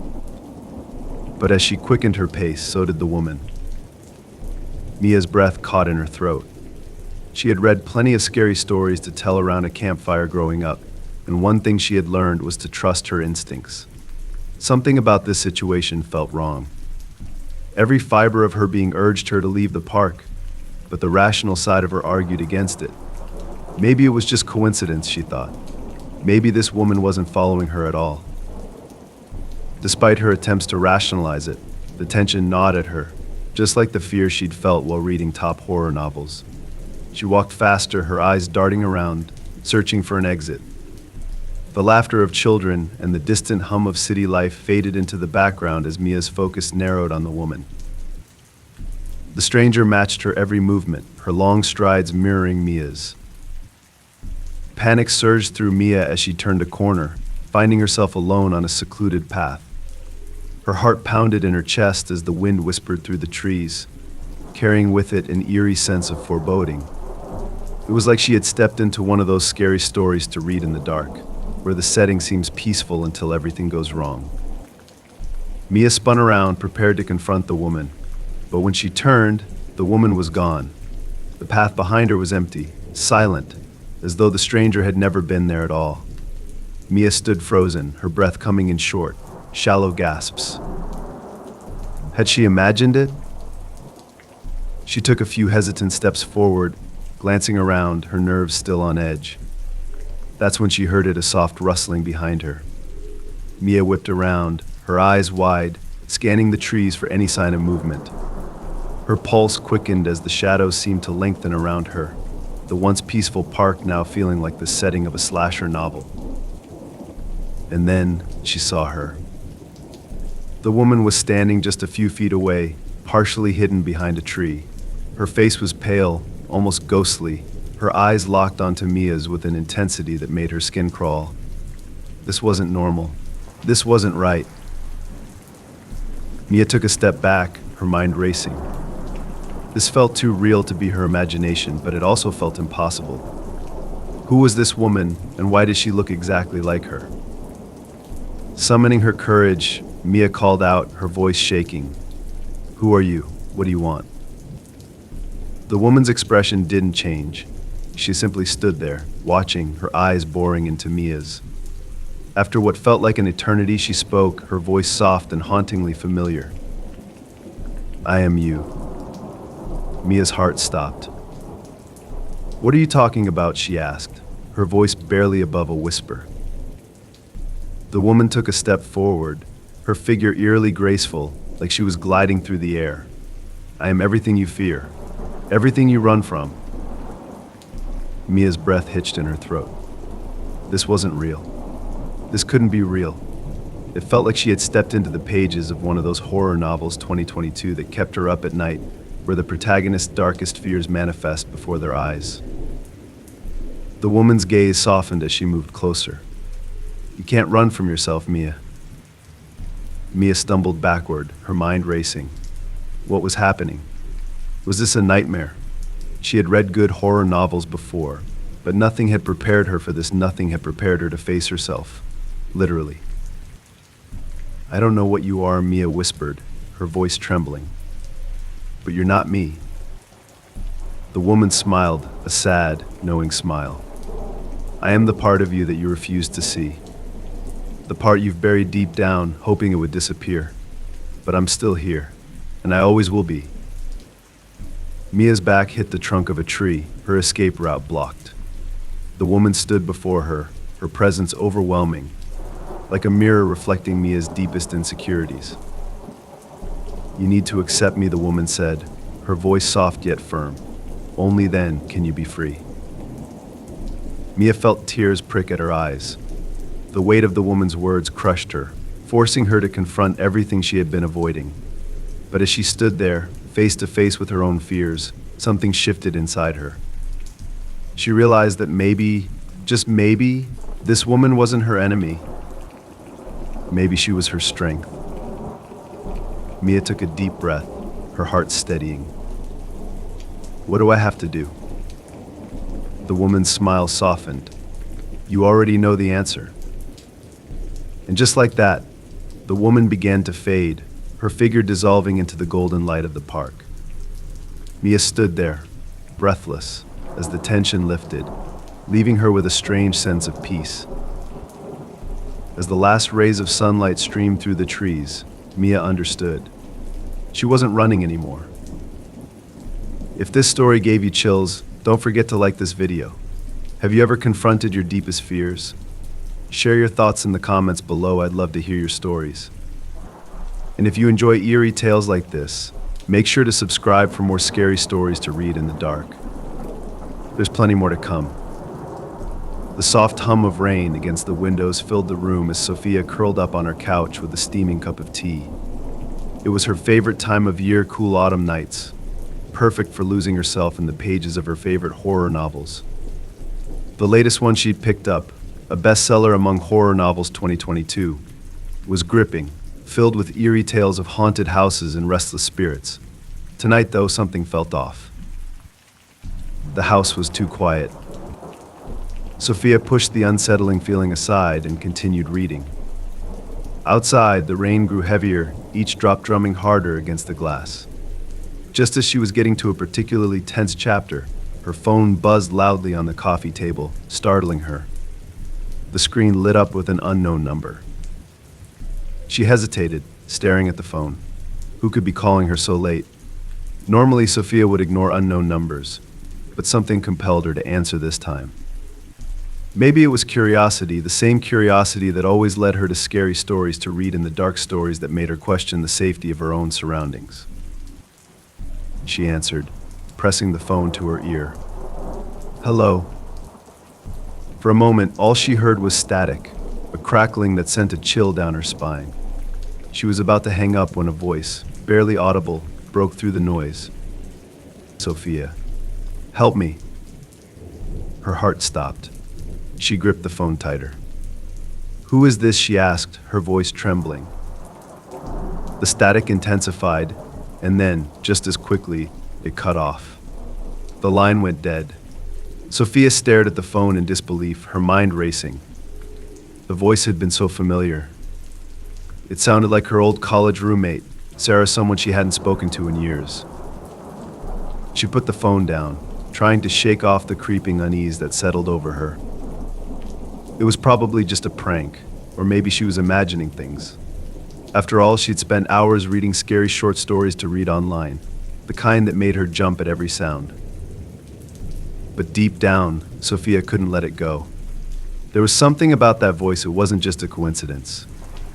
But as she quickened her pace, so did the woman. Mia's breath caught in her throat. She had read plenty of scary stories to tell around a campfire growing up, and one thing she had learned was to trust her instincts. Something about this situation felt wrong. Every fiber of her being urged her to leave the park, but the rational side of her argued against it. Maybe it was just coincidence, she thought. Maybe this woman wasn't following her at all. Despite her attempts to rationalize it, the tension gnawed at her, just like the fear she'd felt while reading top horror novels. She walked faster, her eyes darting around, searching for an exit. The laughter of children and the distant hum of city life faded into the background as Mia's focus narrowed on the woman. The stranger matched her every movement, her long strides mirroring Mia's. Panic surged through Mia as she turned a corner, finding herself alone on a secluded path. Her heart pounded in her chest as the wind whispered through the trees, carrying with it an eerie sense of foreboding. It was like she had stepped into one of those scary stories to read in the dark, where the setting seems peaceful until everything goes wrong. Mia spun around, prepared to confront the woman. But when she turned, the woman was gone. The path behind her was empty, silent, as though the stranger had never been there at all. Mia stood frozen, her breath coming in short, shallow gasps. Had she imagined it? She took a few hesitant steps forward, glancing around, her nerves still on edge. That's when she heard a soft rustling behind her. Mia whipped around, her eyes wide, scanning the trees for any sign of movement. Her pulse quickened as the shadows seemed to lengthen around her, the once peaceful park now feeling like the setting of a slasher novel. And then she saw her. The woman was standing just a few feet away, partially hidden behind a tree. Her face was pale, almost ghostly, her eyes locked onto Mia's with an intensity that made her skin crawl. This wasn't normal. This wasn't right. Mia took a step back, her mind racing. This felt too real to be her imagination, but it also felt impossible. Who was this woman, and why did she look exactly like her? Summoning her courage, Mia called out, her voice shaking. "Who are you? What do you want?" The woman's expression didn't change. She simply stood there, watching, her eyes boring into Mia's. After what felt like an eternity, she spoke, her voice soft and hauntingly familiar. "I am you." Mia's heart stopped. "What are you talking about?" she asked, her voice barely above a whisper. The woman took a step forward, her figure eerily graceful, like she was gliding through the air. "I am everything you fear, everything you run from." Mia's breath hitched in her throat. This wasn't real. This couldn't be real. It felt like she had stepped into the pages of one of those horror novels 2022 that kept her up at night, where the protagonist's darkest fears manifest before their eyes. The woman's gaze softened as she moved closer. "You can't run from yourself, Mia." Mia stumbled backward, her mind racing. What was happening? Was this a nightmare? She had read good horror novels before, but nothing had prepared her for this. Nothing had prepared her to face herself, literally. "I don't know what you are," Mia whispered, her voice trembling. "But you're not me." The woman smiled, a sad, knowing smile. "I am the part of you that you refuse to see. The part you've buried deep down, hoping it would disappear. But I'm still here, and I always will be." Mia's back hit the trunk of a tree, her escape route blocked. The woman stood before her, her presence overwhelming, like a mirror reflecting Mia's deepest insecurities. "You need to accept me," the woman said, her voice soft yet firm. "Only then can you be free." Mia felt tears prick at her eyes. The weight of the woman's words crushed her, forcing her to confront everything she had been avoiding. But as she stood there, face to face with her own fears, something shifted inside her. She realized that maybe, just maybe, this woman wasn't her enemy. Maybe she was her strength. Mia took a deep breath, her heart steadying. "What do I have to do?" The woman's smile softened. "You already know the answer." And just like that, the woman began to fade, her figure dissolving into the golden light of the park. Mia stood there, breathless, as the tension lifted, leaving her with a strange sense of peace. As the last rays of sunlight streamed through the trees, Mia understood. She wasn't running anymore. If this story gave you chills, don't forget to like this video. Have you ever confronted your deepest fears? Share your thoughts in the comments below. I'd love to hear your stories. And if you enjoy eerie tales like this, make sure to subscribe for more scary stories to read in the dark. There's plenty more to come. The soft hum of rain against the windows filled the room as Sophia curled up on her couch with a steaming cup of tea. It was her favorite time of year, cool autumn nights, perfect for losing herself in the pages of her favorite horror novels. The latest one she'd picked up, a bestseller among horror novels 2022, was gripping, filled with eerie tales of haunted houses and restless spirits. Tonight, though, something felt off. The house was too quiet. Sophia pushed the unsettling feeling aside and continued reading. Outside, the rain grew heavier, each drop drumming harder against the glass. Just as she was getting to a particularly tense chapter, her phone buzzed loudly on the coffee table, startling her. The screen lit up with an unknown number. She hesitated, staring at the phone. Who could be calling her so late? Normally, Sophia would ignore unknown numbers, but something compelled her to answer this time. Maybe it was curiosity, the same curiosity that always led her to scary stories to read in the dark stories that made her question the safety of her own surroundings. She answered, pressing the phone to her ear. Hello. For a moment, all she heard was static, a crackling that sent a chill down her spine. She was about to hang up when a voice, barely audible, broke through the noise. Sophia. Help me. Her heart stopped. She gripped the phone tighter. Who is this? She asked, her voice trembling. The static intensified, and then, just as quickly, it cut off. The line went dead. Sophia stared at the phone in disbelief, her mind racing. The voice had been so familiar. It sounded like her old college roommate, Sarah, someone she hadn't spoken to in years. She put the phone down, trying to shake off the creeping unease that settled over her. It was probably just a prank, or maybe she was imagining things. After all, she'd spent hours reading scary short stories to read online, the kind that made her jump at every sound. But deep down, Sophia couldn't let it go. There was something about that voice, it wasn't just a coincidence.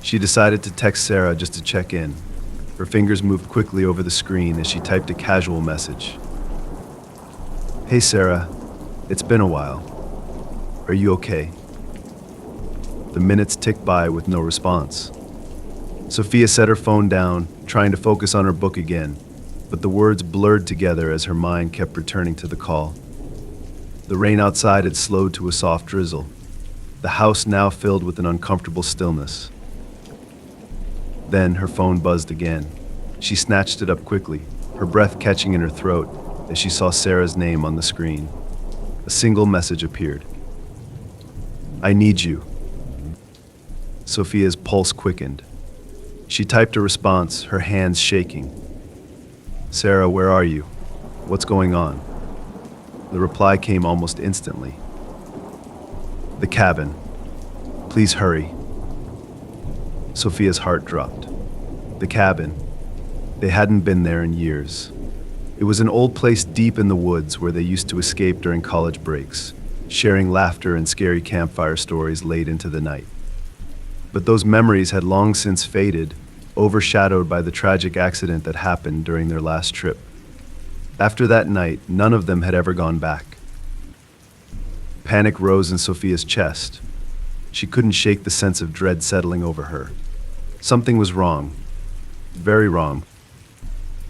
She decided to text Sarah just to check in. Her fingers moved quickly over the screen as she typed a casual message. Hey Sarah, it's been a while. Are you okay? The minutes ticked by with no response. Sophia set her phone down, trying to focus on her book again, but the words blurred together as her mind kept returning to the call. The rain outside had slowed to a soft drizzle, the house now filled with an uncomfortable stillness. Then her phone buzzed again. She snatched it up quickly, her breath catching in her throat as she saw Sarah's name on the screen. A single message appeared. I need you. Sophia's pulse quickened. She typed a response, her hands shaking. Sarah, where are you? What's going on? The reply came almost instantly. The cabin. Please hurry. Sophia's heart dropped. The cabin. They hadn't been there in years. It was an old place deep in the woods where they used to escape during college breaks, sharing laughter and scary campfire stories late into the night. But those memories had long since faded, overshadowed by the tragic accident that happened during their last trip. After that night, none of them had ever gone back. Panic rose in Sophia's chest. She couldn't shake the sense of dread settling over her. Something was wrong. Very wrong.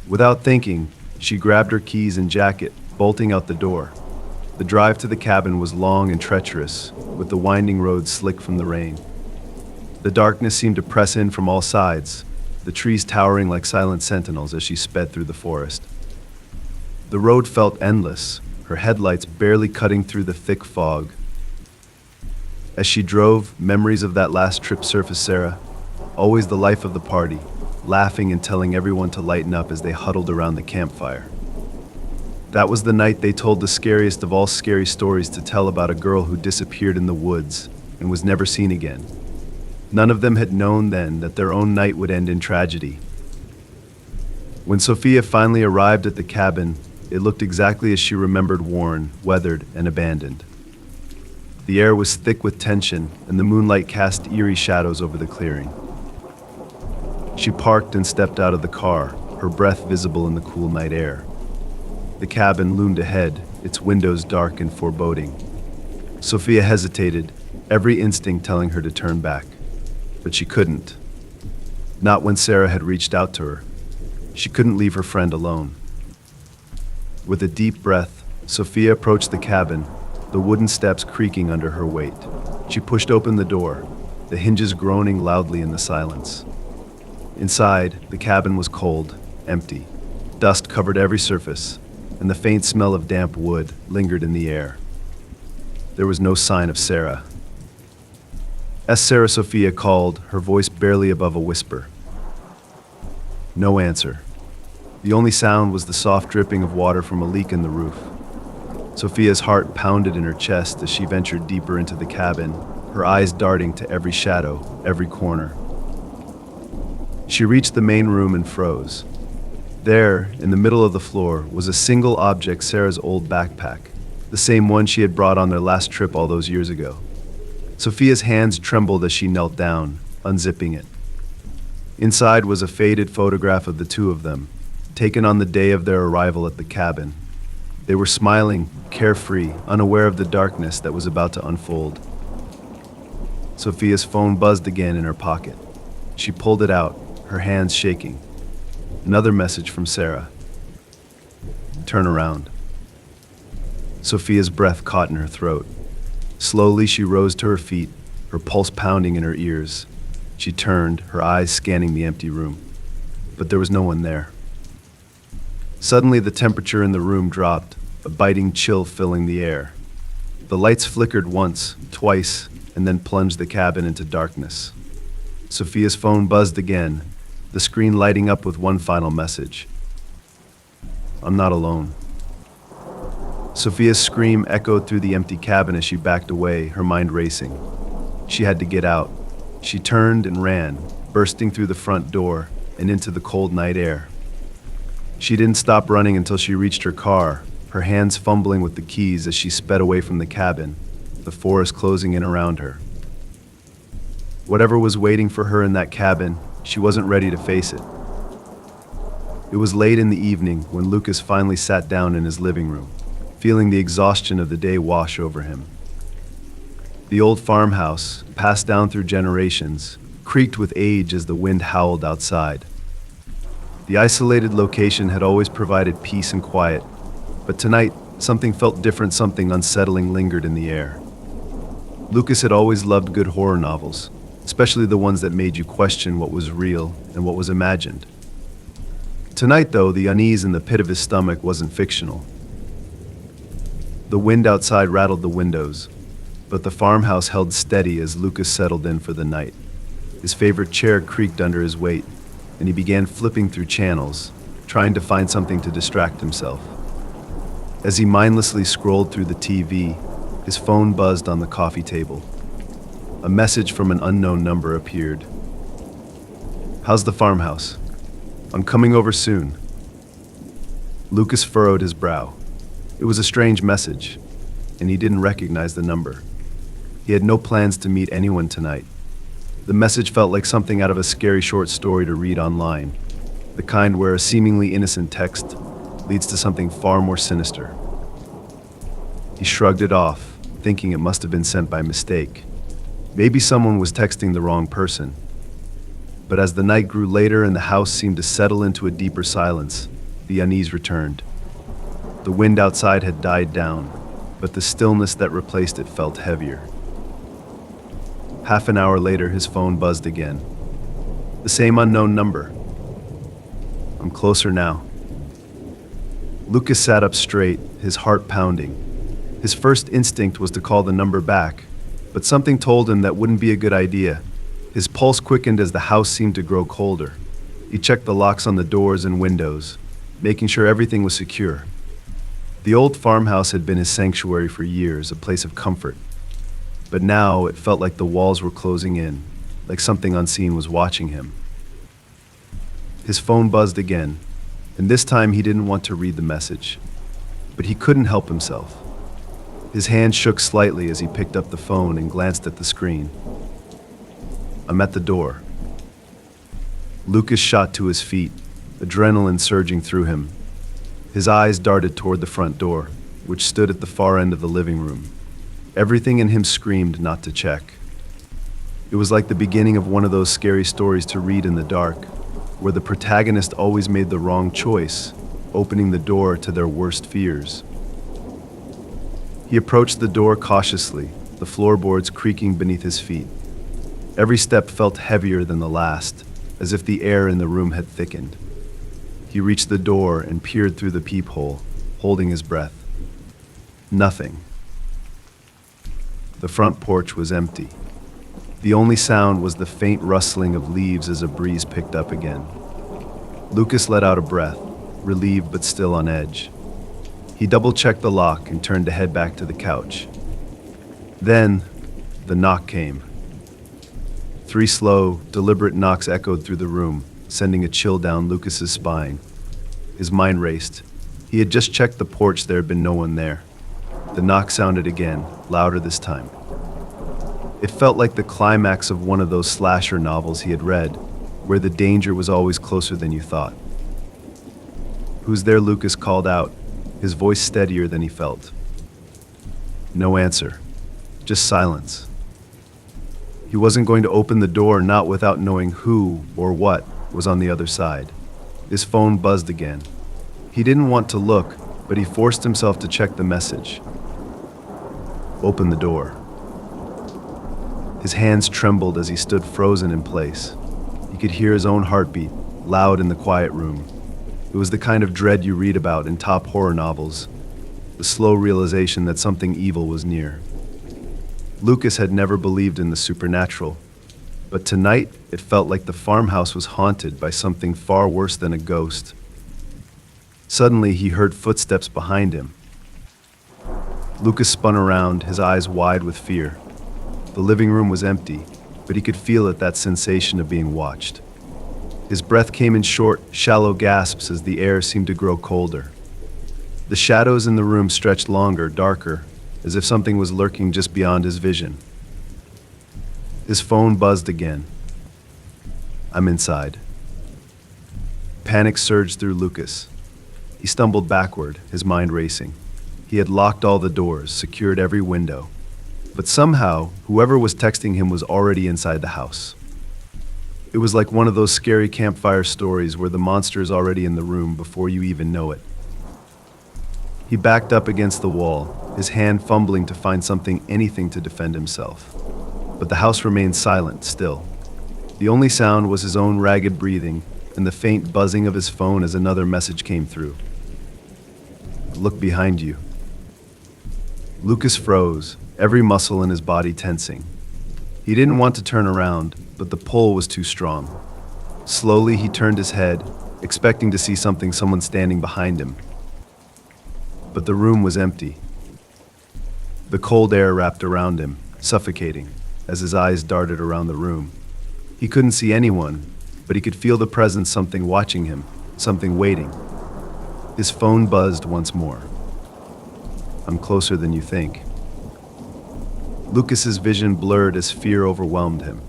Without thinking, she grabbed her keys and jacket, bolting out the door. The drive to the cabin was long and treacherous, with the winding road slick from the rain. The darkness seemed to press in from all sides, the trees towering like silent sentinels as she sped through the forest. The road felt endless, her headlights barely cutting through the thick fog. As she drove, memories of that last trip surfaced. Sarah, always the life of the party, laughing and telling everyone to lighten up as they huddled around the campfire. That was the night they told the scariest of all scary stories to tell about a girl who disappeared in the woods and was never seen again. None of them had known then that their own night would end in tragedy. When Sophia finally arrived at the cabin, it looked exactly as she remembered, worn, weathered, and abandoned. The air was thick with tension, and the moonlight cast eerie shadows over the clearing. She parked and stepped out of the car, her breath visible in the cool night air. The cabin loomed ahead, its windows dark and foreboding. Sophia hesitated, every instinct telling her to turn back. But she couldn't. Not when Sarah had reached out to her. She couldn't leave her friend alone. With a deep breath, Sophia approached the cabin, the wooden steps creaking under her weight. She pushed open the door, the hinges groaning loudly in the silence. Inside, the cabin was cold, empty. Dust covered every surface, and the faint smell of damp wood lingered in the air. There was no sign of Sarah. As Sarah Sophia called, her voice barely above a whisper. No answer. The only sound was the soft dripping of water from a leak in the roof. Sophia's heart pounded in her chest as she ventured deeper into the cabin, her eyes darting to every shadow, every corner. She reached the main room and froze. There, in the middle of the floor, was a single object, Sarah's old backpack, the same one she had brought on their last trip all those years ago. Sophia's hands trembled as she knelt down, unzipping it. Inside was a faded photograph of the two of them, taken on the day of their arrival at the cabin. They were smiling, carefree, unaware of the darkness that was about to unfold. Sophia's phone buzzed again in her pocket. She pulled it out, her hands shaking. Another message from Sarah. Turn around. Sophia's breath caught in her throat. Slowly she rose to her feet, her pulse pounding in her ears. She turned, her eyes scanning the empty room. But there was no one there. Suddenly the temperature in the room dropped, a biting chill filling the air. The lights flickered once, twice, and then plunged the cabin into darkness. Sophia's phone buzzed again, the screen lighting up with one final message. I'm not alone. Sophia's scream echoed through the empty cabin as she backed away, her mind racing. She had to get out. She turned and ran, bursting through the front door and into the cold night air. She didn't stop running until she reached her car, her hands fumbling with the keys as she sped away from the cabin, the forest closing in around her. Whatever was waiting for her in that cabin, she wasn't ready to face it. It was late in the evening when Lucas finally sat down in his living room, feeling the exhaustion of the day wash over him. The old farmhouse, passed down through generations, creaked with age as the wind howled outside. The isolated location had always provided peace and quiet, but tonight, something felt different, something unsettling lingered in the air. Lucas had always loved good horror novels, especially the ones that made you question what was real and what was imagined. Tonight, though, the unease in the pit of his stomach wasn't fictional. The wind outside rattled the windows, but the farmhouse held steady as Lucas settled in for the night. His favorite chair creaked under his weight, and he began flipping through channels, trying to find something to distract himself. As he mindlessly scrolled through the TV, his phone buzzed on the coffee table. A message from an unknown number appeared. How's the farmhouse? I'm coming over soon. Lucas furrowed his brow. It was a strange message, and he didn't recognize the number. He had no plans to meet anyone tonight. The message felt like something out of a scary short story to read online, the kind where a seemingly innocent text leads to something far more sinister. He shrugged it off, thinking it must have been sent by mistake. Maybe someone was texting the wrong person. But as the night grew later and the house seemed to settle into a deeper silence, the unease returned. The wind outside had died down, but the stillness that replaced it felt heavier. Half an hour later, his phone buzzed again. The same unknown number. I'm closer now. Lucas sat up straight, his heart pounding. His first instinct was to call the number back, but something told him that wouldn't be a good idea. His pulse quickened as the house seemed to grow colder. He checked the locks on the doors and windows, making sure everything was secure. The old farmhouse had been his sanctuary for years, a place of comfort. But now it felt like the walls were closing in, like something unseen was watching him. His phone buzzed again, and this time he didn't want to read the message. But he couldn't help himself. His hand shook slightly as he picked up the phone and glanced at the screen. I'm at the door. Lucas shot to his feet, adrenaline surging through him. His eyes darted toward the front door, which stood at the far end of the living room. Everything in him screamed not to check. It was like the beginning of one of those scary stories to read in the dark, where the protagonist always made the wrong choice, opening the door to their worst fears. He approached the door cautiously, the floorboards creaking beneath his feet. Every step felt heavier than the last, as if the air in the room had thickened. He reached the door and peered through the peephole, holding his breath. Nothing. The front porch was empty. The only sound was the faint rustling of leaves as a breeze picked up again. Lucas let out a breath, relieved but still on edge. He double-checked the lock and turned to head back to the couch. Then, the knock came. 3 slow, deliberate knocks echoed through the room, sending a chill down Lucas's spine. His mind raced. He had just checked the porch, there had been no one there. The knock sounded again, louder this time. It felt like the climax of one of those slasher novels he had read, where the danger was always closer than you thought. "Who's there?" Lucas called out, his voice steadier than he felt. No answer, just silence. He wasn't going to open the door, not without knowing who or what was on the other side. His phone buzzed again. He didn't want to look, but he forced himself to check the message. Open the door. His hands trembled as he stood frozen in place. He could hear his own heartbeat, loud in the quiet room. It was the kind of dread you read about in top horror novels, the slow realization that something evil was near. Lucas had never believed in the supernatural, but tonight it felt like the farmhouse was haunted by something far worse than a ghost. Suddenly he heard footsteps behind him. Lucas spun around, his eyes wide with fear. The living room was empty, but he could feel it, that sensation of being watched. His breath came in short, shallow gasps as the air seemed to grow colder. The shadows in the room stretched longer, darker, as if something was lurking just beyond his vision. His phone buzzed again. "I'm inside." Panic surged through Lucas. He stumbled backward, his mind racing. He had locked all the doors, secured every window. But somehow, whoever was texting him was already inside the house. It was like one of those scary campfire stories where the monster is already in the room before you even know it. He backed up against the wall, his hand fumbling to find something, anything to defend himself. But the house remained silent still. The only sound was his own ragged breathing and the faint buzzing of his phone as another message came through. "Look behind you." Lucas froze, every muscle in his body tensing. He didn't want to turn around, but the pull was too strong. Slowly he turned his head, expecting to see someone standing behind him. But the room was empty. The cold air wrapped around him, suffocating, as his eyes darted around the room. He couldn't see anyone, but he could feel the presence, something watching him, something waiting. His phone buzzed once more. "I'm closer than you think." Lucas's vision blurred as fear overwhelmed him.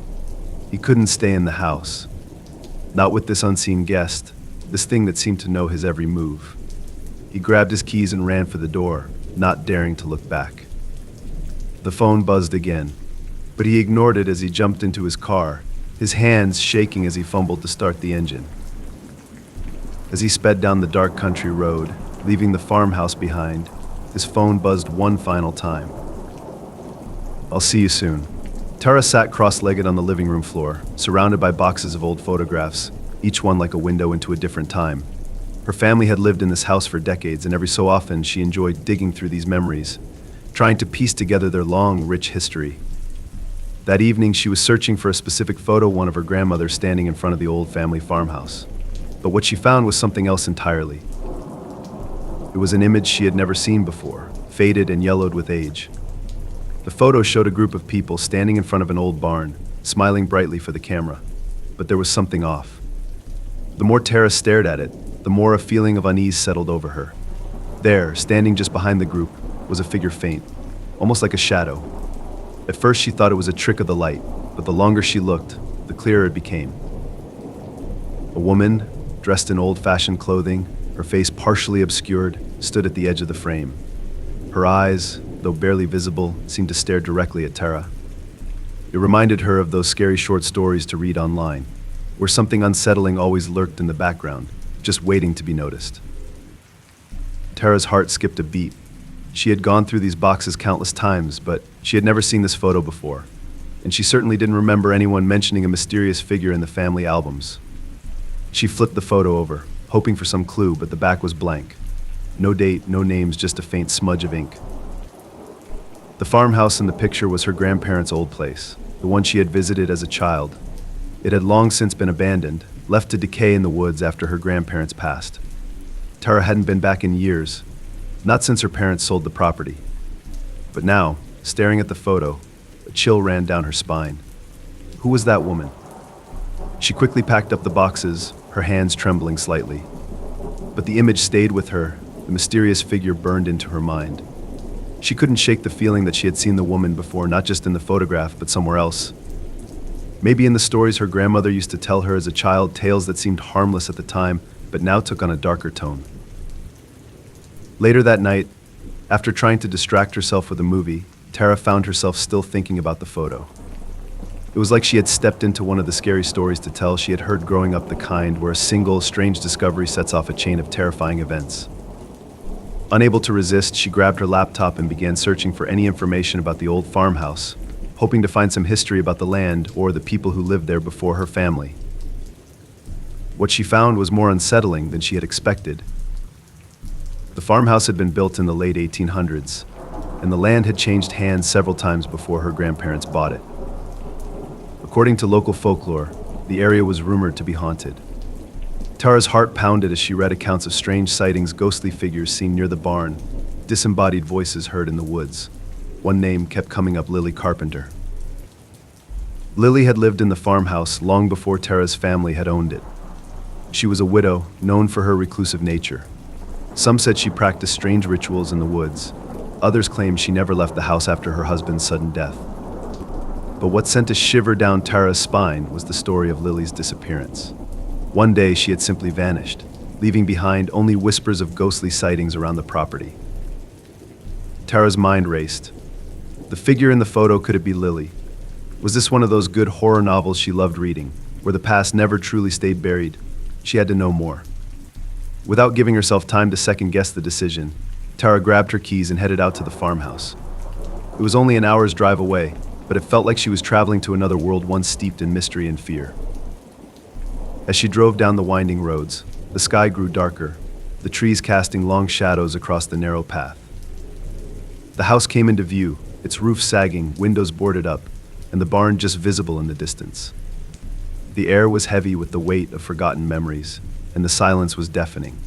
He couldn't stay in the house. Not with this unseen guest, this thing that seemed to know his every move. He grabbed his keys and ran for the door, not daring to look back. The phone buzzed again, but he ignored it as he jumped into his car, his hands shaking as he fumbled to start the engine. As he sped down the dark country road, leaving the farmhouse behind, his phone buzzed one final time. "I'll see you soon." Tara sat cross-legged on the living room floor, surrounded by boxes of old photographs, each one like a window into a different time. Her family had lived in this house for decades, and every so often she enjoyed digging through these memories, trying to piece together their long, rich history. That evening, she was searching for a specific photo, one of her grandmothers standing in front of the old family farmhouse. But what she found was something else entirely. It was an image she had never seen before, faded and yellowed with age. The photo showed a group of people standing in front of an old barn, smiling brightly for the camera. But there was something off. The more Tara stared at it, the more a feeling of unease settled over her. There, standing just behind the group, was a figure faint, almost like a shadow. At first she thought it was a trick of the light, but the longer she looked, the clearer it became. A woman, dressed in old-fashioned clothing, her face partially obscured, stood at the edge of the frame. Her eyes, though barely visible, seemed to stare directly at Tara. It reminded her of those scary short stories to read online, where something unsettling always lurked in the background, just waiting to be noticed. Tara's heart skipped a beat. She had gone through these boxes countless times, but she had never seen this photo before, and she certainly didn't remember anyone mentioning a mysterious figure in the family albums. She flipped the photo over, hoping for some clue, but the back was blank. No date, no names, just a faint smudge of ink. The farmhouse in the picture was her grandparents' old place, the one she had visited as a child. It had long since been abandoned, left to decay in the woods after her grandparents passed. Tara hadn't been back in years, not since her parents sold the property. But now, staring at the photo, a chill ran down her spine. Who was that woman? She quickly packed up the boxes, her hands trembling slightly. But the image stayed with her, the mysterious figure burned into her mind. She couldn't shake the feeling that she had seen the woman before, not just in the photograph, but somewhere else. Maybe in the stories her grandmother used to tell her as a child, tales that seemed harmless at the time, but now took on a darker tone. Later that night, after trying to distract herself with a movie, Tara found herself still thinking about the photo. It was like she had stepped into one of the scary stories to tell she had heard growing up, the kind where a single, strange discovery sets off a chain of terrifying events. Unable to resist, she grabbed her laptop and began searching for any information about the old farmhouse, hoping to find some history about the land or the people who lived there before her family. What she found was more unsettling than she had expected. The farmhouse had been built in the late 1800s, and the land had changed hands several times before her grandparents bought it. According to local folklore, the area was rumored to be haunted. Tara's heart pounded as she read accounts of strange sightings, ghostly figures seen near the barn, disembodied voices heard in the woods. One name kept coming up: Lily Carpenter. Lily had lived in the farmhouse long before Tara's family had owned it. She was a widow, known for her reclusive nature. Some said she practiced strange rituals in the woods. Others claimed she never left the house after her husband's sudden death. But what sent a shiver down Tara's spine was the story of Lily's disappearance. One day she had simply vanished, leaving behind only whispers of ghostly sightings around the property. Tara's mind raced. The figure in the photo, could it be Lily? Was this one of those good horror novels she loved reading, where the past never truly stayed buried? She had to know more. Without giving herself time to second-guess the decision, Tara grabbed her keys and headed out to the farmhouse. It was only an hour's drive away, but it felt like she was traveling to another world once steeped in mystery and fear. As she drove down the winding roads, the sky grew darker, the trees casting long shadows across the narrow path. The house came into view, its roof sagging, windows boarded up, and the barn just visible in the distance. The air was heavy with the weight of forgotten memories, and the silence was deafening.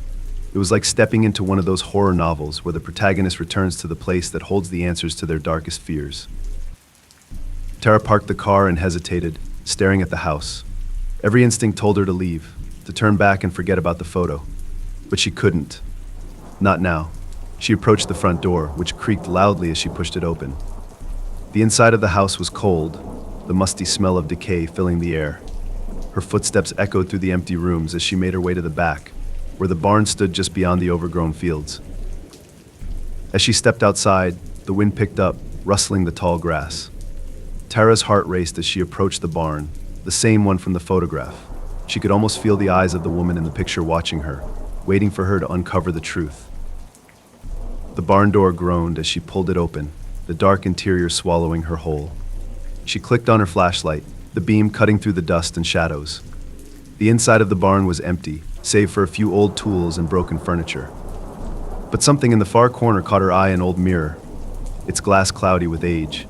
It was like stepping into one of those horror novels where the protagonist returns to the place that holds the answers to their darkest fears. Tara parked the car and hesitated, staring at the house. Every instinct told her to leave, to turn back and forget about the photo. But she couldn't. Not now. She approached the front door, which creaked loudly as she pushed it open. The inside of the house was cold, the musty smell of decay filling the air. Her footsteps echoed through the empty rooms as she made her way to the back, where the barn stood just beyond the overgrown fields. As she stepped outside, the wind picked up, rustling the tall grass. Tara's heart raced as she approached the barn, the same one from the photograph. She could almost feel the eyes of the woman in the picture watching her, waiting for her to uncover the truth. The barn door groaned as she pulled it open, the dark interior swallowing her whole. She clicked on her flashlight, the beam cutting through the dust and shadows. The inside of the barn was empty, save for a few old tools and broken furniture. But something in the far corner caught her eye: an old mirror, its glass cloudy with age.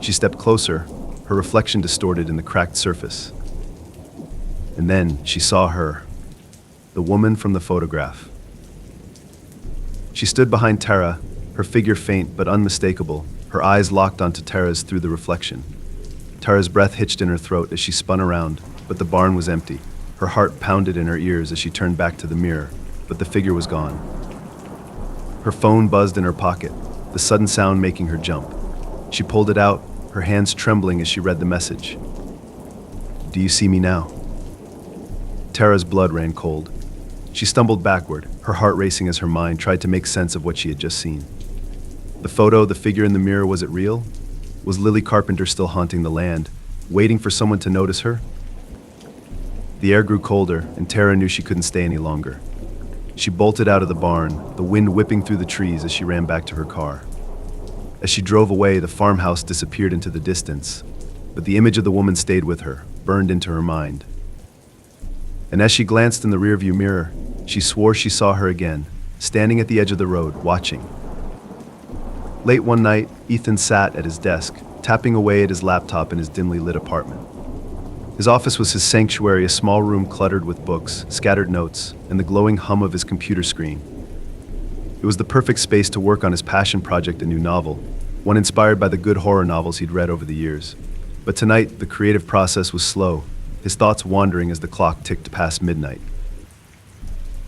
She stepped closer, her reflection distorted in the cracked surface. And then she saw her, the woman from the photograph. She stood behind Tara, her figure faint but unmistakable, her eyes locked onto Tara's through the reflection. Tara's breath hitched in her throat as she spun around, but the barn was empty. Her heart pounded in her ears as she turned back to the mirror, but the figure was gone. Her phone buzzed in her pocket, the sudden sound making her jump. She pulled it out, her hands trembling as she read the message. "Do you see me now?" Tara's blood ran cold. She stumbled backward, her heart racing as her mind tried to make sense of what she had just seen. The photo, the figure in the mirror, was it real? Was Lily Carpenter still haunting the land, waiting for someone to notice her? The air grew colder, and Tara knew she couldn't stay any longer. She bolted out of the barn, the wind whipping through the trees as she ran back to her car. As she drove away, the farmhouse disappeared into the distance, but the image of the woman stayed with her, burned into her mind. And as she glanced in the rearview mirror, she swore she saw her again, standing at the edge of the road, watching. Late one night, Ethan sat at his desk, tapping away at his laptop in his dimly lit apartment. His office was his sanctuary, a small room cluttered with books, scattered notes, and the glowing hum of his computer screen. It was the perfect space to work on his passion project, a new novel, one inspired by the good horror novels he'd read over the years. But tonight, the creative process was slow, his thoughts wandering as the clock ticked past midnight.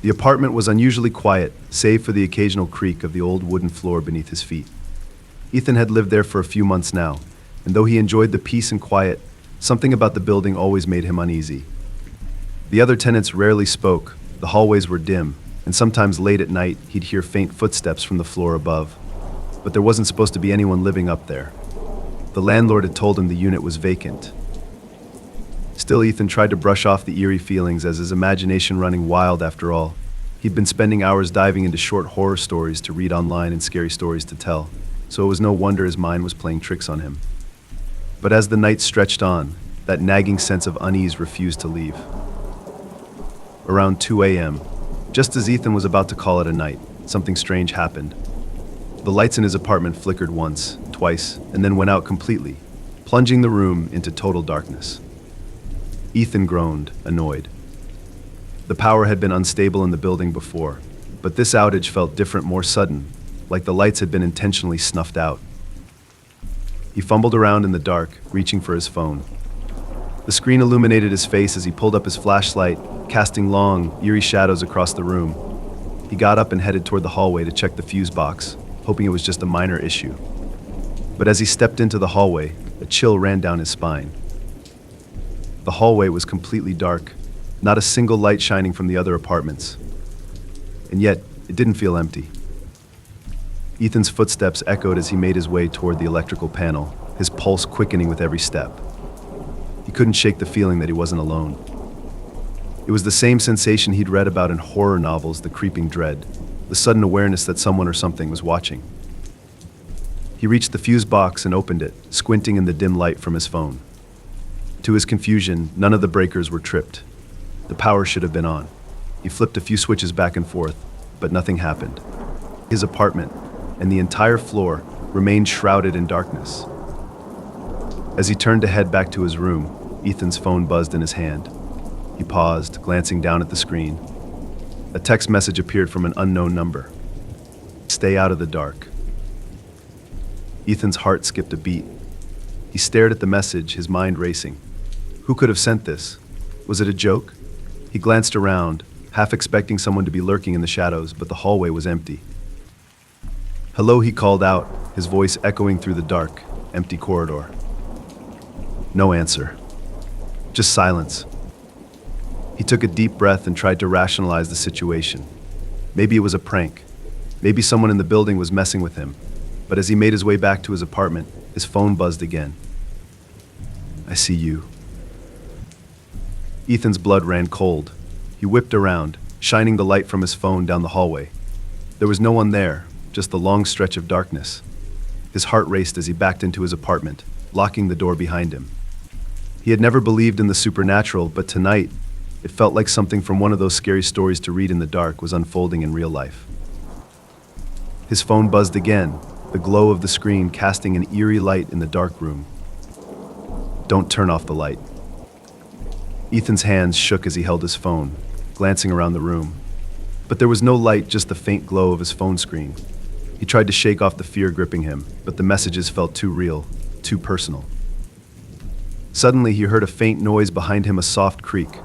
The apartment was unusually quiet, save for the occasional creak of the old wooden floor beneath his feet. Ethan had lived there for a few months now, and though he enjoyed the peace and quiet, something about the building always made him uneasy. The other tenants rarely spoke, the hallways were dim, and sometimes late at night he'd hear faint footsteps from the floor above. But there wasn't supposed to be anyone living up there. The landlord had told him the unit was vacant. Still, Ethan tried to brush off the eerie feelings, as his imagination running wild after all. He'd been spending hours diving into short horror stories to read online and scary stories to tell, so it was no wonder his mind was playing tricks on him. But as the night stretched on, that nagging sense of unease refused to leave. Around 2 a.m., just as Ethan was about to call it a night, something strange happened. The lights in his apartment flickered once, twice, and then went out completely, plunging the room into total darkness. Ethan groaned, annoyed. The power had been unstable in the building before, but this outage felt different, more sudden, like the lights had been intentionally snuffed out. He fumbled around in the dark, reaching for his phone. The screen illuminated his face as he pulled up his flashlight, casting long, eerie shadows across the room. He got up and headed toward the hallway to check the fuse box, hoping it was just a minor issue. But as he stepped into the hallway, a chill ran down his spine. The hallway was completely dark, not a single light shining from the other apartments. And yet, it didn't feel empty. Ethan's footsteps echoed as he made his way toward the electrical panel, his pulse quickening with every step. He couldn't shake the feeling that he wasn't alone. It was the same sensation he'd read about in horror novels, the creeping dread, the sudden awareness that someone or something was watching. He reached the fuse box and opened it, squinting in the dim light from his phone. To his confusion, none of the breakers were tripped. The power should have been on. He flipped a few switches back and forth, but nothing happened. His apartment, and the entire floor, remained shrouded in darkness. As he turned to head back to his room, Ethan's phone buzzed in his hand. He paused, glancing down at the screen. A text message appeared from an unknown number. "Stay out of the dark." Ethan's heart skipped a beat. He stared at the message, his mind racing. Who could have sent this? Was it a joke? He glanced around, half expecting someone to be lurking in the shadows, but the hallway was empty. "Hello," he called out, his voice echoing through the dark, empty corridor. No answer. Just silence. He took a deep breath and tried to rationalize the situation. Maybe it was a prank. Maybe someone in the building was messing with him. But as he made his way back to his apartment, his phone buzzed again. "I see you." Ethan's blood ran cold. He whipped around, shining the light from his phone down the hallway. There was no one there, just the long stretch of darkness. His heart raced as he backed into his apartment, locking the door behind him. He had never believed in the supernatural, but tonight, it felt like something from one of those scary stories to read in the dark was unfolding in real life. His phone buzzed again, the glow of the screen casting an eerie light in the dark room. "Don't turn off the light." Ethan's hands shook as he held his phone, glancing around the room. But there was no light, just the faint glow of his phone screen. He tried to shake off the fear gripping him, but the messages felt too real, too personal. Suddenly, he heard a faint noise behind him, a soft creak,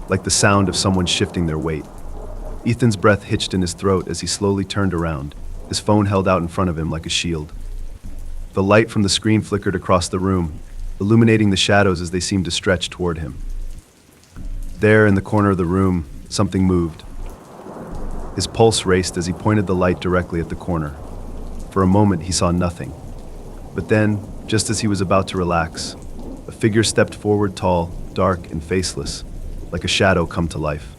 like the sound of someone shifting their weight. Ethan's breath hitched in his throat as he slowly turned around, his phone held out in front of him like a shield. The light from the screen flickered across the room, illuminating the shadows as they seemed to stretch toward him. There, in the corner of the room, something moved. His pulse raced as he pointed the light directly at the corner. For a moment, he saw nothing. But then, just as he was about to relax, a figure stepped forward, tall, dark, and faceless, like a shadow come to life.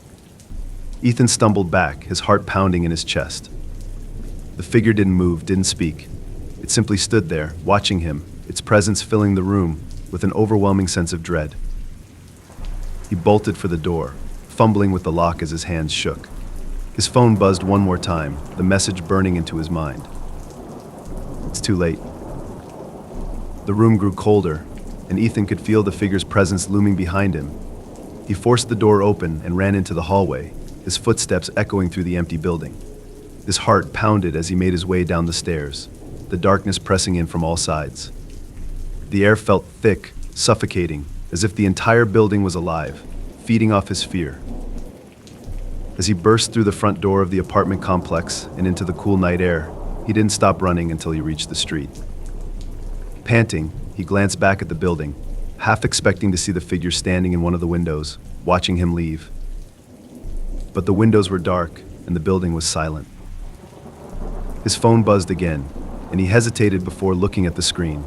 Ethan stumbled back, his heart pounding in his chest. The figure didn't move, didn't speak. It simply stood there, watching him, its presence filling the room with an overwhelming sense of dread. He bolted for the door, fumbling with the lock as his hands shook. His phone buzzed one more time, the message burning into his mind. It's too late. The room grew colder, and Ethan could feel the figure's presence looming behind him. He forced the door open and ran into the hallway, his footsteps echoing through the empty building. His heart pounded as he made his way down the stairs, the darkness pressing in from all sides. The air felt thick, suffocating, as if the entire building was alive, feeding off his fear. As he burst through the front door of the apartment complex and into the cool night air, he didn't stop running until he reached the street. Panting, he glanced back at the building, half expecting to see the figure standing in one of the windows, watching him leave. But the windows were dark, and the building was silent. His phone buzzed again, and he hesitated before looking at the screen.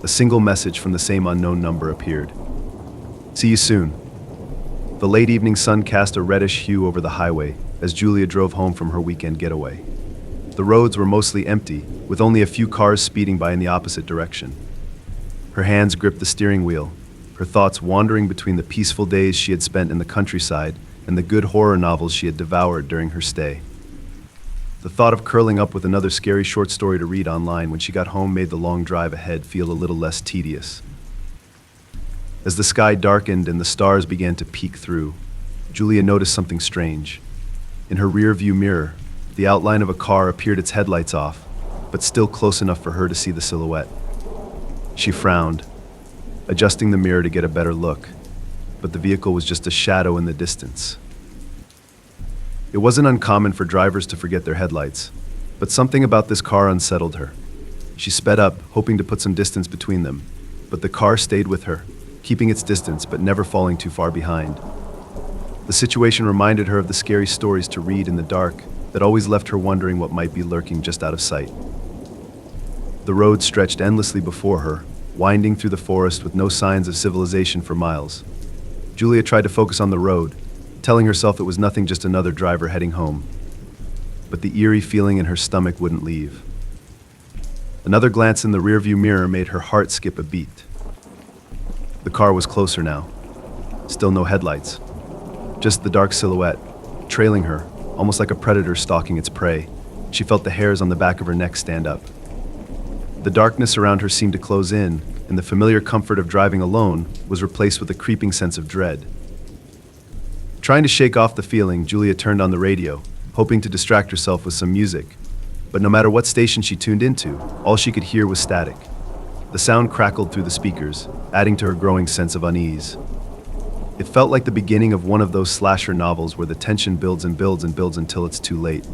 A single message from the same unknown number appeared. "See you soon." The late evening sun cast a reddish hue over the highway as Julia drove home from her weekend getaway. The roads were mostly empty, with only a few cars speeding by in the opposite direction. Her hands gripped the steering wheel, her thoughts wandering between the peaceful days she had spent in the countryside and the good horror novels she had devoured during her stay. The thought of curling up with another scary short story to read online when she got home made the long drive ahead feel a little less tedious. As the sky darkened and the stars began to peek through, Julia noticed something strange. In her rear-view mirror, the outline of a car appeared, its headlights off, but still close enough for her to see the silhouette. She frowned, adjusting the mirror to get a better look, but the vehicle was just a shadow in the distance. It wasn't uncommon for drivers to forget their headlights, but something about this car unsettled her. She sped up, hoping to put some distance between them, but the car stayed with her, keeping its distance but never falling too far behind. The situation reminded her of the scary stories to read in the dark that always left her wondering what might be lurking just out of sight. The road stretched endlessly before her, winding through the forest with no signs of civilization for miles. Julia tried to focus on the road, telling herself it was nothing, just another driver heading home. But the eerie feeling in her stomach wouldn't leave. Another glance in the rearview mirror made her heart skip a beat. The car was closer now. Still no headlights. Just the dark silhouette, trailing her, almost like a predator stalking its prey. She felt the hairs on the back of her neck stand up. The darkness around her seemed to close in, and the familiar comfort of driving alone was replaced with a creeping sense of dread. Trying to shake off the feeling, Julia turned on the radio, hoping to distract herself with some music. But no matter what station she tuned into, all she could hear was static. The sound crackled through the speakers, adding to her growing sense of unease. It felt like the beginning of one of those slasher novels where the tension builds and builds and builds until it's too late.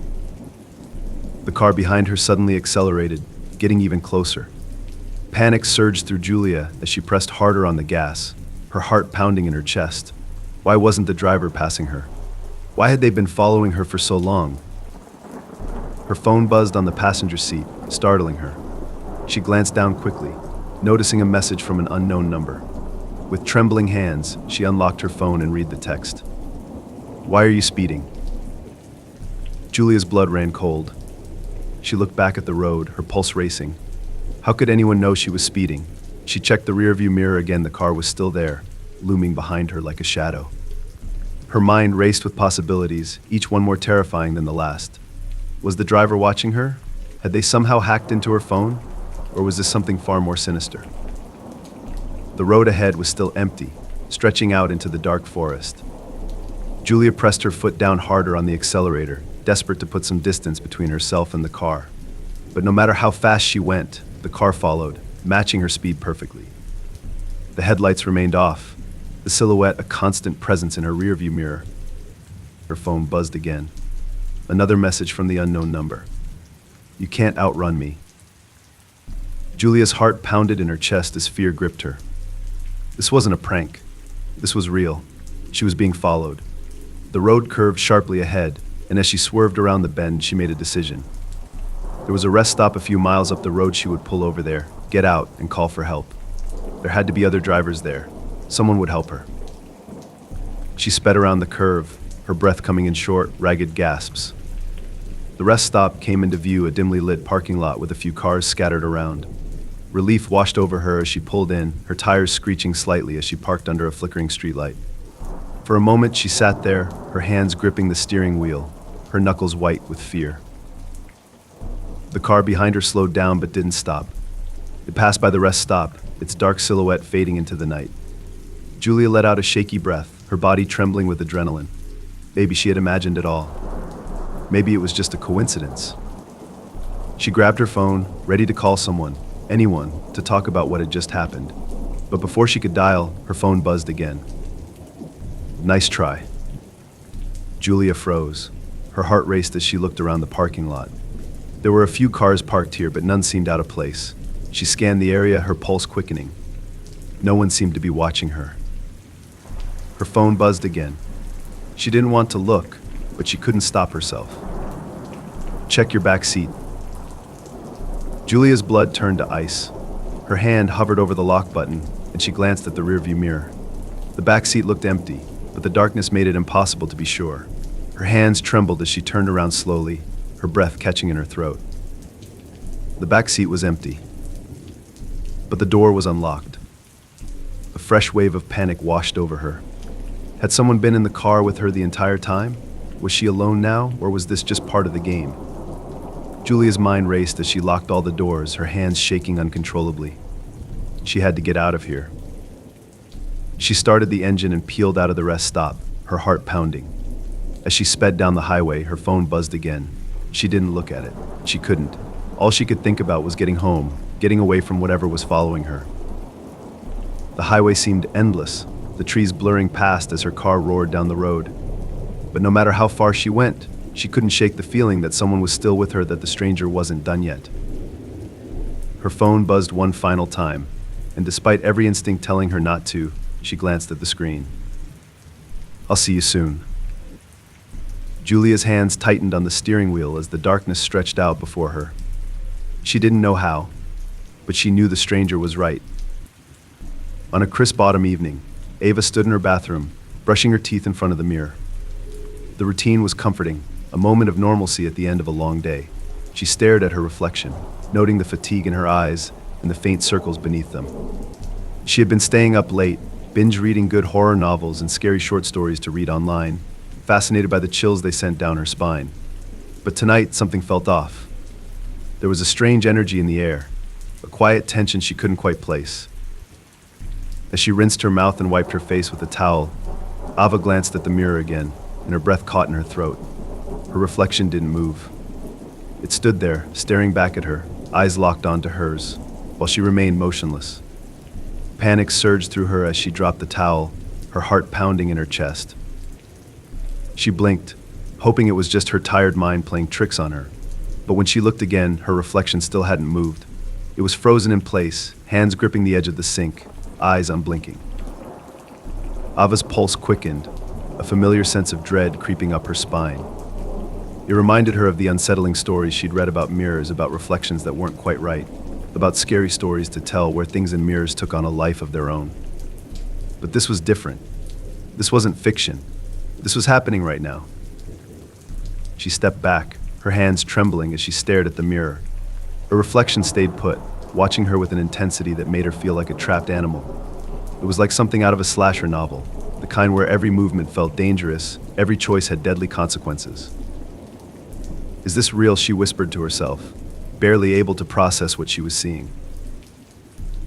The car behind her suddenly accelerated, getting even closer. Panic surged through Julia as she pressed harder on the gas, her heart pounding in her chest. Why wasn't the driver passing her? Why had they been following her for so long? Her phone buzzed on the passenger seat, startling her. She glanced down quickly, noticing a message from an unknown number. With trembling hands, she unlocked her phone and read the text. "Why are you speeding?" Julia's blood ran cold. She looked back at the road, her pulse racing. How could anyone know she was speeding? She checked the rearview mirror again. The car was still there, looming behind her like a shadow. Her mind raced with possibilities, each one more terrifying than the last. Was the driver watching her? Had they somehow hacked into her phone? Or was this something far more sinister? The road ahead was still empty, stretching out into the dark forest. Julia pressed her foot down harder on the accelerator, desperate to put some distance between herself and the car. But no matter how fast she went, the car followed, matching her speed perfectly. The headlights remained off, the silhouette a constant presence in her rearview mirror. Her phone buzzed again. Another message from the unknown number. "You can't outrun me." Julia's heart pounded in her chest as fear gripped her. This wasn't a prank. This was real. She was being followed. The road curved sharply ahead, and as she swerved around the bend, she made a decision. There was a rest stop a few miles up the road. She would pull over there, get out, and call for help. There had to be other drivers there. Someone would help her. She sped around the curve, her breath coming in short, ragged gasps. The rest stop came into view, a dimly lit parking lot with a few cars scattered around. Relief washed over her as she pulled in, her tires screeching slightly as she parked under a flickering streetlight. For a moment, she sat there, her hands gripping the steering wheel, her knuckles white with fear. The car behind her slowed down but didn't stop. It passed by the rest stop, its dark silhouette fading into the night. Julia let out a shaky breath, her body trembling with adrenaline. Maybe she had imagined it all. Maybe it was just a coincidence. She grabbed her phone, ready to call someone, anyone, to talk about what had just happened. But before she could dial, her phone buzzed again. Nice try. Julia froze. Her heart raced as she looked around the parking lot. There were a few cars parked here, but none seemed out of place. She scanned the area, her pulse quickening. No one seemed to be watching her. Her phone buzzed again. She didn't want to look, but she couldn't stop herself. Check your back seat. Julia's blood turned to ice. Her hand hovered over the lock button, and she glanced at the rearview mirror. The back seat looked empty, but the darkness made it impossible to be sure. Her hands trembled as she turned around slowly, her breath catching in her throat. The back seat was empty, but the door was unlocked. A fresh wave of panic washed over her. Had someone been in the car with her the entire time? Was she alone now, or was this just part of the game? Julia's mind raced as she locked all the doors, her hands shaking uncontrollably. She had to get out of here. She started the engine and peeled out of the rest stop, her heart pounding. As she sped down the highway, her phone buzzed again. She didn't look at it. She couldn't. All she could think about was getting home, getting away from whatever was following her. The highway seemed endless, the trees blurring past as her car roared down the road. But no matter how far she went, she couldn't shake the feeling that someone was still with her, that the stranger wasn't done yet. Her phone buzzed one final time, and despite every instinct telling her not to, she glanced at the screen. I'll see you soon. Julia's hands tightened on the steering wheel as the darkness stretched out before her. She didn't know how, but she knew the stranger was right. On a crisp autumn evening, Ava stood in her bathroom, brushing her teeth in front of the mirror. The routine was comforting, a moment of normalcy at the end of a long day. She stared at her reflection, noting the fatigue in her eyes and the faint circles beneath them. She had been staying up late, binge reading good horror novels and scary short stories to read online, fascinated by the chills they sent down her spine. But tonight, something felt off. There was a strange energy in the air, a quiet tension she couldn't quite place. As she rinsed her mouth and wiped her face with a towel, Ava glanced at the mirror again, and her breath caught in her throat. Her reflection didn't move. It stood there, staring back at her, eyes locked onto hers, while she remained motionless. Panic surged through her as she dropped the towel, her heart pounding in her chest. She blinked, hoping it was just her tired mind playing tricks on her. But when she looked again, her reflection still hadn't moved. It was frozen in place, hands gripping the edge of the sink, eyes unblinking. Ava's pulse quickened, a familiar sense of dread creeping up her spine. It reminded her of the unsettling stories she'd read about mirrors, about reflections that weren't quite right, about scary stories to tell where things in mirrors took on a life of their own. But this was different. This wasn't fiction. This was happening right now. She stepped back, her hands trembling as she stared at the mirror. Her reflection stayed put, watching her with an intensity that made her feel like a trapped animal. It was like something out of a slasher novel, the kind where every movement felt dangerous, every choice had deadly consequences. Is this real? She whispered to herself, barely able to process what she was seeing.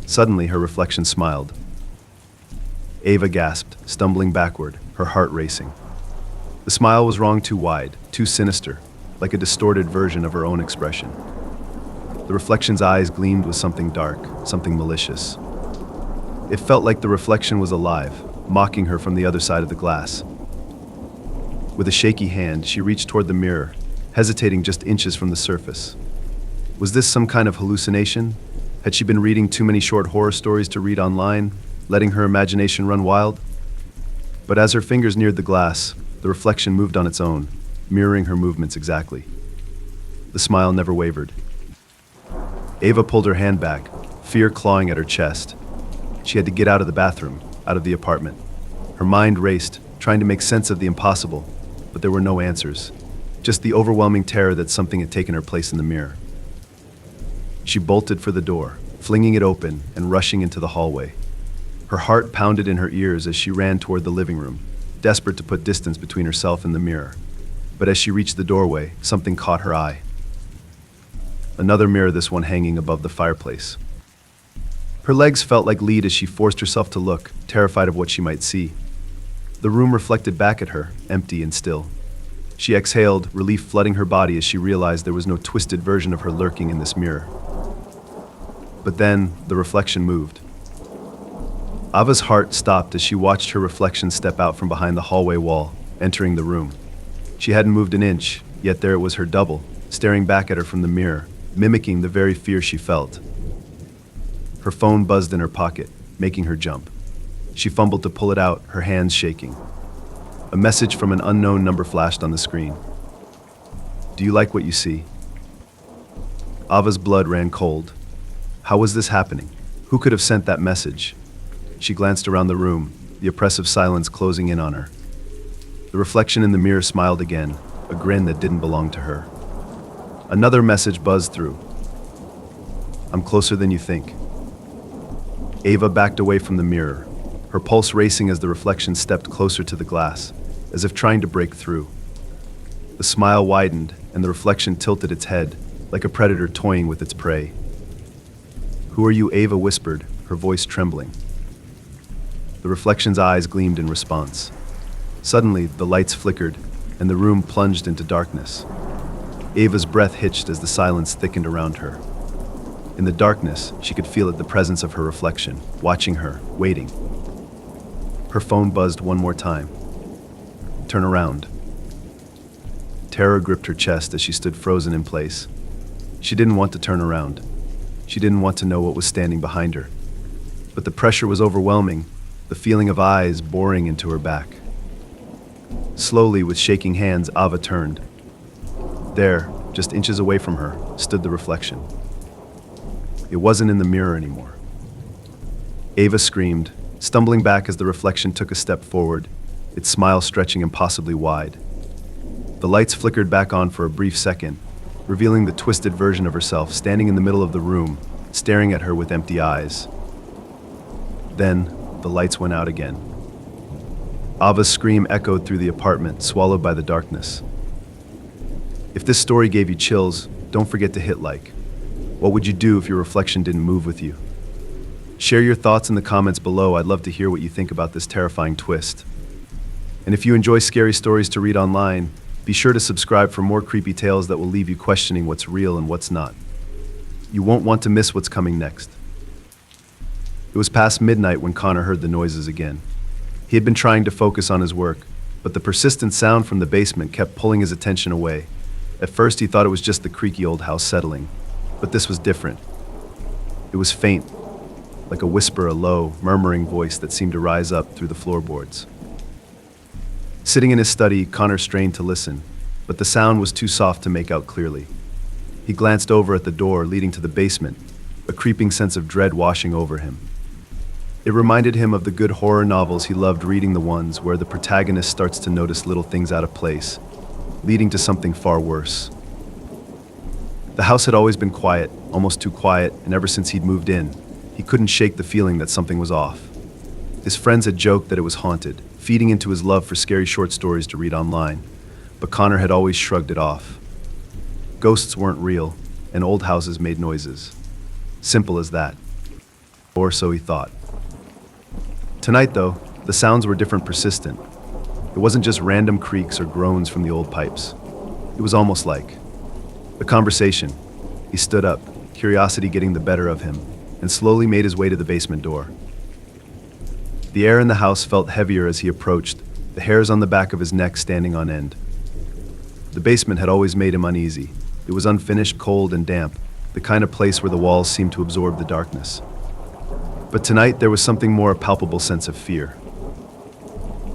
Suddenly, her reflection smiled. Ava gasped, stumbling backward, her heart racing. The smile was wrong, too wide, too sinister, like a distorted version of her own expression. The reflection's eyes gleamed with something dark, something malicious. It felt like the reflection was alive, mocking her from the other side of the glass. With a shaky hand, she reached toward the mirror, hesitating just inches from the surface. Was this some kind of hallucination? Had she been reading too many short horror stories to read online, letting her imagination run wild? But as her fingers neared the glass, the reflection moved on its own, mirroring her movements exactly. The smile never wavered. Ava pulled her hand back, fear clawing at her chest. She had to get out of the bathroom, out of the apartment. Her mind raced, trying to make sense of the impossible, but there were no answers. Just the overwhelming terror that something had taken her place in the mirror. She bolted for the door, flinging it open and rushing into the hallway. Her heart pounded in her ears as she ran toward the living room, desperate to put distance between herself and the mirror. But as she reached the doorway, something caught her eye. Another mirror, this one hanging above the fireplace. Her legs felt like lead as she forced herself to look, terrified of what she might see. The room reflected back at her, empty and still. She exhaled, relief flooding her body as she realized there was no twisted version of her lurking in this mirror. But then, the reflection moved. Ava's heart stopped as she watched her reflection step out from behind the hallway wall, entering the room. She hadn't moved an inch, yet there it was, her double, staring back at her from the mirror, mimicking the very fear she felt. Her phone buzzed in her pocket, making her jump. She fumbled to pull it out, her hands shaking. A message from an unknown number flashed on the screen. "Do you like what you see?" Ava's blood ran cold. How was this happening? Who could have sent that message? She glanced around the room, the oppressive silence closing in on her. The reflection in the mirror smiled again, a grin that didn't belong to her. Another message buzzed through. "I'm closer than you think." Ava backed away from the mirror, her pulse racing as the reflection stepped closer to the glass, as if trying to break through. The smile widened, and the reflection tilted its head, like a predator toying with its prey. "Who are you?" Ava whispered, her voice trembling. The reflection's eyes gleamed in response. Suddenly, the lights flickered, and the room plunged into darkness. Ava's breath hitched as the silence thickened around her. In the darkness, she could feel it, the presence of her reflection, watching her, waiting. Her phone buzzed one more time. "Turn around." Terror gripped her chest as she stood frozen in place. She didn't want to turn around. She didn't want to know what was standing behind her. But the pressure was overwhelming, the feeling of eyes boring into her back. Slowly, with shaking hands, Ava turned. There, just inches away from her, stood the reflection. It wasn't in the mirror anymore. Ava screamed, stumbling back as the reflection took a step forward, its smile stretching impossibly wide. The lights flickered back on for a brief second, revealing the twisted version of herself standing in the middle of the room, staring at her with empty eyes. Then, the lights went out again. Ava's scream echoed through the apartment, swallowed by the darkness. If this story gave you chills, don't forget to hit like. What would you do if your reflection didn't move with you? Share your thoughts in the comments below. I'd love to hear what you think about this terrifying twist. And if you enjoy scary stories to read online, be sure to subscribe for more creepy tales that will leave you questioning what's real and what's not. You won't want to miss what's coming next. It was past midnight when Connor heard the noises again. He had been trying to focus on his work, but the persistent sound from the basement kept pulling his attention away. At first, he thought it was just the creaky old house settling, but this was different. It was faint, like a whisper, a low, murmuring voice that seemed to rise up through the floorboards. Sitting in his study, Connor strained to listen, but the sound was too soft to make out clearly. He glanced over at the door leading to the basement, a creeping sense of dread washing over him. It reminded him of the good horror novels he loved reading, the ones where the protagonist starts to notice little things out of place, leading to something far worse. The house had always been quiet, almost too quiet, and ever since he'd moved in, he couldn't shake the feeling that something was off. His friends had joked that it was haunted, feeding into his love for scary short stories to read online, but Connor had always shrugged it off. Ghosts weren't real, and old houses made noises. Simple as that. Or so he thought. Tonight, though, the sounds were different, persistent. It wasn't just random creaks or groans from the old pipes. It was almost like a conversation. He stood up, curiosity getting the better of him, and slowly made his way to the basement door. The air in the house felt heavier as he approached, the hairs on the back of his neck standing on end. The basement had always made him uneasy. It was unfinished, cold, and damp, the kind of place where the walls seemed to absorb the darkness. But tonight there was something more, a palpable sense of fear.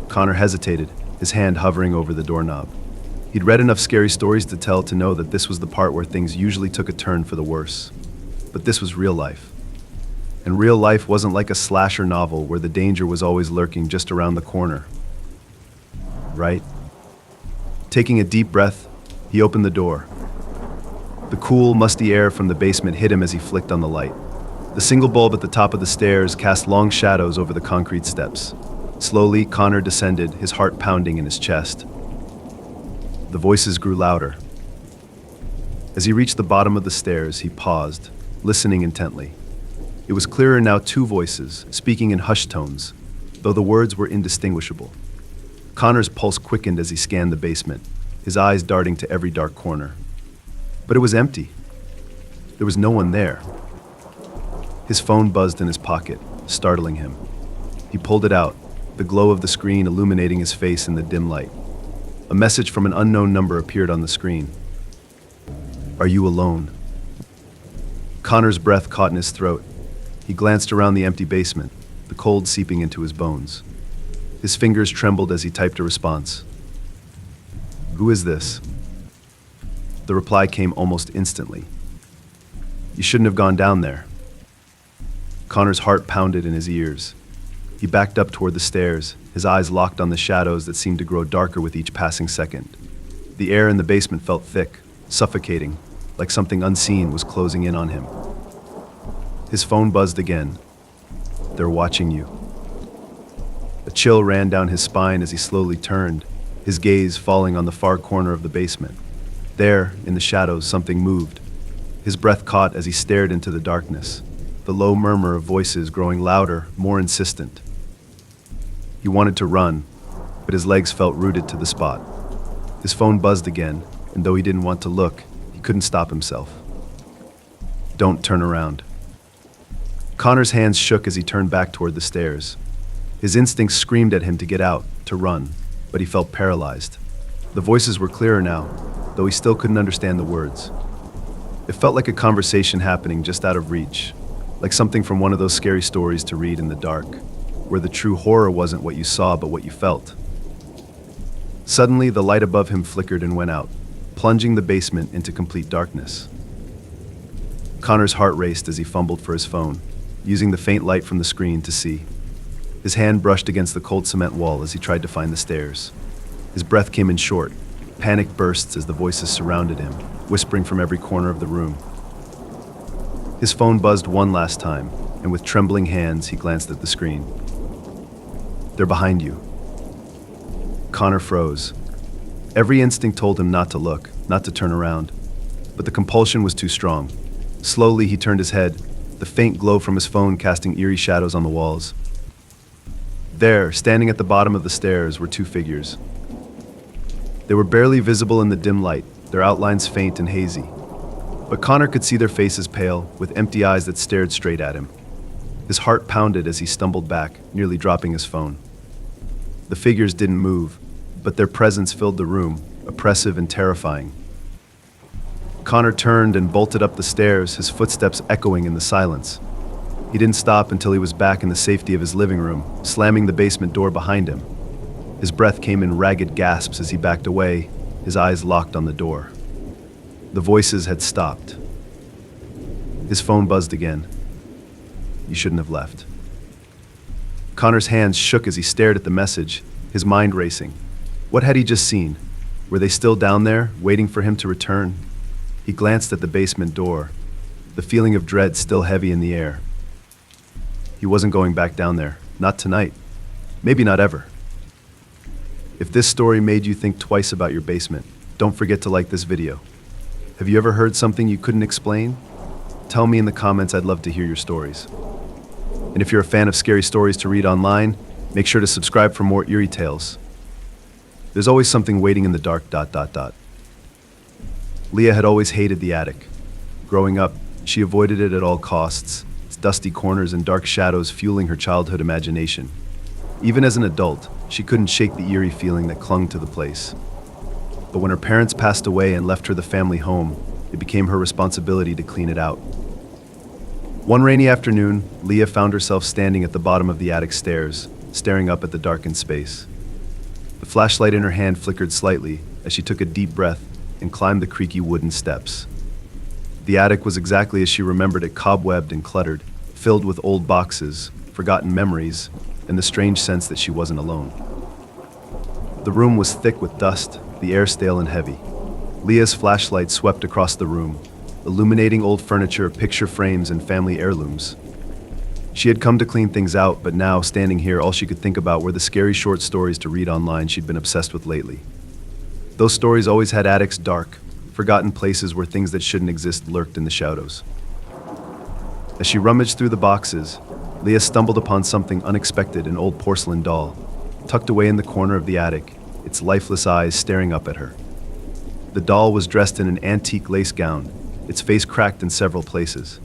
Connor hesitated, his hand hovering over the doorknob. He'd read enough scary stories to tell to know that this was the part where things usually took a turn for the worse. But this was real life. And real life wasn't like a slasher novel where the danger was always lurking just around the corner. Right? Taking a deep breath, he opened the door. The cool, musty air from the basement hit him as he flicked on the light. The single bulb at the top of the stairs cast long shadows over the concrete steps. Slowly, Connor descended, his heart pounding in his chest. The voices grew louder. As he reached the bottom of the stairs, he paused, listening intently. It was clearer now, two voices, speaking in hushed tones, though the words were indistinguishable. Connor's pulse quickened as he scanned the basement, his eyes darting to every dark corner. But it was empty. There was no one there. His phone buzzed in his pocket, startling him. He pulled it out, the glow of the screen illuminating his face in the dim light. A message from an unknown number appeared on the screen. "Are you alone?" Connor's breath caught in his throat. He glanced around the empty basement, the cold seeping into his bones. His fingers trembled as he typed a response. "Who is this?" The reply came almost instantly. "You shouldn't have gone down there." Connor's heart pounded in his ears. He backed up toward the stairs, his eyes locked on the shadows that seemed to grow darker with each passing second. The air in the basement felt thick, suffocating, like something unseen was closing in on him. His phone buzzed again. "They're watching you." A chill ran down his spine as he slowly turned, his gaze falling on the far corner of the basement. There, in the shadows, something moved. His breath caught as he stared into the darkness, the low murmur of voices growing louder, more insistent. He wanted to run, but his legs felt rooted to the spot. His phone buzzed again, and though he didn't want to look, he couldn't stop himself. "Don't turn around." Connor's hands shook as he turned back toward the stairs. His instincts screamed at him to get out, to run, but he felt paralyzed. The voices were clearer now, though he still couldn't understand the words. It felt like a conversation happening just out of reach, like something from one of those scary stories to read in the dark, where the true horror wasn't what you saw but what you felt. Suddenly, the light above him flickered and went out, plunging the basement into complete darkness. Connor's heart raced as he fumbled for his phone, using the faint light from the screen to see. His hand brushed against the cold cement wall as he tried to find the stairs. His breath came in short, panic bursts as the voices surrounded him, whispering from every corner of the room. His phone buzzed one last time, and with trembling hands, he glanced at the screen. "They're behind you." Connor froze. Every instinct told him not to look, not to turn around, but the compulsion was too strong. Slowly, he turned his head, the faint glow from his phone casting eerie shadows on the walls. There, standing at the bottom of the stairs, were two figures. They were barely visible in the dim light, their outlines faint and hazy. But Connor could see their faces pale, with empty eyes that stared straight at him. His heart pounded as he stumbled back, nearly dropping his phone. The figures didn't move, but their presence filled the room, oppressive and terrifying. Connor turned and bolted up the stairs, his footsteps echoing in the silence. He didn't stop until he was back in the safety of his living room, slamming the basement door behind him. His breath came in ragged gasps as he backed away, his eyes locked on the door. The voices had stopped. His phone buzzed again. "You shouldn't have left." Connor's hands shook as he stared at the message, his mind racing. What had he just seen? Were they still down there, waiting for him to return? He glanced at the basement door, the feeling of dread still heavy in the air. He wasn't going back down there, not tonight, maybe not ever. If this story made you think twice about your basement, don't forget to like this video. Have you ever heard something you couldn't explain? Tell me in the comments, I'd love to hear your stories. And if you're a fan of scary stories to read online, make sure to subscribe for more eerie tales. There's always something waiting in the dark. Leah had always hated the attic. Growing up, she avoided it at all costs, its dusty corners and dark shadows fueling her childhood imagination. Even as an adult, she couldn't shake the eerie feeling that clung to the place. But when her parents passed away and left her the family home, it became her responsibility to clean it out. One rainy afternoon, Leah found herself standing at the bottom of the attic stairs, staring up at the darkened space. The flashlight in her hand flickered slightly as she took a deep breath and climbed the creaky wooden steps. The attic was exactly as she remembered it, cobwebbed and cluttered, filled with old boxes, forgotten memories, and the strange sense that she wasn't alone. The room was thick with dust, the air stale and heavy. Leah's flashlight swept across the room, illuminating old furniture, picture frames, and family heirlooms. She had come to clean things out, but now, standing here, all she could think about were the scary short stories to read online she'd been obsessed with lately. Those stories always had attics dark, forgotten places where things that shouldn't exist lurked in the shadows. As she rummaged through the boxes, Leah stumbled upon something unexpected, an old porcelain doll, tucked away in the corner of the attic, its lifeless eyes staring up at her. The doll was dressed in an antique lace gown, its face cracked in several places.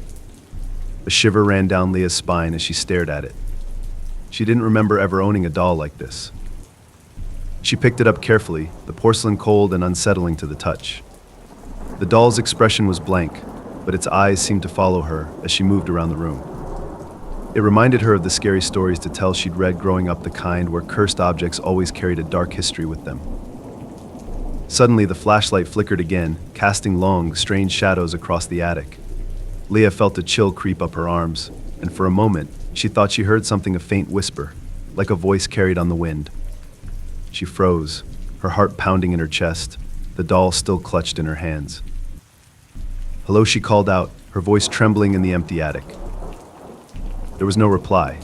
A shiver ran down Leah's spine as she stared at it. She didn't remember ever owning a doll like this. She picked it up carefully, the porcelain cold and unsettling to the touch. The doll's expression was blank, but its eyes seemed to follow her as she moved around the room. It reminded her of the scary stories to tell she'd read growing up, the kind where cursed objects always carried a dark history with them. Suddenly, the flashlight flickered again, casting long, strange shadows across the attic. Leah felt a chill creep up her arms, and for a moment, she thought she heard something, a faint whisper, like a voice carried on the wind. She froze, her heart pounding in her chest, the doll still clutched in her hands. "Hello," she called out, her voice trembling in the empty attic. There was no reply,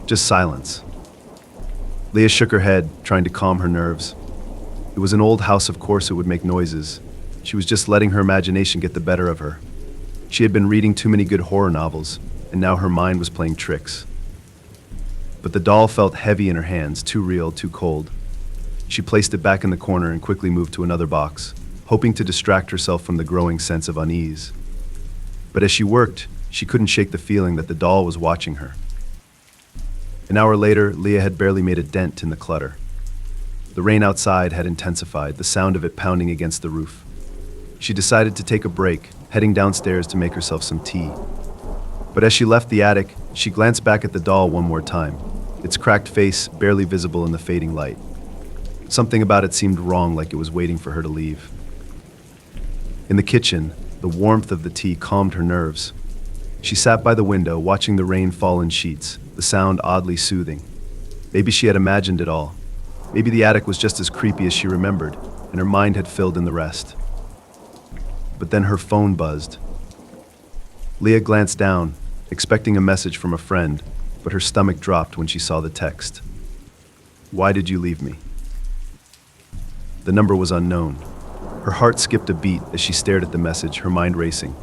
just silence. Leah shook her head, trying to calm her nerves. It was an old house, of course it would make noises. She was just letting her imagination get the better of her. She had been reading too many good horror novels, and now her mind was playing tricks. But the doll felt heavy in her hands, too real, too cold. She placed it back in the corner and quickly moved to another box, hoping to distract herself from the growing sense of unease. But as she worked, she couldn't shake the feeling that the doll was watching her. An hour later, Leah had barely made a dent in the clutter. The rain outside had intensified, the sound of it pounding against the roof. She decided to take a break, heading downstairs to make herself some tea. But as she left the attic, she glanced back at the doll one more time, its cracked face barely visible in the fading light. Something about it seemed wrong, like it was waiting for her to leave. In the kitchen, the warmth of the tea calmed her nerves. She sat by the window, watching the rain fall in sheets, the sound oddly soothing. Maybe she had imagined it all. Maybe the attic was just as creepy as she remembered, and her mind had filled in the rest. But then her phone buzzed. Leah glanced down, expecting a message from a friend, but her stomach dropped when she saw the text. "Why did you leave me?" The number was unknown. Her heart skipped a beat as she stared at the message, her mind racing.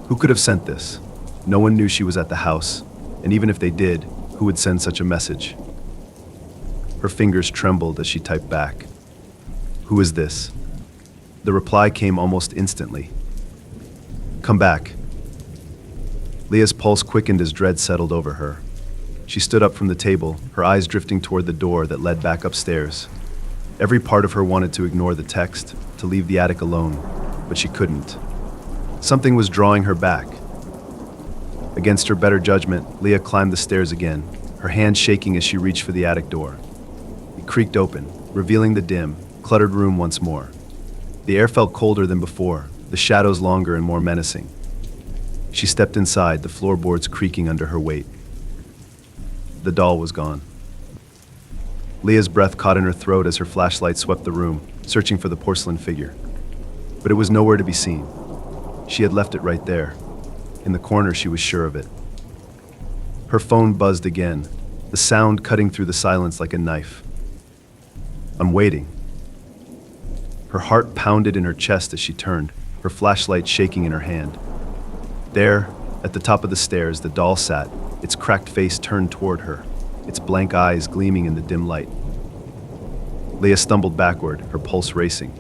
Who could have sent this? No one knew she was at the house, and even if they did, who would send such a message? Her fingers trembled as she typed back. "Who is this?" The reply came almost instantly. "Come back." Leah's pulse quickened as dread settled over her. She stood up from the table, her eyes drifting toward the door that led back upstairs. Every part of her wanted to ignore the text, to leave the attic alone, but she couldn't. Something was drawing her back. Against her better judgment, Leah climbed the stairs again, her hand shaking as she reached for the attic door. It creaked open, revealing the dim, cluttered room once more. The air felt colder than before, the shadows longer and more menacing. She stepped inside, the floorboards creaking under her weight. The doll was gone. Leah's breath caught in her throat as her flashlight swept the room, searching for the porcelain figure. But it was nowhere to be seen. She had left it right there. In the corner, she was sure of it. Her phone buzzed again, the sound cutting through the silence like a knife. "I'm waiting." Her heart pounded in her chest as she turned, her flashlight shaking in her hand. There, at the top of the stairs, the doll sat, its cracked face turned toward her, its blank eyes gleaming in the dim light. Leah stumbled backward, her pulse racing.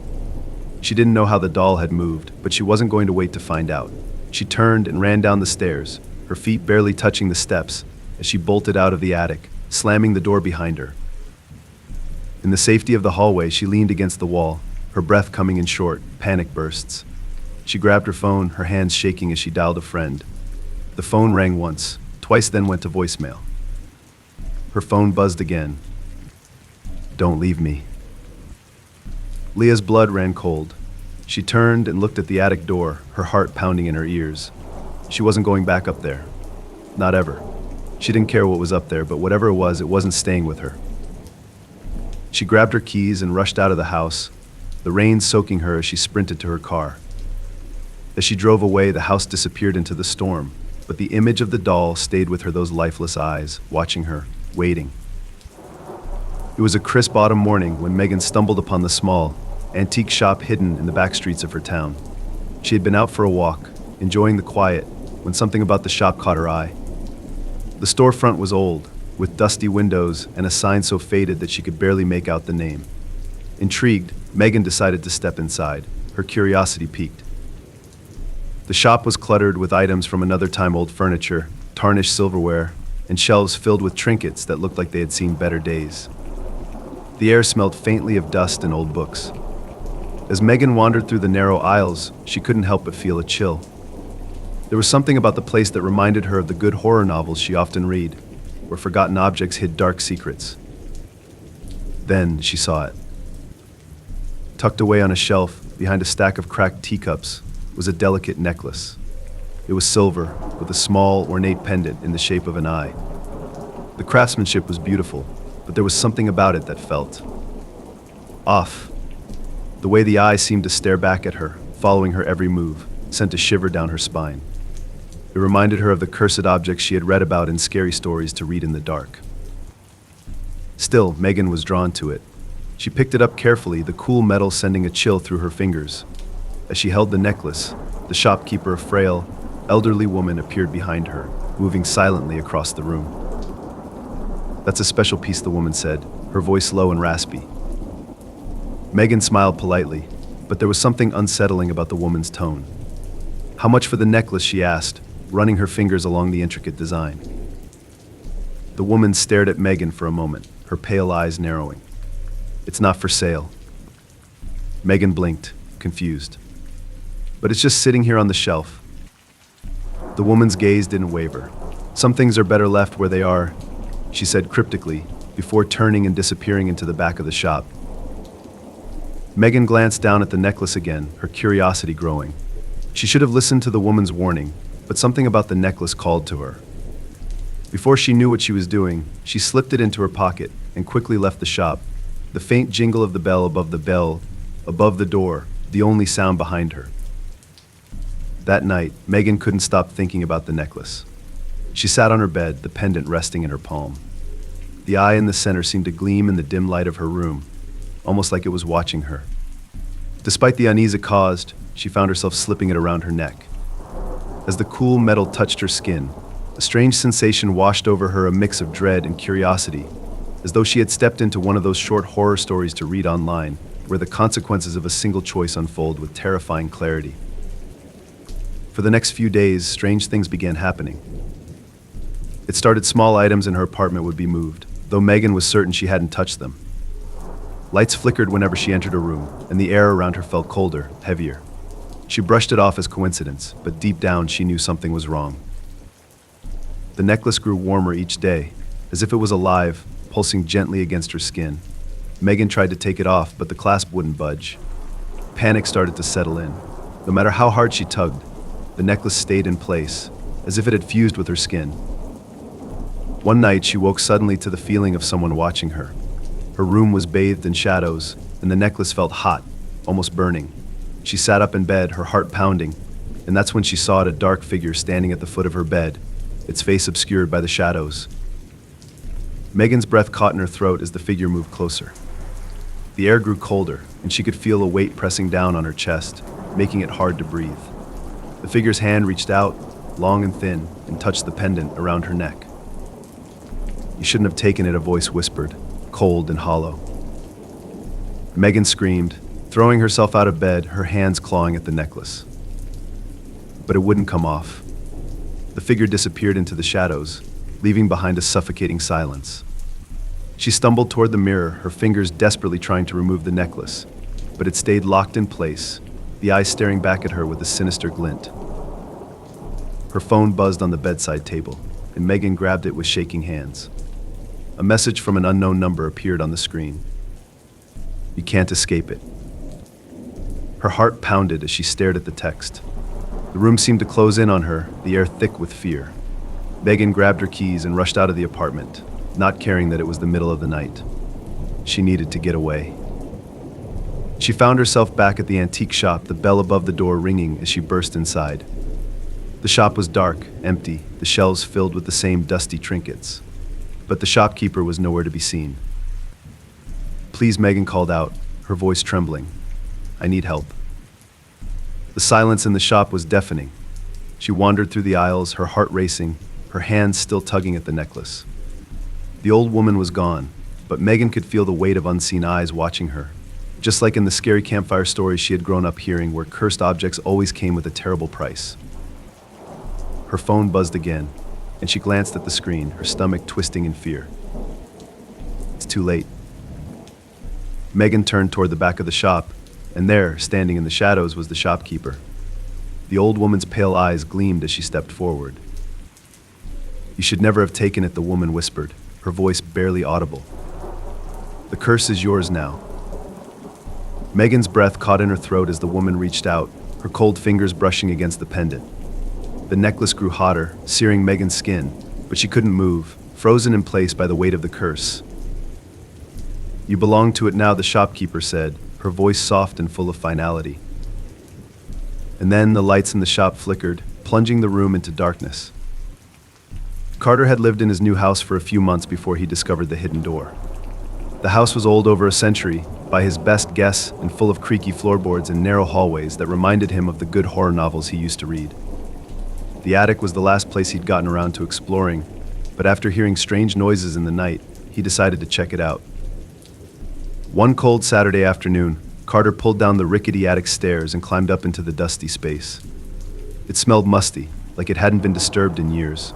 She didn't know how the doll had moved, but she wasn't going to wait to find out. She turned and ran down the stairs, her feet barely touching the steps, as she bolted out of the attic, slamming the door behind her. In the safety of the hallway, she leaned against the wall, her breath coming in short, panic bursts. She grabbed her phone, her hands shaking as she dialed a friend. The phone rang once, twice, then went to voicemail. Her phone buzzed again. "Don't leave me." Leah's blood ran cold. She turned and looked at the attic door, her heart pounding in her ears. She wasn't going back up there. Not ever. She didn't care what was up there, but whatever it wasn't staying with her. She grabbed her keys and rushed out of the house, the rain soaking her as she sprinted to her car. As she drove away, the house disappeared into the storm, but the image of the doll stayed with her, those lifeless eyes, watching her, waiting. It was a crisp autumn morning when Megan stumbled upon the small, antique shop hidden in the back streets of her town. She had been out for a walk, enjoying the quiet, when something about the shop caught her eye. The storefront was old, with dusty windows and a sign so faded that she could barely make out the name. Intrigued, Megan decided to step inside. Her curiosity piqued. The shop was cluttered with items from another time, old furniture, tarnished silverware, and shelves filled with trinkets that looked like they had seen better days. The air smelled faintly of dust and old books. As Megan wandered through the narrow aisles, she couldn't help but feel a chill. There was something about the place that reminded her of the good horror novels she often read, where forgotten objects hid dark secrets. Then she saw it. Tucked away on a shelf, behind a stack of cracked teacups, was a delicate necklace. It was silver, with a small, ornate pendant in the shape of an eye. The craftsmanship was beautiful, but there was something about it that felt off. The way the eye seemed to stare back at her, following her every move, sent a shiver down her spine. It reminded her of the cursed objects she had read about in scary stories to read in the dark. Still, Megan was drawn to it. She picked it up carefully, the cool metal sending a chill through her fingers. As she held the necklace, the shopkeeper, a frail, elderly woman, appeared behind her, moving silently across the room. "That's a special piece," the woman said, her voice low and raspy. Megan smiled politely, but there was something unsettling about the woman's tone. "How much for the necklace?" she asked, running her fingers along the intricate design. The woman stared at Megan for a moment, her pale eyes narrowing. "It's not for sale." Megan blinked, confused. "But it's just sitting here on the shelf." The woman's gaze didn't waver. "Some things are better left where they are," she said cryptically, before turning and disappearing into the back of the shop. Megan glanced down at the necklace again, her curiosity growing. She should have listened to the woman's warning, but something about the necklace called to her. Before she knew what she was doing, she slipped it into her pocket and quickly left the shop, the faint jingle of the bell above the door, the only sound behind her. That night, Megan couldn't stop thinking about the necklace. She sat on her bed, the pendant resting in her palm. The eye in the center seemed to gleam in the dim light of her room, almost like it was watching her. Despite the unease it caused, she found herself slipping it around her neck. As the cool metal touched her skin, a strange sensation washed over her, a mix of dread and curiosity, as though she had stepped into one of those short horror stories to read online, where the consequences of a single choice unfold with terrifying clarity. For the next few days, strange things began happening. It started small items in her apartment would be moved, though Megan was certain she hadn't touched them. Lights flickered whenever she entered a room, and the air around her felt colder, heavier. She brushed it off as coincidence, but deep down she knew something was wrong. The necklace grew warmer each day, as if it was alive, pulsing gently against her skin. Megan tried to take it off, but the clasp wouldn't budge. Panic started to settle in. No matter how hard she tugged, the necklace stayed in place, as if it had fused with her skin. One night, she woke suddenly to the feeling of someone watching her. Her room was bathed in shadows, and the necklace felt hot, almost burning. She sat up in bed, her heart pounding, and that's when she saw a dark figure standing at the foot of her bed, its face obscured by the shadows. Megan's breath caught in her throat as the figure moved closer. The air grew colder, and she could feel a weight pressing down on her chest, making it hard to breathe. The figure's hand reached out, long and thin, and touched the pendant around her neck. "You shouldn't have taken it," a voice whispered, cold and hollow. Megan screamed, throwing herself out of bed, her hands clawing at the necklace. But it wouldn't come off. The figure disappeared into the shadows, leaving behind a suffocating silence. She stumbled toward the mirror, her fingers desperately trying to remove the necklace, but it stayed locked in place, the eyes staring back at her with a sinister glint. Her phone buzzed on the bedside table, and Megan grabbed it with shaking hands. A message from an unknown number appeared on the screen. "You can't escape it. Her heart pounded as she stared at the text. The room seemed to close in on her, the air thick with fear. Megan grabbed her keys and rushed out of the apartment, not caring that it was the middle of the night. She needed to get away. She found herself back at the antique shop, the bell above the door ringing as she burst inside. The shop was dark, empty, the shelves filled with the same dusty trinkets. But the shopkeeper was nowhere to be seen. "Please," Megan called out, her voice trembling. "I need help." The silence in the shop was deafening. She wandered through the aisles, her heart racing, her hands still tugging at the necklace. The old woman was gone, but Megan could feel the weight of unseen eyes watching her, just like in the scary campfire stories she had grown up hearing, where cursed objects always came with a terrible price. Her phone buzzed again, and she glanced at the screen, her stomach twisting in fear. It's too late. Megan turned toward the back of the shop, and there, standing in the shadows, was the shopkeeper. The old woman's pale eyes gleamed as she stepped forward. "You should never have taken it," the woman whispered, her voice barely audible. "The curse is yours now." Megan's breath caught in her throat as the woman reached out, her cold fingers brushing against the pendant. The necklace grew hotter, searing Megan's skin, but she couldn't move, frozen in place by the weight of the curse. "You belong to it now," the shopkeeper said, her voice soft and full of finality. And then the lights in the shop flickered, plunging the room into darkness. Carter had lived in his new house for a few months before he discovered the hidden door. The house was old over a century, by his best guess, and full of creaky floorboards and narrow hallways that reminded him of the good horror novels he used to read. The attic was the last place he'd gotten around to exploring, but after hearing strange noises in the night, he decided to check it out. One cold Saturday afternoon, Carter pulled down the rickety attic stairs and climbed up into the dusty space. It smelled musty, like it hadn't been disturbed in years.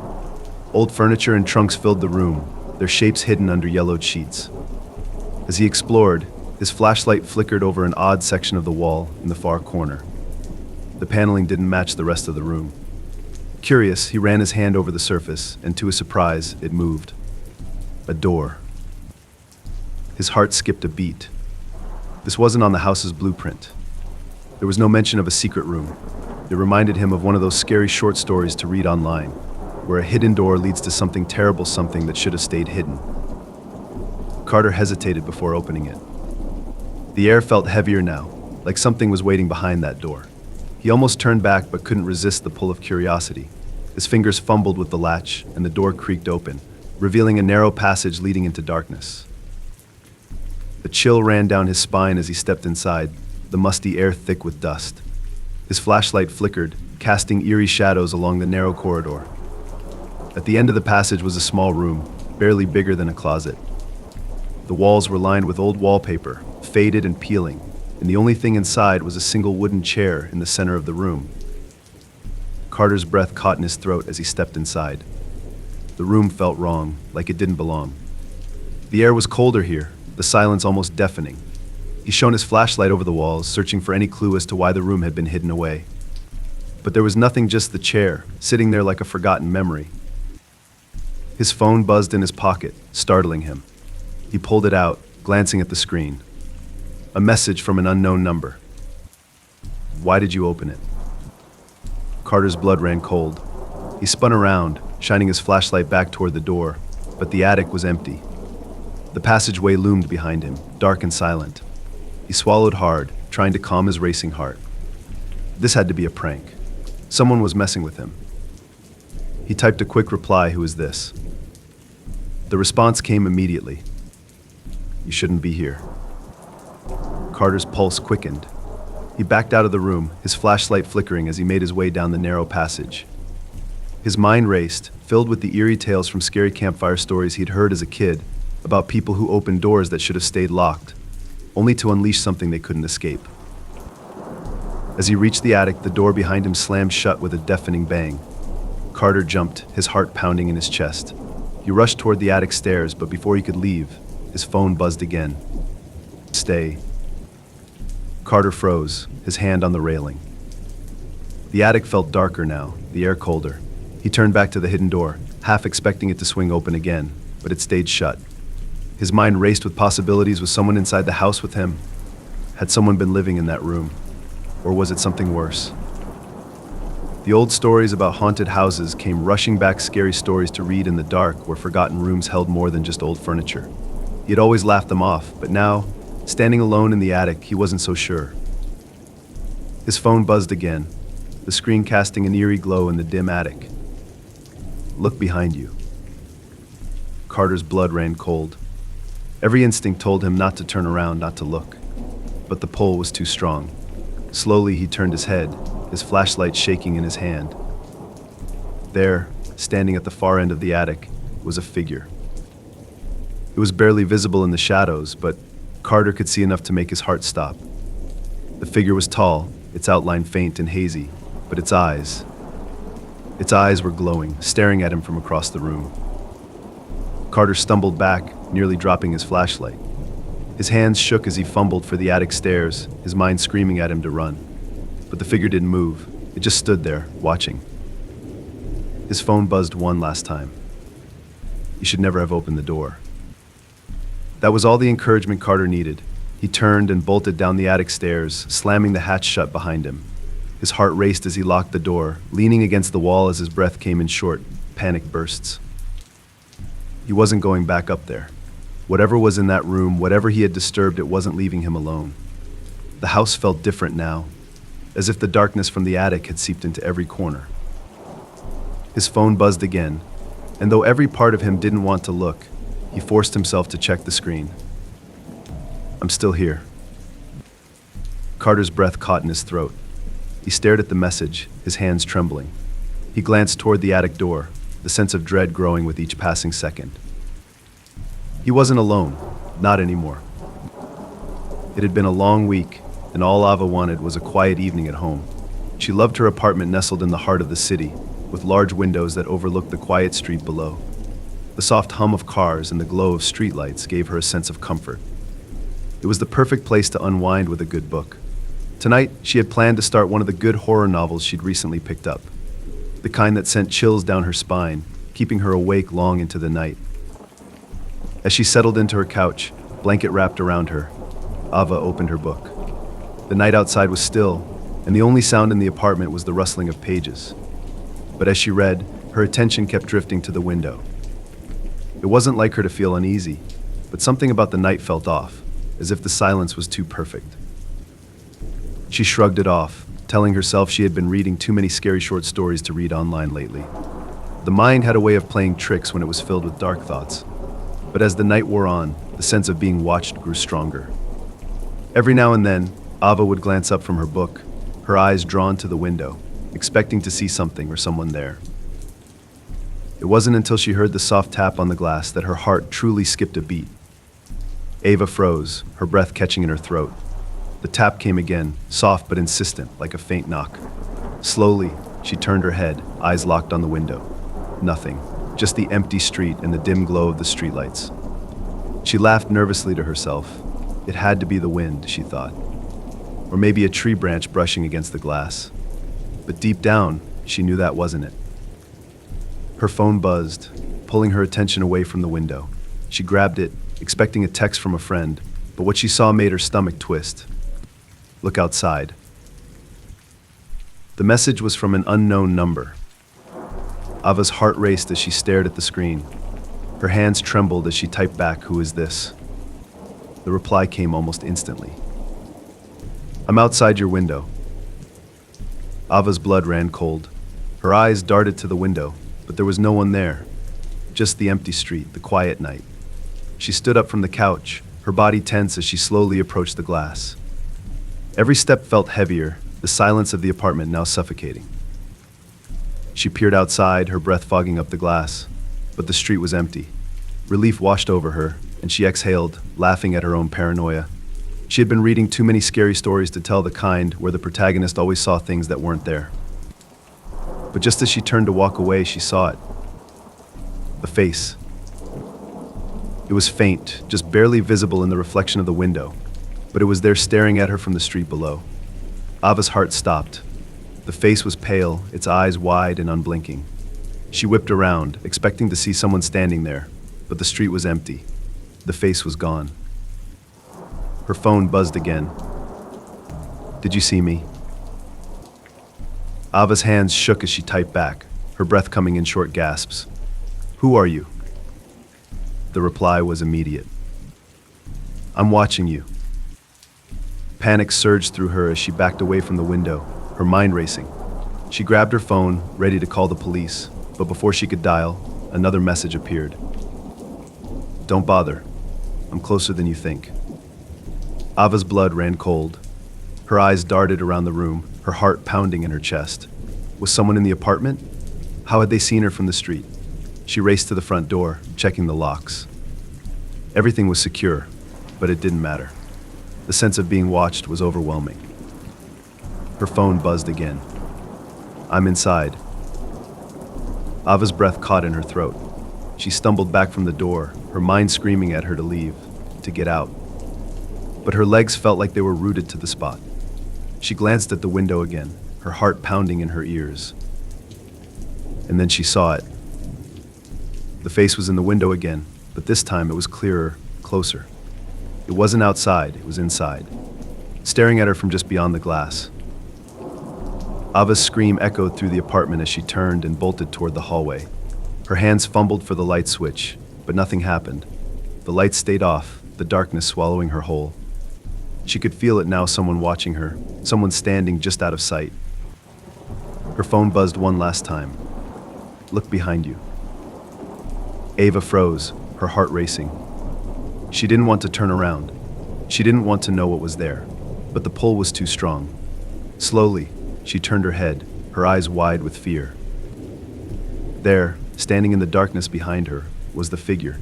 Old furniture and trunks filled the room, their shapes hidden under yellowed sheets. As he explored, his flashlight flickered over an odd section of the wall in the far corner. The paneling didn't match the rest of the room. Curious, he ran his hand over the surface, and to his surprise, it moved. A door. His heart skipped a beat. This wasn't on the house's blueprint. There was no mention of a secret room. It reminded him of one of those scary short stories to read online, where a hidden door leads to something terrible, something that should have stayed hidden. Carter hesitated before opening it. The air felt heavier now, like something was waiting behind that door. He almost turned back but couldn't resist the pull of curiosity. His fingers fumbled with the latch, and the door creaked open, revealing a narrow passage leading into darkness. A chill ran down his spine as he stepped inside, the musty air thick with dust. His flashlight flickered, casting eerie shadows along the narrow corridor. At the end of the passage was a small room, barely bigger than a closet. The walls were lined with old wallpaper, faded and peeling, and the only thing inside was a single wooden chair in the center of the room. Carter's breath caught in his throat as he stepped inside. The room felt wrong, like it didn't belong. The air was colder here, the silence almost deafening. He shone his flashlight over the walls, searching for any clue as to why the room had been hidden away. But there was nothing, just the chair, sitting there like a forgotten memory. His phone buzzed in his pocket, startling him. He pulled it out, glancing at the screen. A message from an unknown number. "Why did you open it?" Carter's blood ran cold. He spun around, shining his flashlight back toward the door, but the attic was empty. The passageway loomed behind him, dark and silent. He swallowed hard, trying to calm his racing heart. This had to be a prank. Someone was messing with him. He typed a quick reply, "Who is this?" The response came immediately. "You shouldn't be here." Carter's pulse quickened. He backed out of the room, his flashlight flickering as he made his way down the narrow passage. His mind raced, filled with the eerie tales from scary campfire stories he'd heard as a kid about people who opened doors that should have stayed locked, only to unleash something they couldn't escape. As he reached the attic, the door behind him slammed shut with a deafening bang. Carter jumped, his heart pounding in his chest. He rushed toward the attic stairs, but before he could leave, his phone buzzed again. "Stay." Carter froze, his hand on the railing. The attic felt darker now, the air colder. He turned back to the hidden door, half expecting it to swing open again, but it stayed shut. His mind raced with possibilities. Was someone inside the house with him? Had someone been living in that room? Or was it something worse? The old stories about haunted houses came rushing back, scary stories to read in the dark where forgotten rooms held more than just old furniture. He had always laughed them off, but now, standing alone in the attic, he wasn't so sure. His phone buzzed again, the screen casting an eerie glow in the dim attic. Look behind you. Carter's blood ran cold. Every instinct told him not to turn around, not to look. But the pull was too strong. Slowly he turned his head, his flashlight shaking in his hand. There, standing at the far end of the attic, was a figure. It was barely visible in the shadows, but Carter could see enough to make his heart stop. The figure was tall, its outline faint and hazy, but its eyes were glowing, staring at him from across the room. Carter stumbled back, nearly dropping his flashlight. His hands shook as he fumbled for the attic stairs, his mind screaming at him to run. But the figure didn't move. It just stood there, watching. His phone buzzed one last time. He should never have opened the door. That was all the encouragement Carter needed. He turned and bolted down the attic stairs, slamming the hatch shut behind him. His heart raced as he locked the door, leaning against the wall as his breath came in short, panic bursts. He wasn't going back up there. Whatever was in that room, whatever he had disturbed, it wasn't leaving him alone. The house felt different now, as if the darkness from the attic had seeped into every corner. His phone buzzed again, and though every part of him didn't want to look, he forced himself to check the screen. I'm still here. Carter's breath caught in his throat. He stared at the message, his hands trembling. He glanced toward the attic door, the sense of dread growing with each passing second. He wasn't alone, not anymore. It had been a long week, and all Ava wanted was a quiet evening at home. She loved her apartment nestled in the heart of the city, with large windows that overlooked the quiet street below. The soft hum of cars and the glow of streetlights gave her a sense of comfort. It was the perfect place to unwind with a good book. Tonight, she had planned to start one of the good horror novels she'd recently picked up, the kind that sent chills down her spine, keeping her awake long into the night. As she settled into her couch, blanket wrapped around her, Ava opened her book. The night outside was still, and the only sound in the apartment was the rustling of pages. But as she read, her attention kept drifting to the window. It wasn't like her to feel uneasy, but something about the night felt off, as if the silence was too perfect. She shrugged it off, telling herself she had been reading too many scary short stories to read online lately. The mind had a way of playing tricks when it was filled with dark thoughts. But as the night wore on, the sense of being watched grew stronger. Every now and then, Ava would glance up from her book, her eyes drawn to the window, expecting to see something or someone there. It wasn't until she heard the soft tap on the glass that her heart truly skipped a beat. Ava froze, her breath catching in her throat. The tap came again, soft but insistent, like a faint knock. Slowly, she turned her head, eyes locked on the window. Nothing. Just the empty street and the dim glow of the streetlights. She laughed nervously to herself. It had to be the wind, she thought. Or maybe a tree branch brushing against the glass. But deep down, she knew that wasn't it. Her phone buzzed, pulling her attention away from the window. She grabbed it, expecting a text from a friend, but what she saw made her stomach twist. Look outside. The message was from an unknown number. Ava's heart raced as she stared at the screen. Her hands trembled as she typed back, "Who is this?" The reply came almost instantly. "I'm outside your window." Ava's blood ran cold. Her eyes darted to the window, but there was no one there. Just the empty street, the quiet night. She stood up from the couch, her body tense as she slowly approached the glass. Every step felt heavier, the silence of the apartment now suffocating. She peered outside, her breath fogging up the glass, but the street was empty. Relief washed over her, and she exhaled, laughing at her own paranoia. She had been reading too many scary stories to tell the kind where the protagonist always saw things that weren't there. But just as she turned to walk away, she saw it. A face. It was faint, just barely visible in the reflection of the window, but it was there staring at her from the street below. Ava's heart stopped. The face was pale, its eyes wide and unblinking. She whipped around, expecting to see someone standing there, but the street was empty. The face was gone. Her phone buzzed again. "Did you see me?" Ava's hands shook as she typed back, her breath coming in short gasps. "Who are you?" The reply was immediate. "I'm watching you." Panic surged through her as she backed away from the window, her mind racing. She grabbed her phone, ready to call the police, but before she could dial, another message appeared. "Don't bother. I'm closer than you think." Ava's blood ran cold. Her eyes darted around the room, her heart pounding in her chest. Was someone in the apartment? How had they seen her from the street? She raced to the front door, checking the locks. Everything was secure, but it didn't matter. The sense of being watched was overwhelming. Her phone buzzed again. "I'm inside." Ava's breath caught in her throat. She stumbled back from the door, her mind screaming at her to leave, to get out. But her legs felt like they were rooted to the spot. She glanced at the window again, her heart pounding in her ears. And then she saw it. The face was in the window again, but this time it was clearer, closer. It wasn't outside, it was inside, staring at her from just beyond the glass. Ava's scream echoed through the apartment as she turned and bolted toward the hallway. Her hands fumbled for the light switch, but nothing happened. The light stayed off, the darkness swallowing her whole. She could feel it now, someone watching her, someone standing just out of sight. Her phone buzzed one last time. "Look behind you." Ava froze, her heart racing. She didn't want to turn around. She didn't want to know what was there, but the pull was too strong. Slowly, she turned her head, her eyes wide with fear. There, standing in the darkness behind her, was the figure.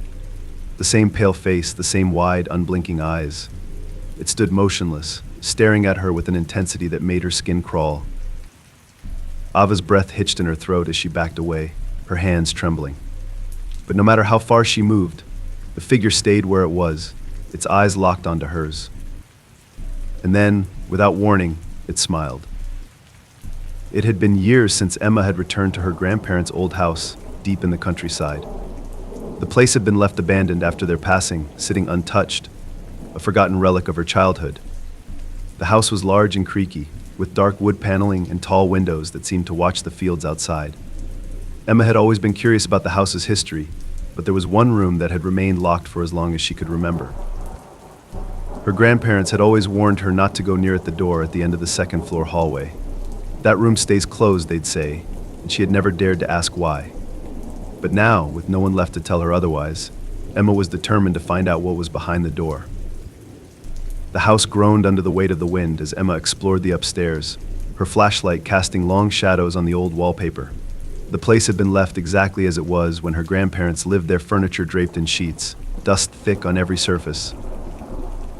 The same pale face, the same wide, unblinking eyes. It stood motionless, staring at her with an intensity that made her skin crawl. Ava's breath hitched in her throat as she backed away, her hands trembling. But no matter how far she moved, the figure stayed where it was, its eyes locked onto hers. And then, without warning, it smiled. It had been years since Emma had returned to her grandparents' old house, deep in the countryside. The place had been left abandoned after their passing, sitting untouched, a forgotten relic of her childhood. The house was large and creaky, with dark wood paneling and tall windows that seemed to watch the fields outside. Emma had always been curious about the house's history, but there was one room that had remained locked for as long as she could remember. Her grandparents had always warned her not to go near at the door at the end of the second-floor hallway. "That room stays closed," they'd say, and she had never dared to ask why. But now, with no one left to tell her otherwise, Emma was determined to find out what was behind the door. The house groaned under the weight of the wind as Emma explored the upstairs, her flashlight casting long shadows on the old wallpaper. The place had been left exactly as it was when her grandparents lived there, furniture draped in sheets, dust thick on every surface.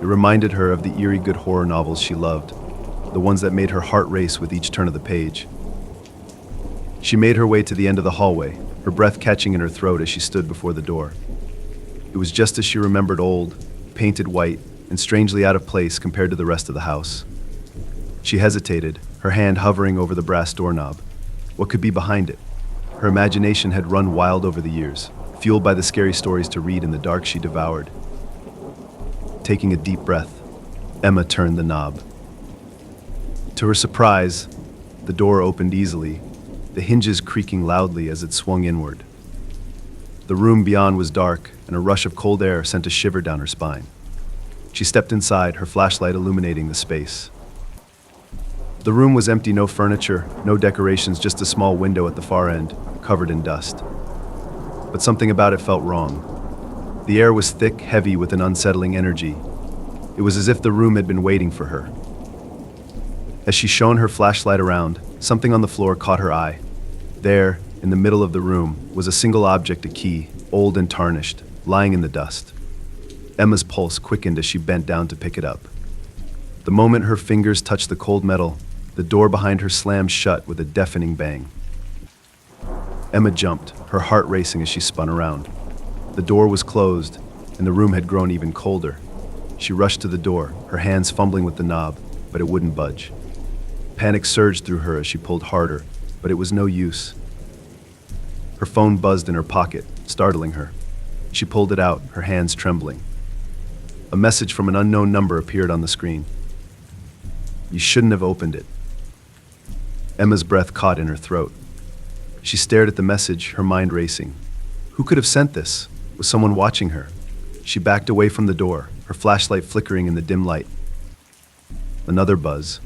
It reminded her of the eerie good horror novels she loved, the ones that made her heart race with each turn of the page. She made her way to the end of the hallway, her breath catching in her throat as she stood before the door. It was just as she remembered, old, painted white, and strangely out of place compared to the rest of the house. She hesitated, her hand hovering over the brass doorknob. What could be behind it? Her imagination had run wild over the years, fueled by the scary stories to read in the dark she devoured. Taking a deep breath, Emma turned the knob. To her surprise, the door opened easily, the hinges creaking loudly as it swung inward. The room beyond was dark, and a rush of cold air sent a shiver down her spine. She stepped inside, her flashlight illuminating the space. The room was empty, no furniture, no decorations, just a small window at the far end, covered in dust. But something about it felt wrong. The air was thick, heavy, with an unsettling energy. It was as if the room had been waiting for her. As she shone her flashlight around, something on the floor caught her eye. There, in the middle of the room, was a single object, a key, old and tarnished, lying in the dust. Emma's pulse quickened as she bent down to pick it up. The moment her fingers touched the cold metal, the door behind her slammed shut with a deafening bang. Emma jumped, her heart racing as she spun around. The door was closed, and the room had grown even colder. She rushed to the door, her hands fumbling with the knob, but it wouldn't budge. Panic surged through her as she pulled harder, but it was no use. Her phone buzzed in her pocket, startling her. She pulled it out, her hands trembling. A message from an unknown number appeared on the screen. "You shouldn't have opened it." Emma's breath caught in her throat. She stared at the message, her mind racing. Who could have sent this? Was someone watching her? She backed away from the door, her flashlight flickering in the dim light. Another buzz.